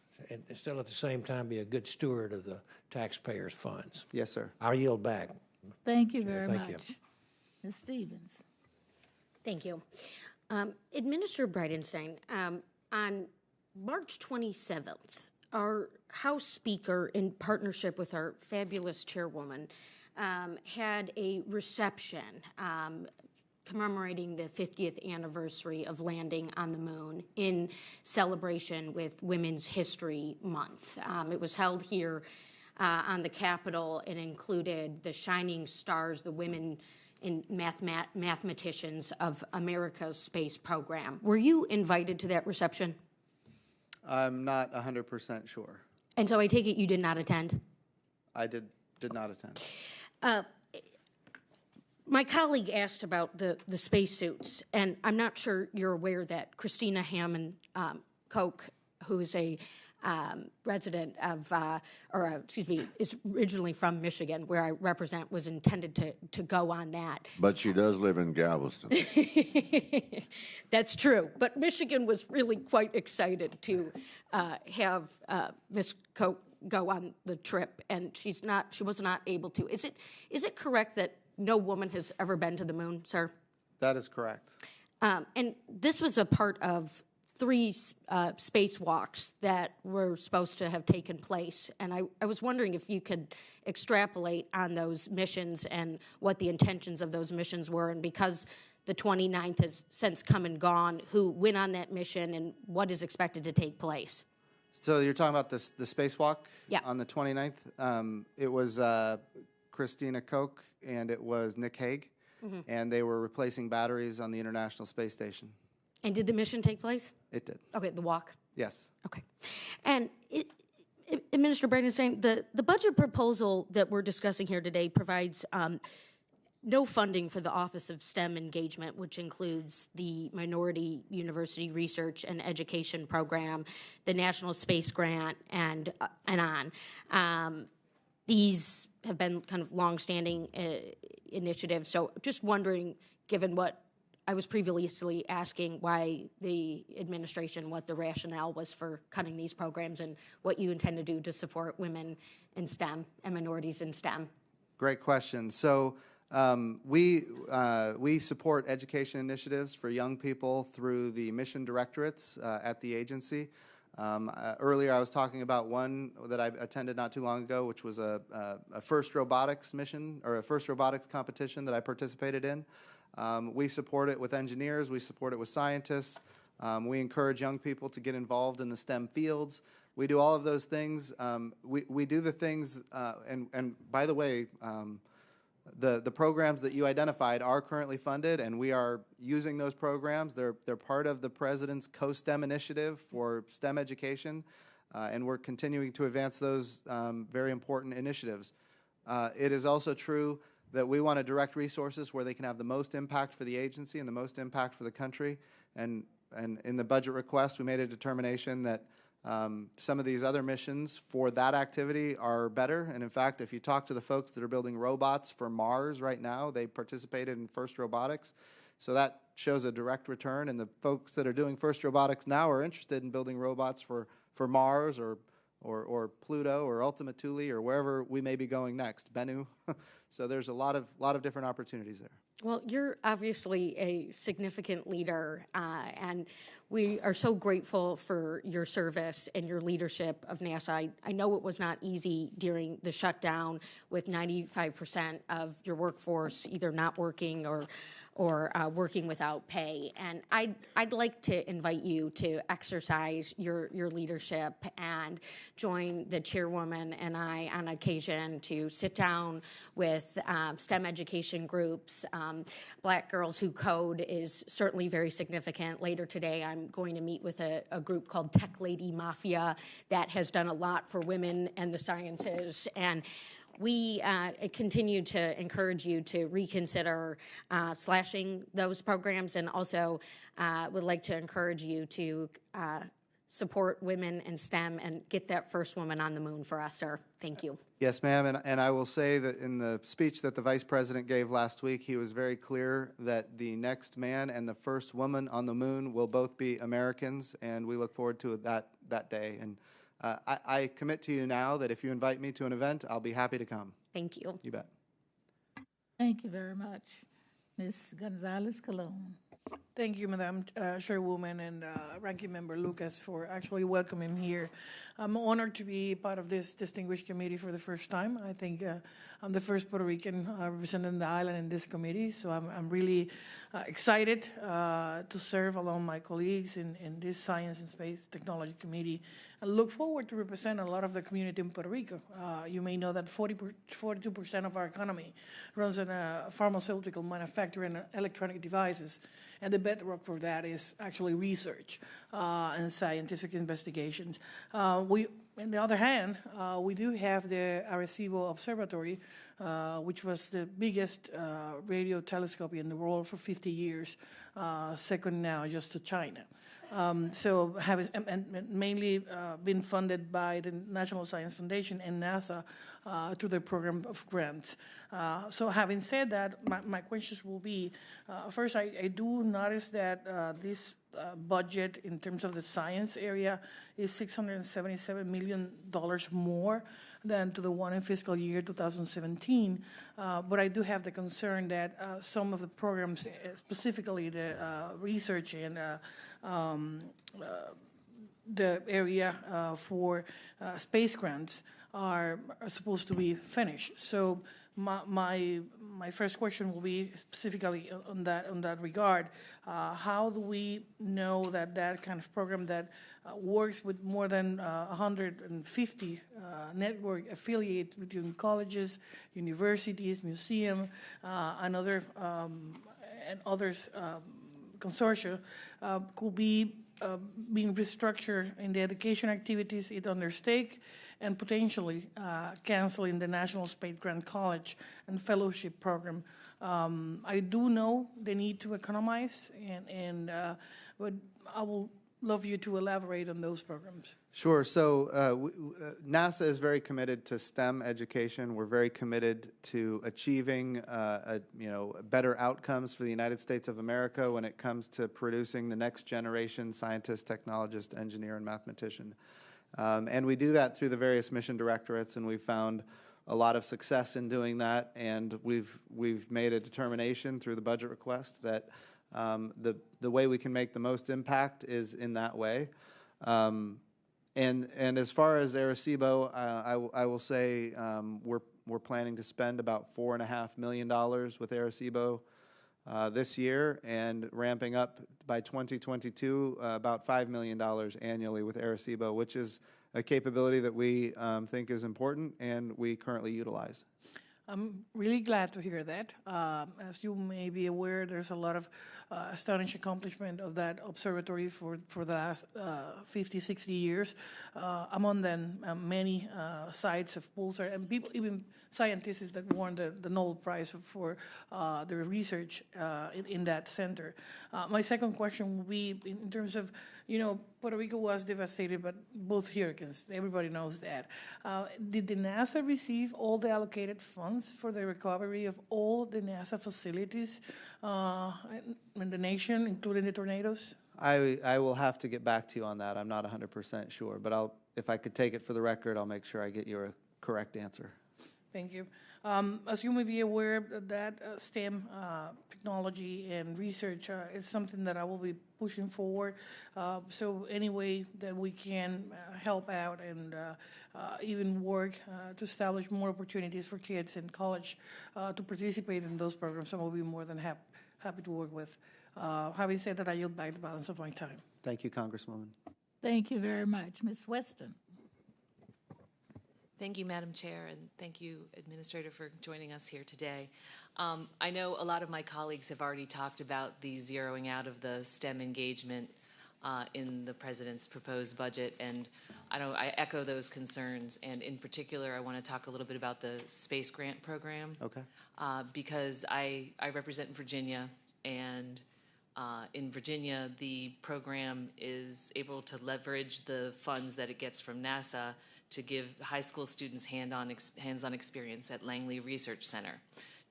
S: still at the same time be a good steward of the taxpayers' funds.
C: Yes, sir.
S: I'll yield back.
A: Thank you very
S: Thank
A: much. Ms. Stevens.
T: Thank you. Administrator Bridenstine, on March 27th, our House Speaker, in partnership with our fabulous chairwoman, had a reception commemorating the 50th anniversary of landing on the moon in celebration with Women's History Month. It was held here on the Capitol and included the shining stars, the women and mathematicians of America's space program. Were you invited to that reception?
C: I'm not 100% sure.
T: And so I take it you did not attend?
C: I did not attend.
T: My colleague asked about the spacesuits, and I'm not sure you're aware that Christina Hammond Koch, who is a resident of, is originally from Michigan, where I represent, was intended to go on that.
Q: But she does live in Galveston.
T: That's true. But Michigan was really quite excited to have Ms. Koch go on the trip, and she was not able to. Is it correct that no woman has ever been to the moon, sir?
C: That is correct.
T: And this was a part of 3 spacewalks that were supposed to have taken place. And I was wondering if you could extrapolate on those missions and what the intentions of those missions were. And because the 29th has since come and gone, who went on that mission and what is expected to take place?
C: So you're talking about the spacewalk on the 29th? It was Christina Koch and it was Nick Hague, and they were replacing batteries on the International Space Station.
T: And did the mission take place?
C: It did.
T: Okay, the walk?
C: Yes.
T: Okay. And Administrator Bridenstine, the budget proposal that we're discussing here today provides no funding for the Office of STEM Engagement, which includes the Minority University Research and Education Program, the National Space Grant, and on. These have been kind of longstanding initiatives. So just wondering, given what I was previously asking, why the administration, what the rationale was for cutting these programs and what you intend to do to support women in STEM and minorities in STEM.
C: Great question. So we support education initiatives for young people through the mission directorates at the agency. Earlier I was talking about one that I attended not too long ago, which was a FIRST robotics mission, or a FIRST robotics competition that I participated in. We support it with engineers, we support it with scientists, we encourage young people to get involved in the STEM fields. We do all of those things. We do the things, and by the way, the programs that you identified are currently funded, and we are using those programs. They're part of the President's Co-STEM initiative for STEM education, and we're continuing to advance those very important initiatives. It is also true that we want to direct resources where they can have the most impact for the agency and the most impact for the country. And in the budget request, we made a determination that some of these other missions for that activity are better. And in fact, if you talk to the folks that are building robots for Mars right now, they participated in FIRST Robotics. So that shows a direct return. And the folks that are doing FIRST Robotics now are interested in building robots for Mars or Pluto or Ultima Thule or wherever we may be going next, Bennu. So there's a lot of different opportunities there.
T: Well, you're obviously a significant leader, and we are so grateful for your service and your leadership of NASA. I know it was not easy during the shutdown with 95% of your workforce either not working or working without pay. And I'd like to invite you to exercise your leadership and join the chairwoman and I on occasion to sit down with STEM education groups. Black Girls Who Code is certainly very significant. Later today, I'm going to meet with a group called Tech Lady Mafia that has done a lot for women and the sciences. And we continue to encourage you to reconsider slashing those programs, and also would like to encourage you to support women in STEM and get that first woman on the moon for us, sir. Thank you.
C: Yes, ma'am, and I will say that in the speech that the Vice President gave last week, he was very clear that the next man and the first woman on the moon will both be Americans, and we look forward to that day. And I commit to you now that if you invite me to an event, I'll be happy to come.
T: Thank you.
C: You bet.
A: Thank you very much. Ms. Gonzalez-Colon.
U: Thank you, Madam Chairwoman and Ranking Member Lucas, for actually welcoming me here. I'm honored to be part of this distinguished committee for the first time. I think I'm the first Puerto Rican representing the island in this committee, so I'm really excited to serve along my colleagues in this Science and Space Technology Committee and look forward to represent a lot of the community in Puerto Rico. You may know that 42% of our economy runs on pharmaceutical manufacturing and electronic devices, and the bedrock for that is actually research and scientific investigations. On the other hand, we do have the Arecibo Observatory, which was the biggest radio telescope in the world for 50 years, second now just to China. So mainly been funded by the National Science Foundation and NASA through their program of grants. So having said that, my questions will be, first, I do notice that this budget in terms of the science area is $677 million more than to the one in fiscal year 2017. But I do have the concern that some of the programs, specifically the research and the area for space grants are supposed to be finished. So my first question will be specifically on that regard. How do we know that that kind of program that works with more than 150 network affiliates between colleges, universities, museums, and others consortia could be being restructured in the education activities it undertake, and potentially canceling the National Space Grant College and Fellowship Program. I do know the need to economize, but I will love you to elaborate on those programs.
C: Sure. So NASA is very committed to STEM education. We're very committed to achieving better outcomes for the United States of America when it comes to producing the next generation scientist, technologist, engineer, and mathematician. And we do that through the various mission directorates, and we've found a lot of success in doing that. And we've made a determination through the budget request that the way we can make the most impact is in that way. And as far as Arecibo, I will say we're planning to spend about $4.5 million with Arecibo this year, and ramping up by 2022 about $5 million annually with Arecibo, which is a capability that we think is important and we currently utilize.
U: I'm really glad to hear that. As you may be aware, there's a lot of astonishing accomplishment of that observatory for the last 50, 60 years. Among them, many sites of pulsar, and people, even scientists that won the Nobel Prize for their research in that center. My second question will be in terms of, Puerto Rico was devastated by both hurricanes. Everybody knows that. Did the NASA receive all the allocated funds for the recovery of all the NASA facilities in the nation, including the tornadoes?
C: I will have to get back to you on that. I'm not 100% sure, but if I could take it for the record, I'll make sure I get you a correct answer.
U: Thank you. As you may be aware, that STEM technology and research is something that I will be pushing forward. So any way that we can help out and even work to establish more opportunities for kids in college to participate in those programs, I will be more than happy to work with. Having said that, I yield back the balance of my time.
C: Thank you, Congresswoman.
A: Thank you very much. Ms. Weston.
B: Thank you, Madam Chair, and thank you, Administrator, for joining us here today. I know a lot of my colleagues have already talked about the zeroing out of the STEM engagement in the President's proposed budget, and I echo those concerns. And in particular, I want to talk a little bit about the space grant program.
C: Okay.
B: Because I represent Virginia, and in Virginia, the program is able to leverage the funds that it gets from NASA to give high school students hands-on experience at Langley Research Center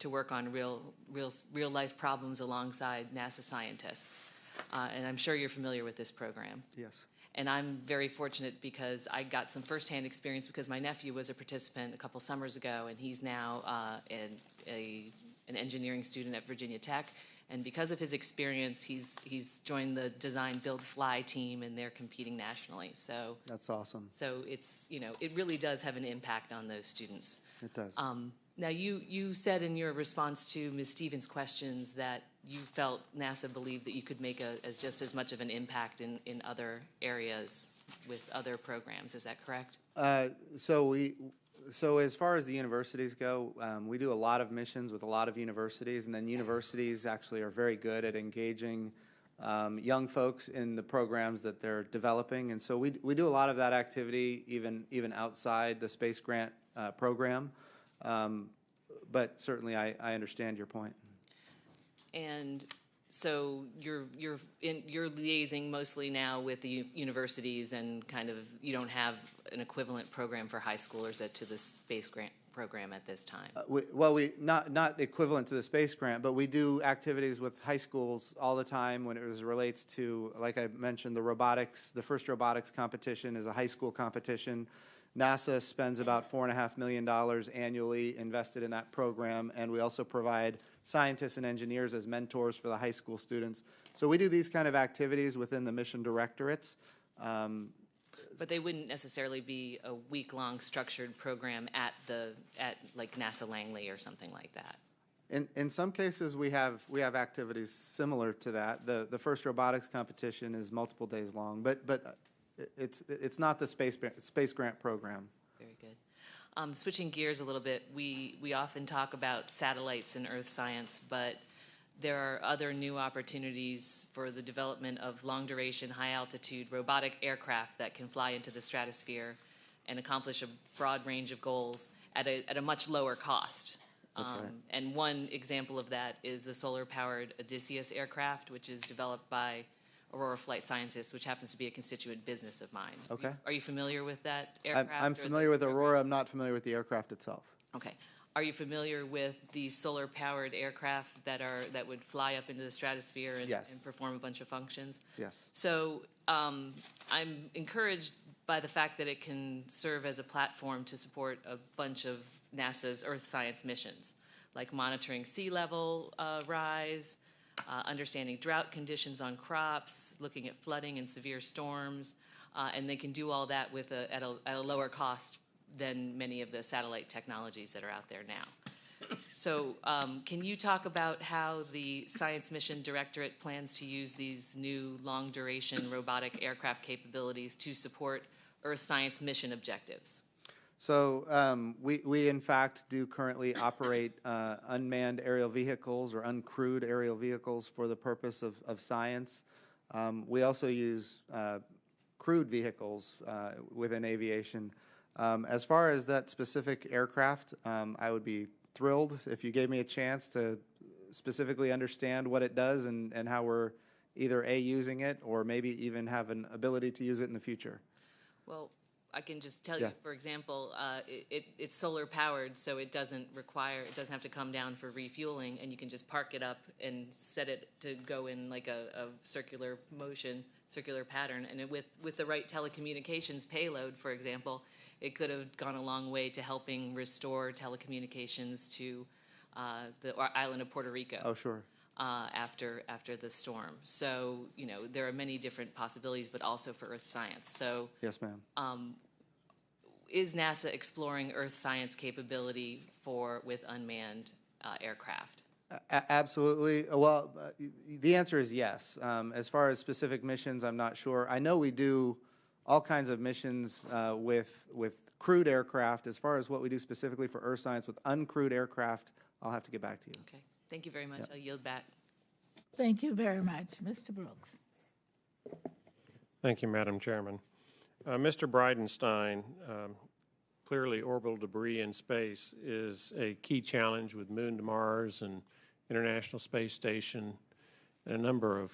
B: to work on real-life problems alongside NASA scientists. And I'm sure you're familiar with this program.
C: Yes.
B: And I'm very fortunate because I got some firsthand experience because my nephew was a participant a couple summers ago, and he's now an engineering student at Virginia Tech. And because of his experience, he's joined the Design Build Fly team, and they're competing nationally. So
C: that's awesome.
B: So it's it really does have an impact on those students.
C: It does.
B: Now you said in your response to Ms. Stevens' questions that you felt NASA believed that you could make just as much of an impact in other areas with other programs. Is that correct?
C: So as far as the universities go, we do a lot of missions with a lot of universities, and then universities actually are very good at engaging young folks in the programs that they're developing, and so we do a lot of that activity even outside the space grant program. But certainly, I understand your point.
B: And so you're liaising mostly now with the universities, and kind of you don't have an equivalent program for high schoolers to the space grant program at this time.
C: We not equivalent to the space grant, but we do activities with high schools all the time when it relates to, like I mentioned, the robotics. The first robotics competition is a high school competition. NASA spends about $4.5 million annually invested in that program, and we also provide scientists and engineers as mentors for the high school students. So we do these kind of activities within the mission directorates.
B: But they wouldn't necessarily be a week-long structured program at like NASA Langley or something like that.
C: In some cases, we have activities similar to that. The first robotics competition is multiple days long, but it's not the space grant program.
B: Very good. Switching gears a little bit, we often talk about satellites in earth science, but there are other new opportunities for the development of long-duration, high-altitude robotic aircraft that can fly into the stratosphere and accomplish a broad range of goals at a much lower cost.
C: That's right.
B: And one example of that is the solar-powered Odysseus aircraft, which is developed by Aurora Flight Scientists, which happens to be a constituent business of mine.
C: Okay.
B: Are you familiar with that aircraft?
C: I'm familiar with Aurora. I'm not familiar with the aircraft itself.
B: Okay. Are you familiar with the solar-powered aircraft that would fly up into the stratosphere and,
C: Yes.
B: and perform a bunch of functions?
C: Yes.
B: So I'm encouraged by the fact that it can serve as a platform to support a bunch of NASA's Earth science missions, like monitoring sea level rise, understanding drought conditions on crops, looking at flooding and severe storms, and they can do all that at a lower cost than many of the satellite technologies that are out there now. So can you talk about how the Science Mission Directorate plans to use these new long-duration robotic aircraft capabilities to support Earth science mission objectives?
C: So we in fact do currently operate unmanned aerial vehicles or uncrewed aerial vehicles for the purpose of science. We also use crewed vehicles within aviation. As far as that specific aircraft, I would be thrilled if you gave me a chance to specifically understand what it does and how we're either using it or maybe even have an ability to use it in the future.
B: Well, I can just tell you, for example, it's solar powered, so it doesn't have to come down for refueling, and you can just park it up and set it to go in like a circular motion, circular pattern. And with the right telecommunications payload, for example, it could have gone a long way to helping restore telecommunications to the island of Puerto Rico.
C: Oh, sure.
B: After the storm. So, there are many different possibilities, but also for Earth science. So,
C: yes, ma'am.
B: Is NASA exploring Earth science capability with unmanned aircraft?
C: Absolutely. Well, the answer is yes. As far as specific missions, I'm not sure. I know we do all kinds of missions with crewed aircraft. As far as what we do specifically for Earth science with uncrewed aircraft, I'll have to get back to you.
B: Okay. Thank you very much. I'll yield back.
A: Thank you very much. Mr. Brooks.
D: Thank you, Madam Chairman. Mr. Bridenstine, clearly orbital debris in space is a key challenge with Moon to Mars and International Space Station and a number of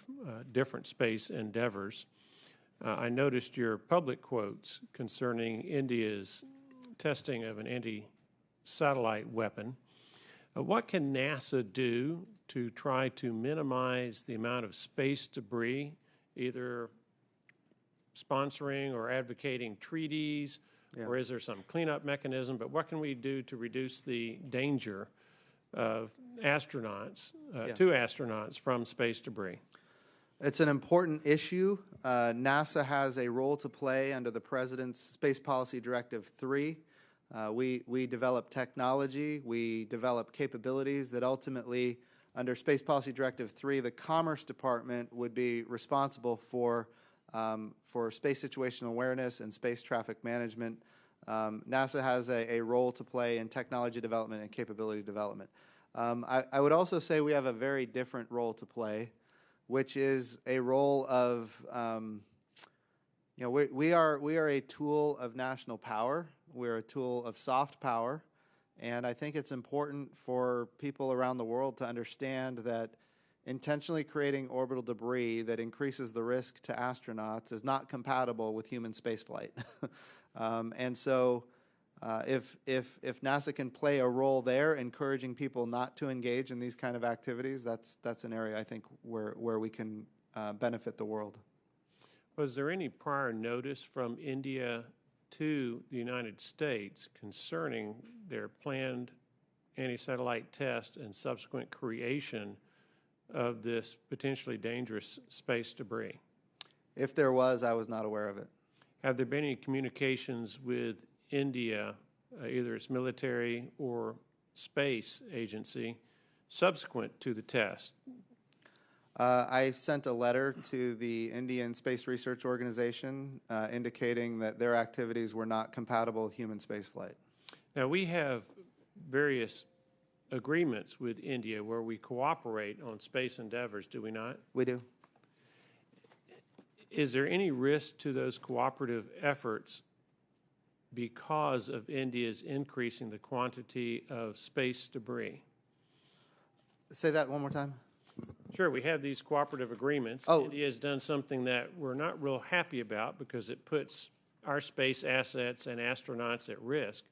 D: different space endeavors. I noticed your public quotes concerning India's testing of an anti-satellite weapon. What can NASA do to try to minimize the amount of space debris, either sponsoring or advocating treaties, or is there some cleanup mechanism? But what can we do to reduce the danger of astronauts, to astronauts from space debris?
C: It's an important issue. NASA has a role to play under the President's Space Policy Directive 3. We develop technology, we develop capabilities that ultimately, under Space Policy Directive 3, the Commerce Department would be responsible for for space situational awareness and space traffic management. NASA has a role to play in technology development and capability development. I would also say we have a very different role to play, which is a role of, we are a tool of national power. We're a tool of soft power. And I think it's important for people around the world to understand that intentionally creating orbital debris that increases the risk to astronauts is not compatible with human spaceflight. And so if NASA can play a role there, encouraging people not to engage in these kind of activities, that's an area I think where we can benefit the world.
D: Was there any prior notice from India to the United States concerning their planned anti-satellite test and subsequent creation of this potentially dangerous space debris?
C: If there was, I was not aware of it.
D: Have there been any communications with India, either its military or space agency, subsequent to the test?
C: I sent a letter to the Indian Space Research Organization indicating that their activities were not compatible with human spaceflight.
D: Now, we have various agreements with India where we cooperate on space endeavors, do we not?
C: We do.
D: Is there any risk to those cooperative efforts because of India's increasing the quantity of space debris?
C: Say that one more time.
D: Sure, we have these cooperative agreements.
C: Oh.
D: India has done something that we're not real happy about because it puts our space assets and astronauts at risk.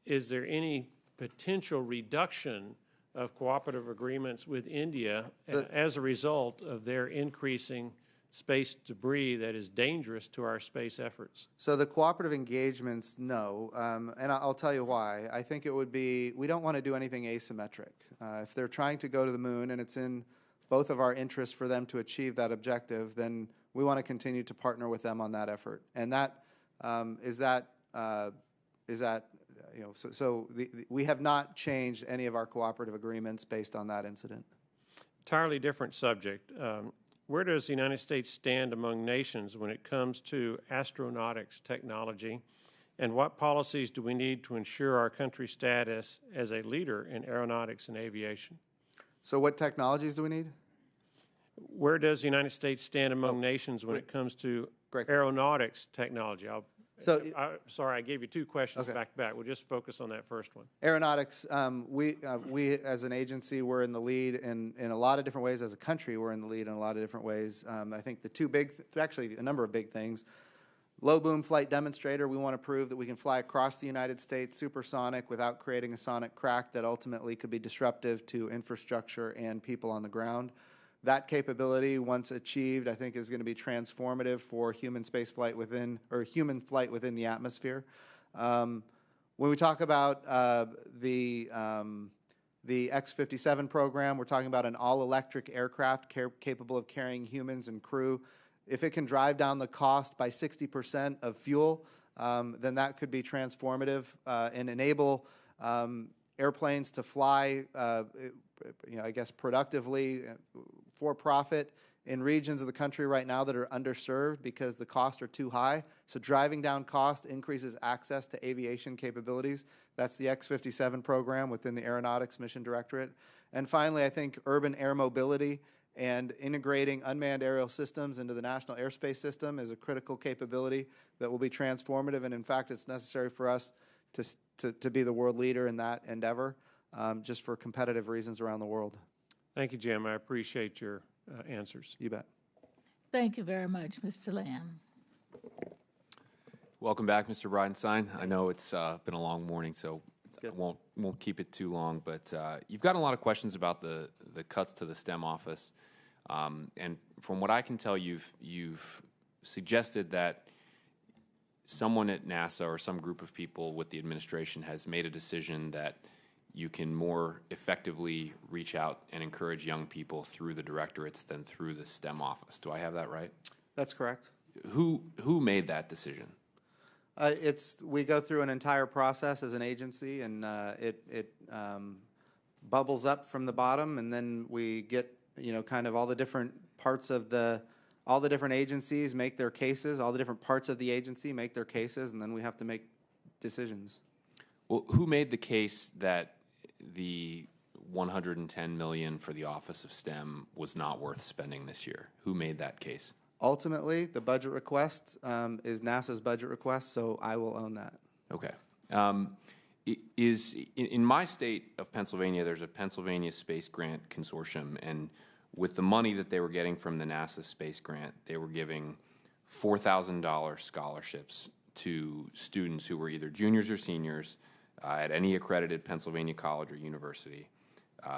D: Is there any potential reduction of cooperative agreements with India as a result of their increasing space debris that is dangerous to our space efforts?
C: So the cooperative engagements, no, and I'll tell you why. I think it would be, we don't want to do anything asymmetric. If they're trying to go to the moon and it's in both of our interests for them to achieve that objective, then we want to continue to partner with them on that effort. And we have not changed any of our cooperative agreements based on that incident.
D: Entirely different subject. Where does the United States stand among nations when it comes to astronautics technology, and what policies do we need to ensure our country's status as a leader in aeronautics and aviation?
C: So what technologies do we need?
D: Where does the United States stand among nations when it comes to aeronautics technology? Sorry, I gave you two questions back to back. We'll just focus on that first one.
C: Aeronautics, we as an agency, we're in the lead in a lot of different ways. As a country, we're in the lead in a lot of different ways. I think the two big, actually a number of big things. Low boom flight demonstrator, we want to prove that we can fly across the United States supersonic without creating a sonic crack that ultimately could be disruptive to infrastructure and people on the ground. That capability, once achieved, I think is going to be transformative for human space flight within, or human flight within the atmosphere. When we talk about the X-57 program, we're talking about an all-electric aircraft capable of carrying humans and crew. If it can drive down the cost by 60% of fuel, then that could be transformative and enable airplanes to fly, I guess, productively for profit in regions of the country right now that are underserved because the costs are too high. So driving down cost increases access to aviation capabilities. That's the X-57 program within the Aeronautics Mission Directorate. And finally, I think urban air mobility and integrating unmanned aerial systems into the National Airspace System is a critical capability that will be transformative. And in fact, it's necessary for us to be the world leader in that endeavor, just for competitive reasons around the world.
D: Thank you, Jim. I appreciate your answers.
C: You bet.
A: Thank you very much, Mr. Lamb.
E: Welcome back, Mr. Bridenstine. I know it's been a long morning, so I won't keep it too long. But you've gotten a lot of questions about the cuts to the STEM office, and from what I can tell, you've suggested that someone at NASA or some group of people with the administration has made a decision that you can more effectively reach out and encourage young people through the directorates than through the STEM office. Do I have that right?
C: That's correct.
E: Who made that decision?
C: We go through an entire process as an agency, and it bubbles up from the bottom, and then we get kind of all the different parts of the all the different agencies make their cases, all the different parts of the agency make their cases, and then we have to make decisions.
E: Well, who made the case that the $110 million for the Office of STEM was not worth spending this year? Who made that case?
C: Ultimately, the budget request is NASA's budget request, so I will own that.
E: Okay. In my state of Pennsylvania, there's a Pennsylvania Space Grant Consortium, and with the money that they were getting from the NASA Space Grant, they were giving $4,000 scholarships to students who were either juniors or seniors at any accredited Pennsylvania college or university,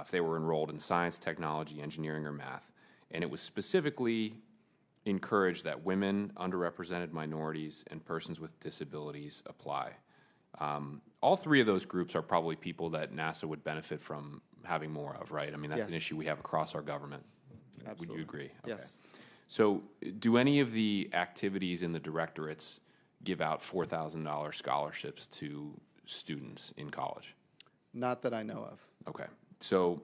E: if they were enrolled in science, technology, engineering, or math. And it was specifically encouraged that women, underrepresented minorities, and persons with disabilities apply. All three of those groups are probably people that NASA would benefit from having more of, right? I mean, that's
C: Yes.
E: an issue we have across our government.
C: Absolutely.
E: Would you agree?
C: Yes.
E: So do any of the activities in the directorates give out $4,000 scholarships to students in college?
C: Not that I know of.
E: Okay. So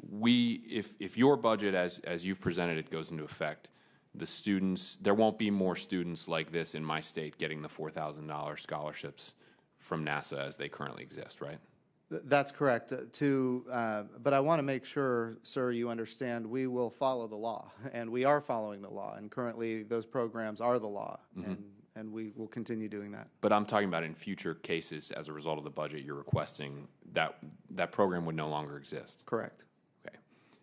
E: if your budget as you've presented it goes into effect, the students, there won't be more students like this in my state getting the $4,000 scholarships from NASA as they currently exist, right?
C: That's correct. But I want to make sure, sir, you understand we will follow the law, and we are following the law, and currently those programs are the law, and we will continue doing that.
E: But I'm talking about in future cases as a result of the budget you're requesting that program would no longer exist.
C: Correct.
E: Okay.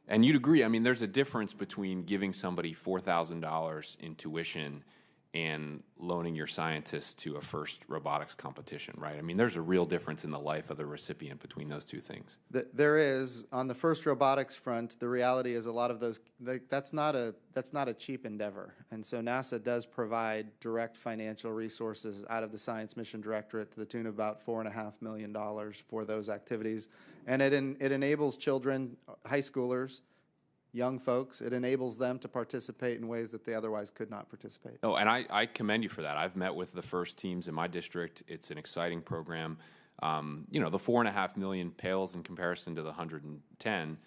E: And you'd agree, I mean, there's a difference between giving somebody $4,000 in tuition and loaning your scientists to a FIRST robotics competition, right? I mean, there's a real difference in the life of the recipient between those two things.
C: There is. On the FIRST robotics front, the reality is a lot of those, that's not a cheap endeavor. And so NASA does provide direct financial resources out of the Science Mission Directorate to the tune of about $4.5 million for those activities. And it enables children, high schoolers, young folks, it enables them to participate in ways that they otherwise could not participate.
E: Oh, and I commend you for that. I've met with the FIRST teams in my district. It's an exciting program. You know, the $4.5 million pales in comparison to the 110,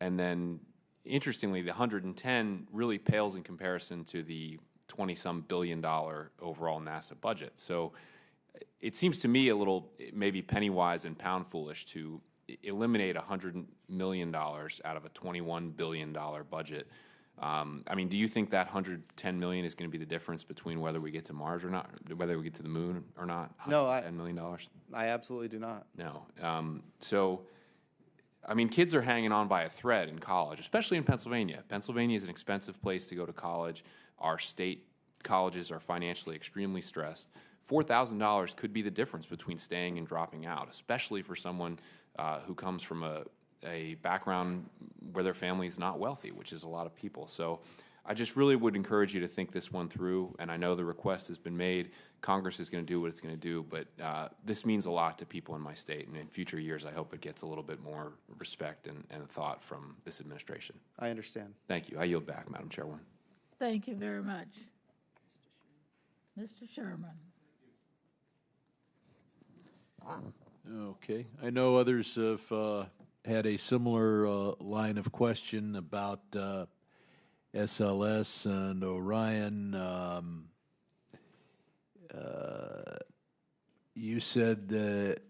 E: and then interestingly, the 110 really pales in comparison to the 20-some billion dollar overall NASA budget. So it seems to me a little maybe penny wise and pound foolish to eliminate $100 million out of a $21 billion budget. I mean, do you think that $110 million is going to be the difference between whether we get to Mars or not, whether we get to the moon or not?
C: No,
E: $10 million?
C: I absolutely do not.
E: No. So, I mean, kids are hanging on by a thread in college, especially in Pennsylvania. Pennsylvania is an expensive place to go to college. Our state colleges are financially extremely stressed. $4,000 could be the difference between staying and dropping out, especially for someone who comes from a background where their family is not wealthy, which is a lot of people. So I just really would encourage you to think this one through, and I know the request has been made. Congress is going to do what it's going to do, but this means a lot to people in my state, and in future years I hope it gets a little bit more respect and thought from this administration.
C: I understand.
E: Thank you. I yield back, Madam Chairwoman.
A: Thank you very much. Mr. Sherman.
F: Okay. I know others have had a similar line of question about SLS and Orion. You said that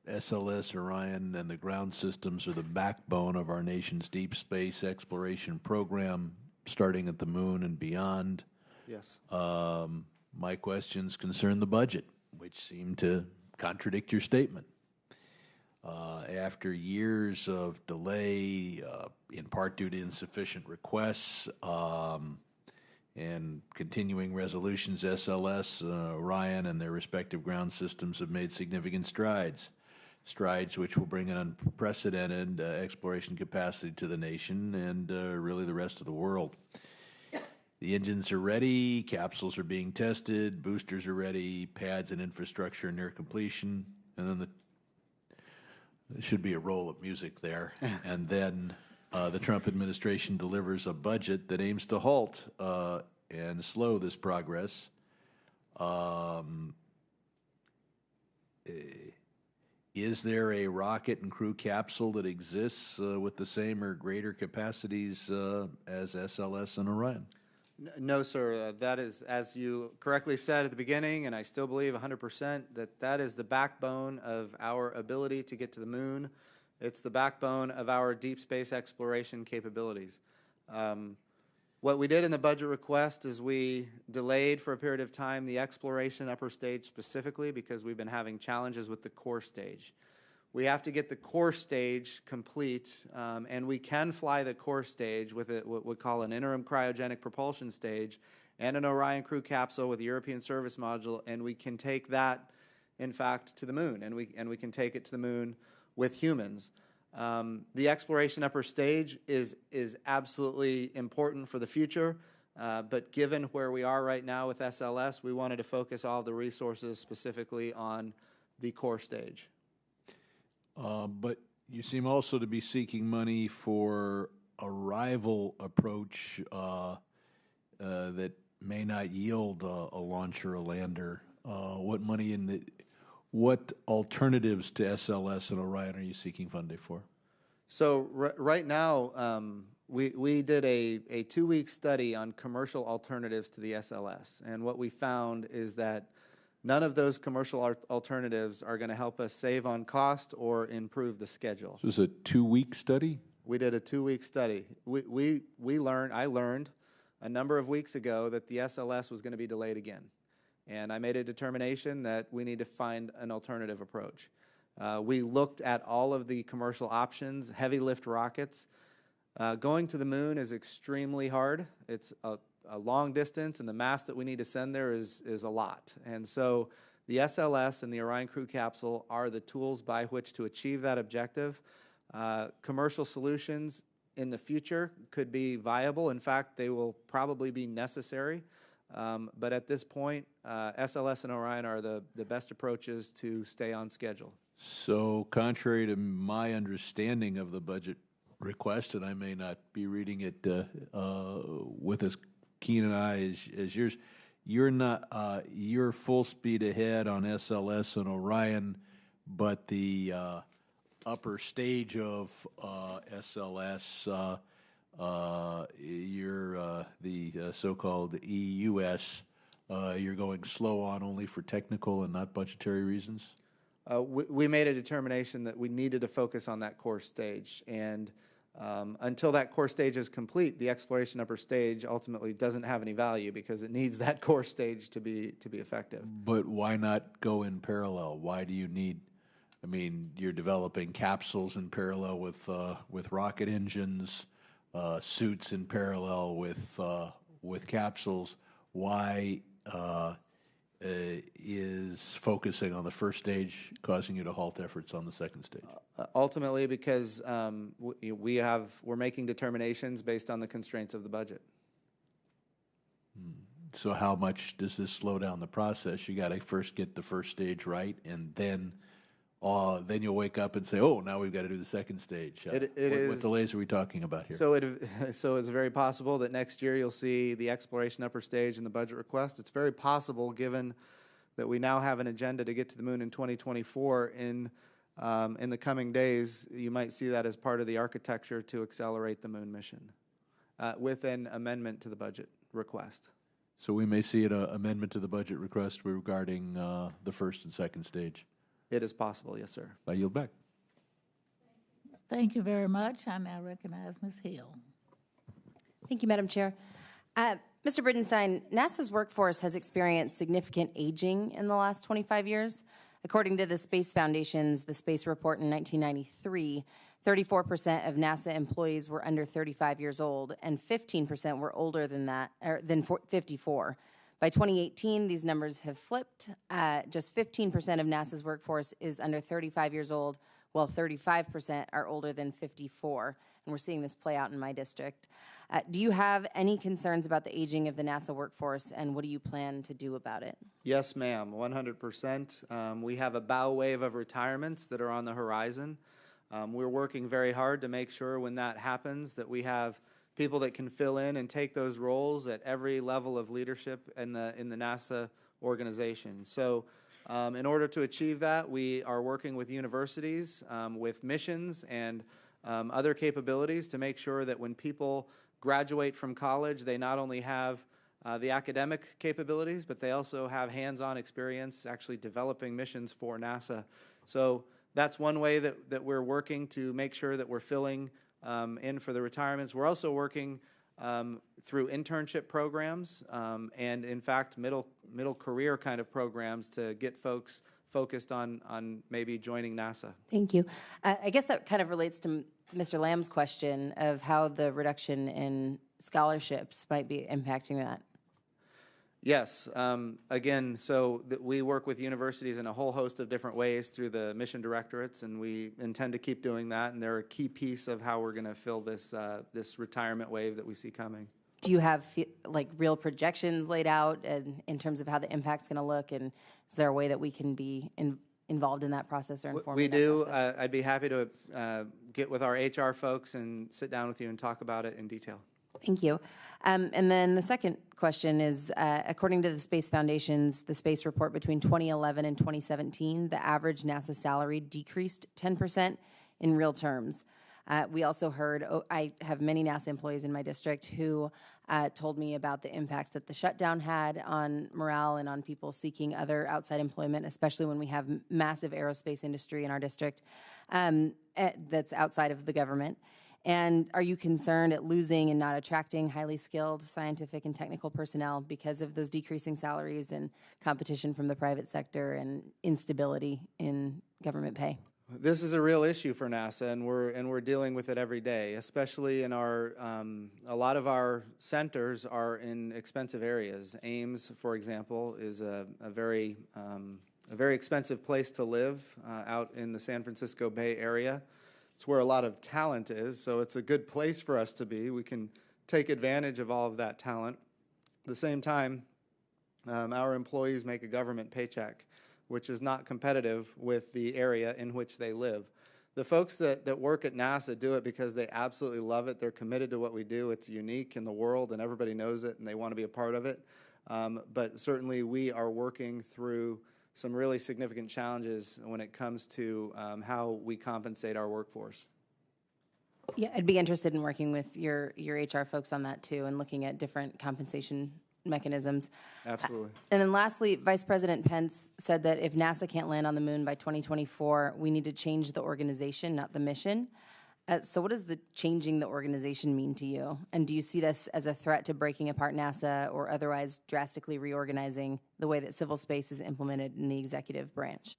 F: SLS, Orion, and the ground systems are the backbone of our nation's deep space exploration program, starting at the moon and beyond.
C: Yes.
F: My questions concern the budget, which seem to contradict your statement. After years of delay, in part due to insufficient requests and continuing resolutions, SLS, Orion, and their respective ground systems have made significant strides which will bring an unprecedented exploration capacity to the nation and really the rest of the world. The engines are ready, capsules are being tested, boosters are ready, pads and infrastructure are near completion, and then there should be a roll of music there. And then the Trump administration delivers a budget that aims to halt and slow this progress. Is there a rocket and crew capsule that exists with the same or greater capacities as SLS and Orion?
C: No, sir. That is, as you correctly said at the beginning, and I still believe 100%, that is the backbone of our ability to get to the moon. It's the backbone of our deep space exploration capabilities. What we did in the budget request is we delayed for a period of time the exploration upper stage specifically because we've been having challenges with the core stage. We have to get the core stage complete, and we can fly the core stage with what we call an interim cryogenic propulsion stage and an Orion crew capsule with a European service module, and we can take that, in fact, to the moon, and we can take it to the moon with humans. The exploration upper stage is absolutely important for the future, but given where we are right now with SLS, we wanted to focus all the resources specifically on the core stage.
F: But you seem also to be seeking money for a rival approach that may not yield a launch or a lander. What alternatives to SLS and Orion are you seeking funding for?
C: So right now, we did a 2-week study on commercial alternatives to the SLS, and what we found is that none of those commercial alternatives are going to help us save on cost or improve the schedule.
F: So this is a 2-week study?
C: We did a 2-week study. I learned a number of weeks ago that the SLS was going to be delayed again. And I made a determination that we need to find an alternative approach. We looked at all of the commercial options, heavy lift rockets. Going to the moon is extremely hard. It's a long distance, and the mass that we need to send there is a lot. And so the SLS and the Orion crew capsule are the tools by which to achieve that objective. Commercial solutions in the future could be viable. In fact, they will probably be necessary. But at this point, SLS and Orion are the best approaches to stay on schedule.
F: So contrary to my understanding of the budget request, and I may not be reading it with as keen an eye as yours, you're full speed ahead on SLS and Orion, but the upper stage of SLS, you're the so-called EUS, you're going slow on only for technical and not budgetary reasons?
C: We made a determination that we needed to focus on that core stage, and until that core stage is complete, the exploration upper stage ultimately doesn't have any value because it needs that core stage to be effective.
F: But why not go in parallel? Why do you need? I mean, you're developing capsules in parallel with rocket engines, suits in parallel with capsules. Why is focusing on the first stage causing you to halt efforts on the second stage?
C: Ultimately, because we're making determinations based on the constraints of the budget.
F: So how much does this slow down the process? You got to first get the first stage right, and then you'll wake up and say, "Oh, now we've got to do the second stage." What delays are we talking about here?
C: So it's very possible that next year you'll see the exploration upper stage in the budget request. It's very possible, given that we now have an agenda to get to the moon in 2024. In the coming days, you might see that as part of the architecture to accelerate the moon mission with an amendment to the budget request.
F: So we may see an amendment to the budget request regarding the first and second stage.
C: It is possible, yes, sir.
F: I yield back.
A: Thank you very much. I now recognize Ms. Hill.
G: Thank you, Madam Chair. Mr. Bridenstine, NASA's workforce has experienced significant aging in the last 25 years. According to the Space Foundation's The Space Report in 1993, 34% of NASA employees were under 35 years old, and 15% were older than that, or than 54. By 2018, these numbers have flipped. Just 15% of NASA's workforce is under 35 years old, while 35% are older than 54. And we're seeing this play out in my district. Do you have any concerns about the aging of the NASA workforce, and what do you plan to do about it?
C: Yes, ma'am, 100%. We have a bow wave of retirements that are on the horizon. We're working very hard to make sure when that happens that we have people that can fill in and take those roles at every level of leadership in the NASA organization. So in order to achieve that, we are working with universities, with missions and other capabilities to make sure that when people graduate from college, they not only have the academic capabilities, but they also have hands-on experience actually developing missions for NASA. So that's one way that we're working to make sure that we're filling in for the retirements. We're also working through internship programs and, in fact, middle career kind of programs to get folks focused on maybe joining NASA.
G: Thank you. I guess that kind of relates to Mr. Lamb's question of how the reduction in scholarships might be impacting that.
C: Yes. Again, so we work with universities in a whole host of different ways through the mission directorates, and we intend to keep doing that. And they're a key piece of how we're going to fill this this retirement wave that we see coming.
G: Do you have like real projections laid out in terms of how the impact's going to look? And is there a way that we can be involved in that process or informed?
C: We do. I'd be happy to get with our HR folks and sit down with you and talk about it in detail.
G: Thank you. And then the second question is, according to the Space Foundation's The Space Report, between 2011 and 2017, the average NASA salary decreased 10% in real terms. We also heard, I have many NASA employees in my district who told me about the impacts that the shutdown had on morale and on people seeking other outside employment, especially when we have massive aerospace industry in our district that's outside of the government. And are you concerned at losing and not attracting highly skilled scientific and technical personnel because of those decreasing salaries and competition from the private sector and instability in government pay?
C: This is a real issue for NASA, and we're dealing with it every day, especially in our a lot of our centers are in expensive areas. Ames, for example, is a very expensive place to live out in the San Francisco Bay Area. It's where a lot of talent is, so it's a good place for us to be. We can take advantage of all of that talent. At the same time, our employees make a government paycheck, which is not competitive with the area in which they live. The folks that work at NASA do it because they absolutely love it. They're committed to what we do. It's unique in the world, and everybody knows it, and they want to be a part of it. But certainly we are working through some really significant challenges when it comes to how we compensate our workforce.
G: Yeah, I'd be interested in working with your HR folks on that too, and looking at different compensation mechanisms.
C: Absolutely.
G: And then lastly, Vice President Pence said that if NASA can't land on the moon by 2024, we need to change the organization, not the mission. So what does the changing the organization mean to you? And do you see this as a threat to breaking apart NASA or otherwise drastically reorganizing the way that civil space is implemented in the executive branch?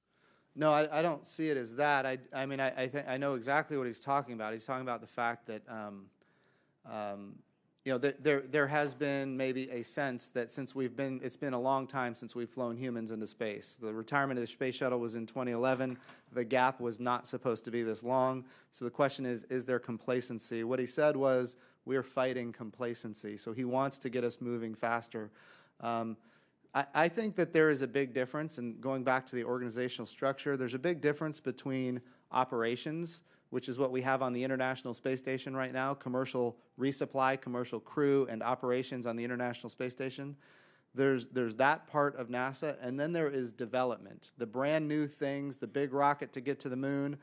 C: No, I don't see it as that. I mean, I think I know exactly what he's talking about. He's talking about the fact that you know, there has been maybe a sense that since it's been a long time since we've flown humans into space. The retirement of the space shuttle was in 2011. The gap was not supposed to be this long. So the question is there complacency? What he said was, we're fighting complacency. So he wants to get us moving faster. I think that there is a big difference, and going back to the organizational structure, there's a big difference between operations, which is what we have on the International Space Station right now, commercial resupply, commercial crew, and operations on the International Space Station. There's that part of NASA, and then there is development, the brand new things, the big rocket to get to the moon,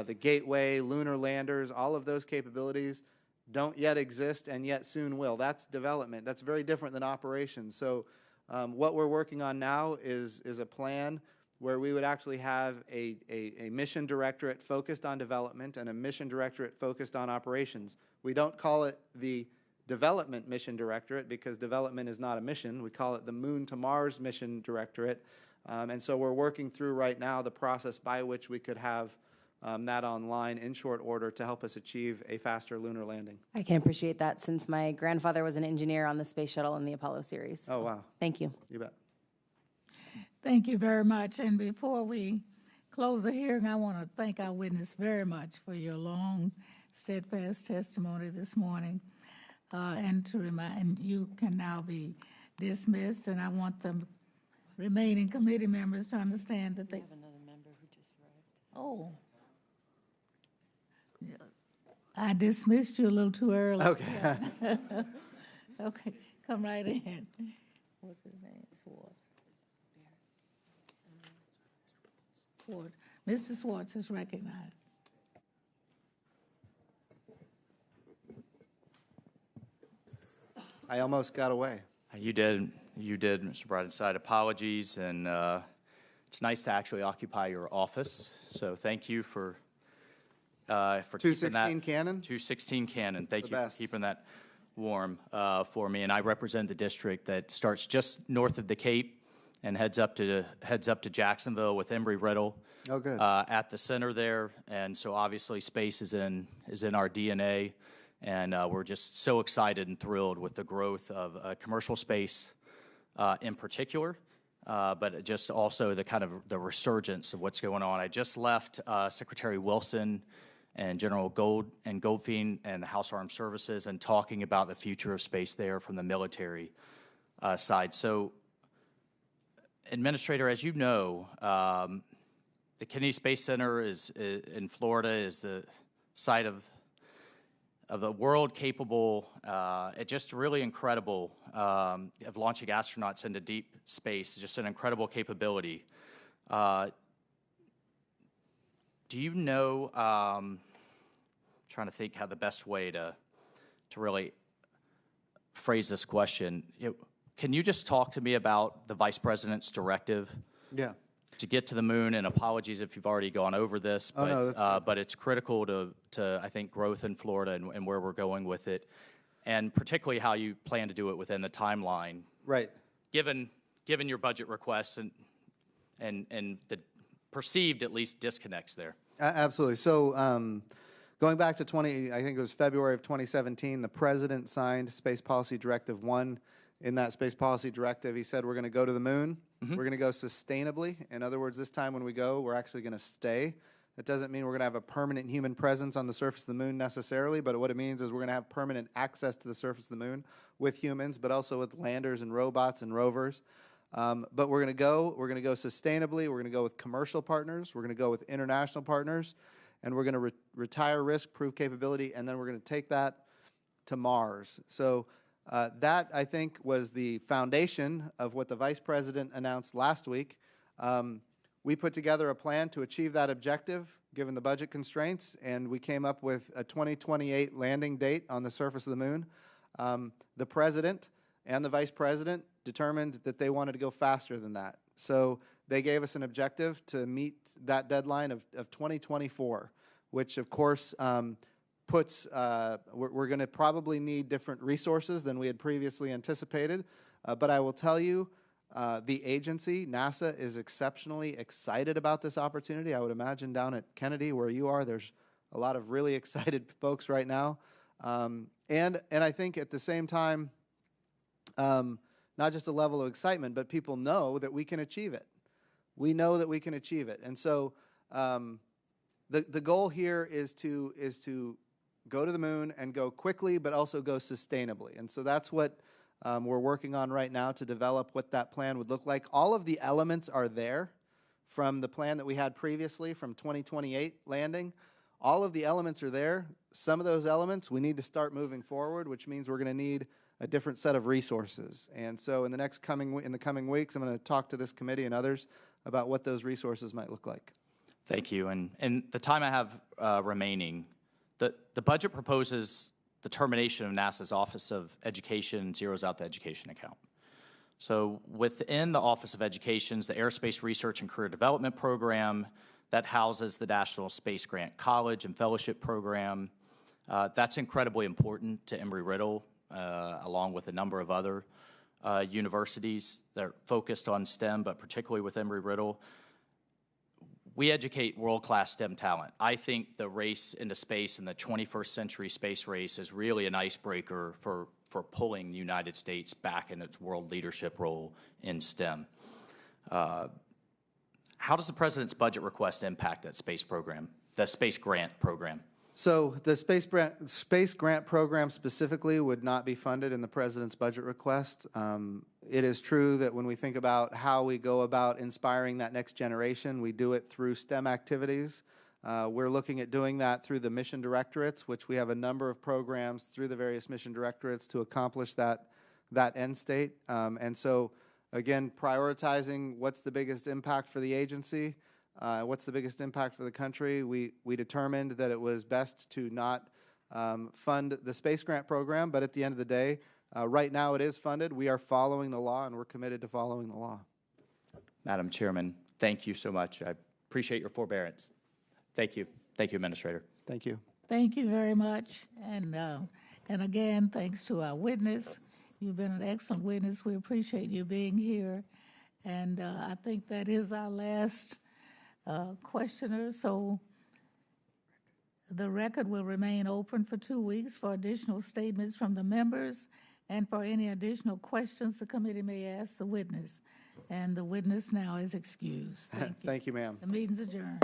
C: the gateway, lunar landers, all of those capabilities don't yet exist and yet soon will. That's development. That's very different than operations. So what we're working on now is a plan where we would actually have a mission directorate focused on development and a mission directorate focused on operations. We don't call it the Development Mission Directorate because development is not a mission. We call it the Moon to Mars Mission Directorate. And so we're working through right now the process by which we could have that online in short order to help us achieve a faster lunar landing.
G: I can appreciate that since my grandfather was an engineer on the space shuttle in the Apollo series.
C: Oh, wow.
G: Thank you.
C: You bet.
A: Thank you very much. And before we close the hearing, I want to thank our witness very much for your long, steadfast testimony this morning. And to remind you can now be dismissed. And I want the remaining committee members to understand that they have another member who just arrived. Oh. I dismissed you a little too early.
C: Okay.
A: Okay, come right in. What's his name? Swartz. Mr. Swartz is recognized.
C: I almost got away.
H: You did, Mr. Bridenstine. Apologies, and it's nice to actually occupy your office. So thank you for
C: 216 Cannon?
H: 216 Cannon. Thank you
C: best.
H: for keeping that warm for me. And I represent the district that starts just north of the Cape and heads up to Jacksonville with Embry-Riddle.
C: Oh, good.
H: At the center there, and so obviously space is in our DNA. And we're just so excited and thrilled with the growth of commercial space in particular, but just also the kind of the resurgence of what's going on. I just left Secretary Wilson and General Goldfein and the House Armed Services and talking about the future of space there from the military side. So, Administrator, as you know, the Kennedy Space Center in Florida is the site of a world capable, just really incredible, of launching astronauts into deep space, just an incredible capability. Do you know, trying to think how the best way to really phrase this question, can you just talk to me about the Vice President's directive?
C: Yeah.
H: To get to the moon, and apologies if you've already gone over this, but, but it's critical to I think, growth in Florida and where we're going with it, and particularly how you plan to do it within the timeline.
C: Right.
H: Given your budget requests and the perceived, at least, disconnects there.
C: Absolutely. So going back to I think it was February of 2017, the President signed Space Policy Directive 1. In that Space Policy Directive, he said we're going to go to the moon. Mm-hmm. We're going to go sustainably. In other words, this time when we go, we're actually going to stay. That doesn't mean we're going to have a permanent human presence on the surface of the moon necessarily, but what it means is we're going to have permanent access to the surface of the moon with humans, but also with landers and robots and rovers. But we're going to go sustainably. We're going to go with commercial partners. We're going to go with international partners, and we're going to retire risk, prove capability, and then we're going to take that to Mars. So that, I think, was the foundation of what the Vice President announced last week. We put together a plan to achieve that objective, given the budget constraints, and we came up with a 2028 landing date on the surface of the moon. The President and the Vice President determined that they wanted to go faster than that. So they gave us an objective to meet that deadline of 2024, which, of course, we're going to probably need different resources than we had previously anticipated. But I will tell you, the agency, NASA, is exceptionally excited about this opportunity. I would imagine down at Kennedy, where you are, there's a lot of really excited folks right now. And I think at the same time, not just a level of excitement, but people know that we can achieve it. We know that we can achieve it. And so the goal here is to go to the moon and go quickly, but also go sustainably. And so that's what we're working on right now to develop what that plan would look like. All of the elements are there from the plan that we had previously from 2028 landing. All of the elements are there. Some of those elements we need to start moving forward, which means we're going to need a different set of resources. And so in the coming weeks, I'm going to talk to this committee and others about what those resources might look like.
H: Thank you. And the time I have remaining, the budget proposes the termination of NASA's Office of Education and zeroes out the education account. So within the Office of Education's the Aerospace Research and Career Development Program, that houses the National Space Grant College and Fellowship Program. That's incredibly important to Embry-Riddle, along with a number of other universities that are focused on STEM, but particularly with Embry-Riddle. We educate world-class STEM talent. I think the race into space and the 21st century space race is really an icebreaker for pulling the United States back in its world leadership role in STEM. How does the President's budget request impact that space program, the space grant program?
C: So the space grant program specifically would not be funded in the President's budget request. It is true that when we think about how we go about inspiring that next generation, we do it through STEM activities. We're looking at doing that through the mission directorates, which we have a number of programs through the various mission directorates to accomplish that end state. And so, again, prioritizing what's the biggest impact for the agency, what's the biggest impact for the country, we determined that it was best to not fund the space grant program, but at the end of the day, Right now, it is funded. We are following the law, and we're committed to following the law.
H: Madam Chairman, thank you so much. I appreciate your forbearance. Thank you. Thank you, Administrator.
C: Thank you.
A: Thank you very much. And again, thanks to our witness. You've been an excellent witness. We appreciate you being here. And I think that is our last questioner. So the record will remain open for 2 weeks for additional statements from the members and for any additional questions the committee may ask the witness. And the witness now is excused. Thank you.
C: Thank you, ma'am.
A: The meeting's adjourned.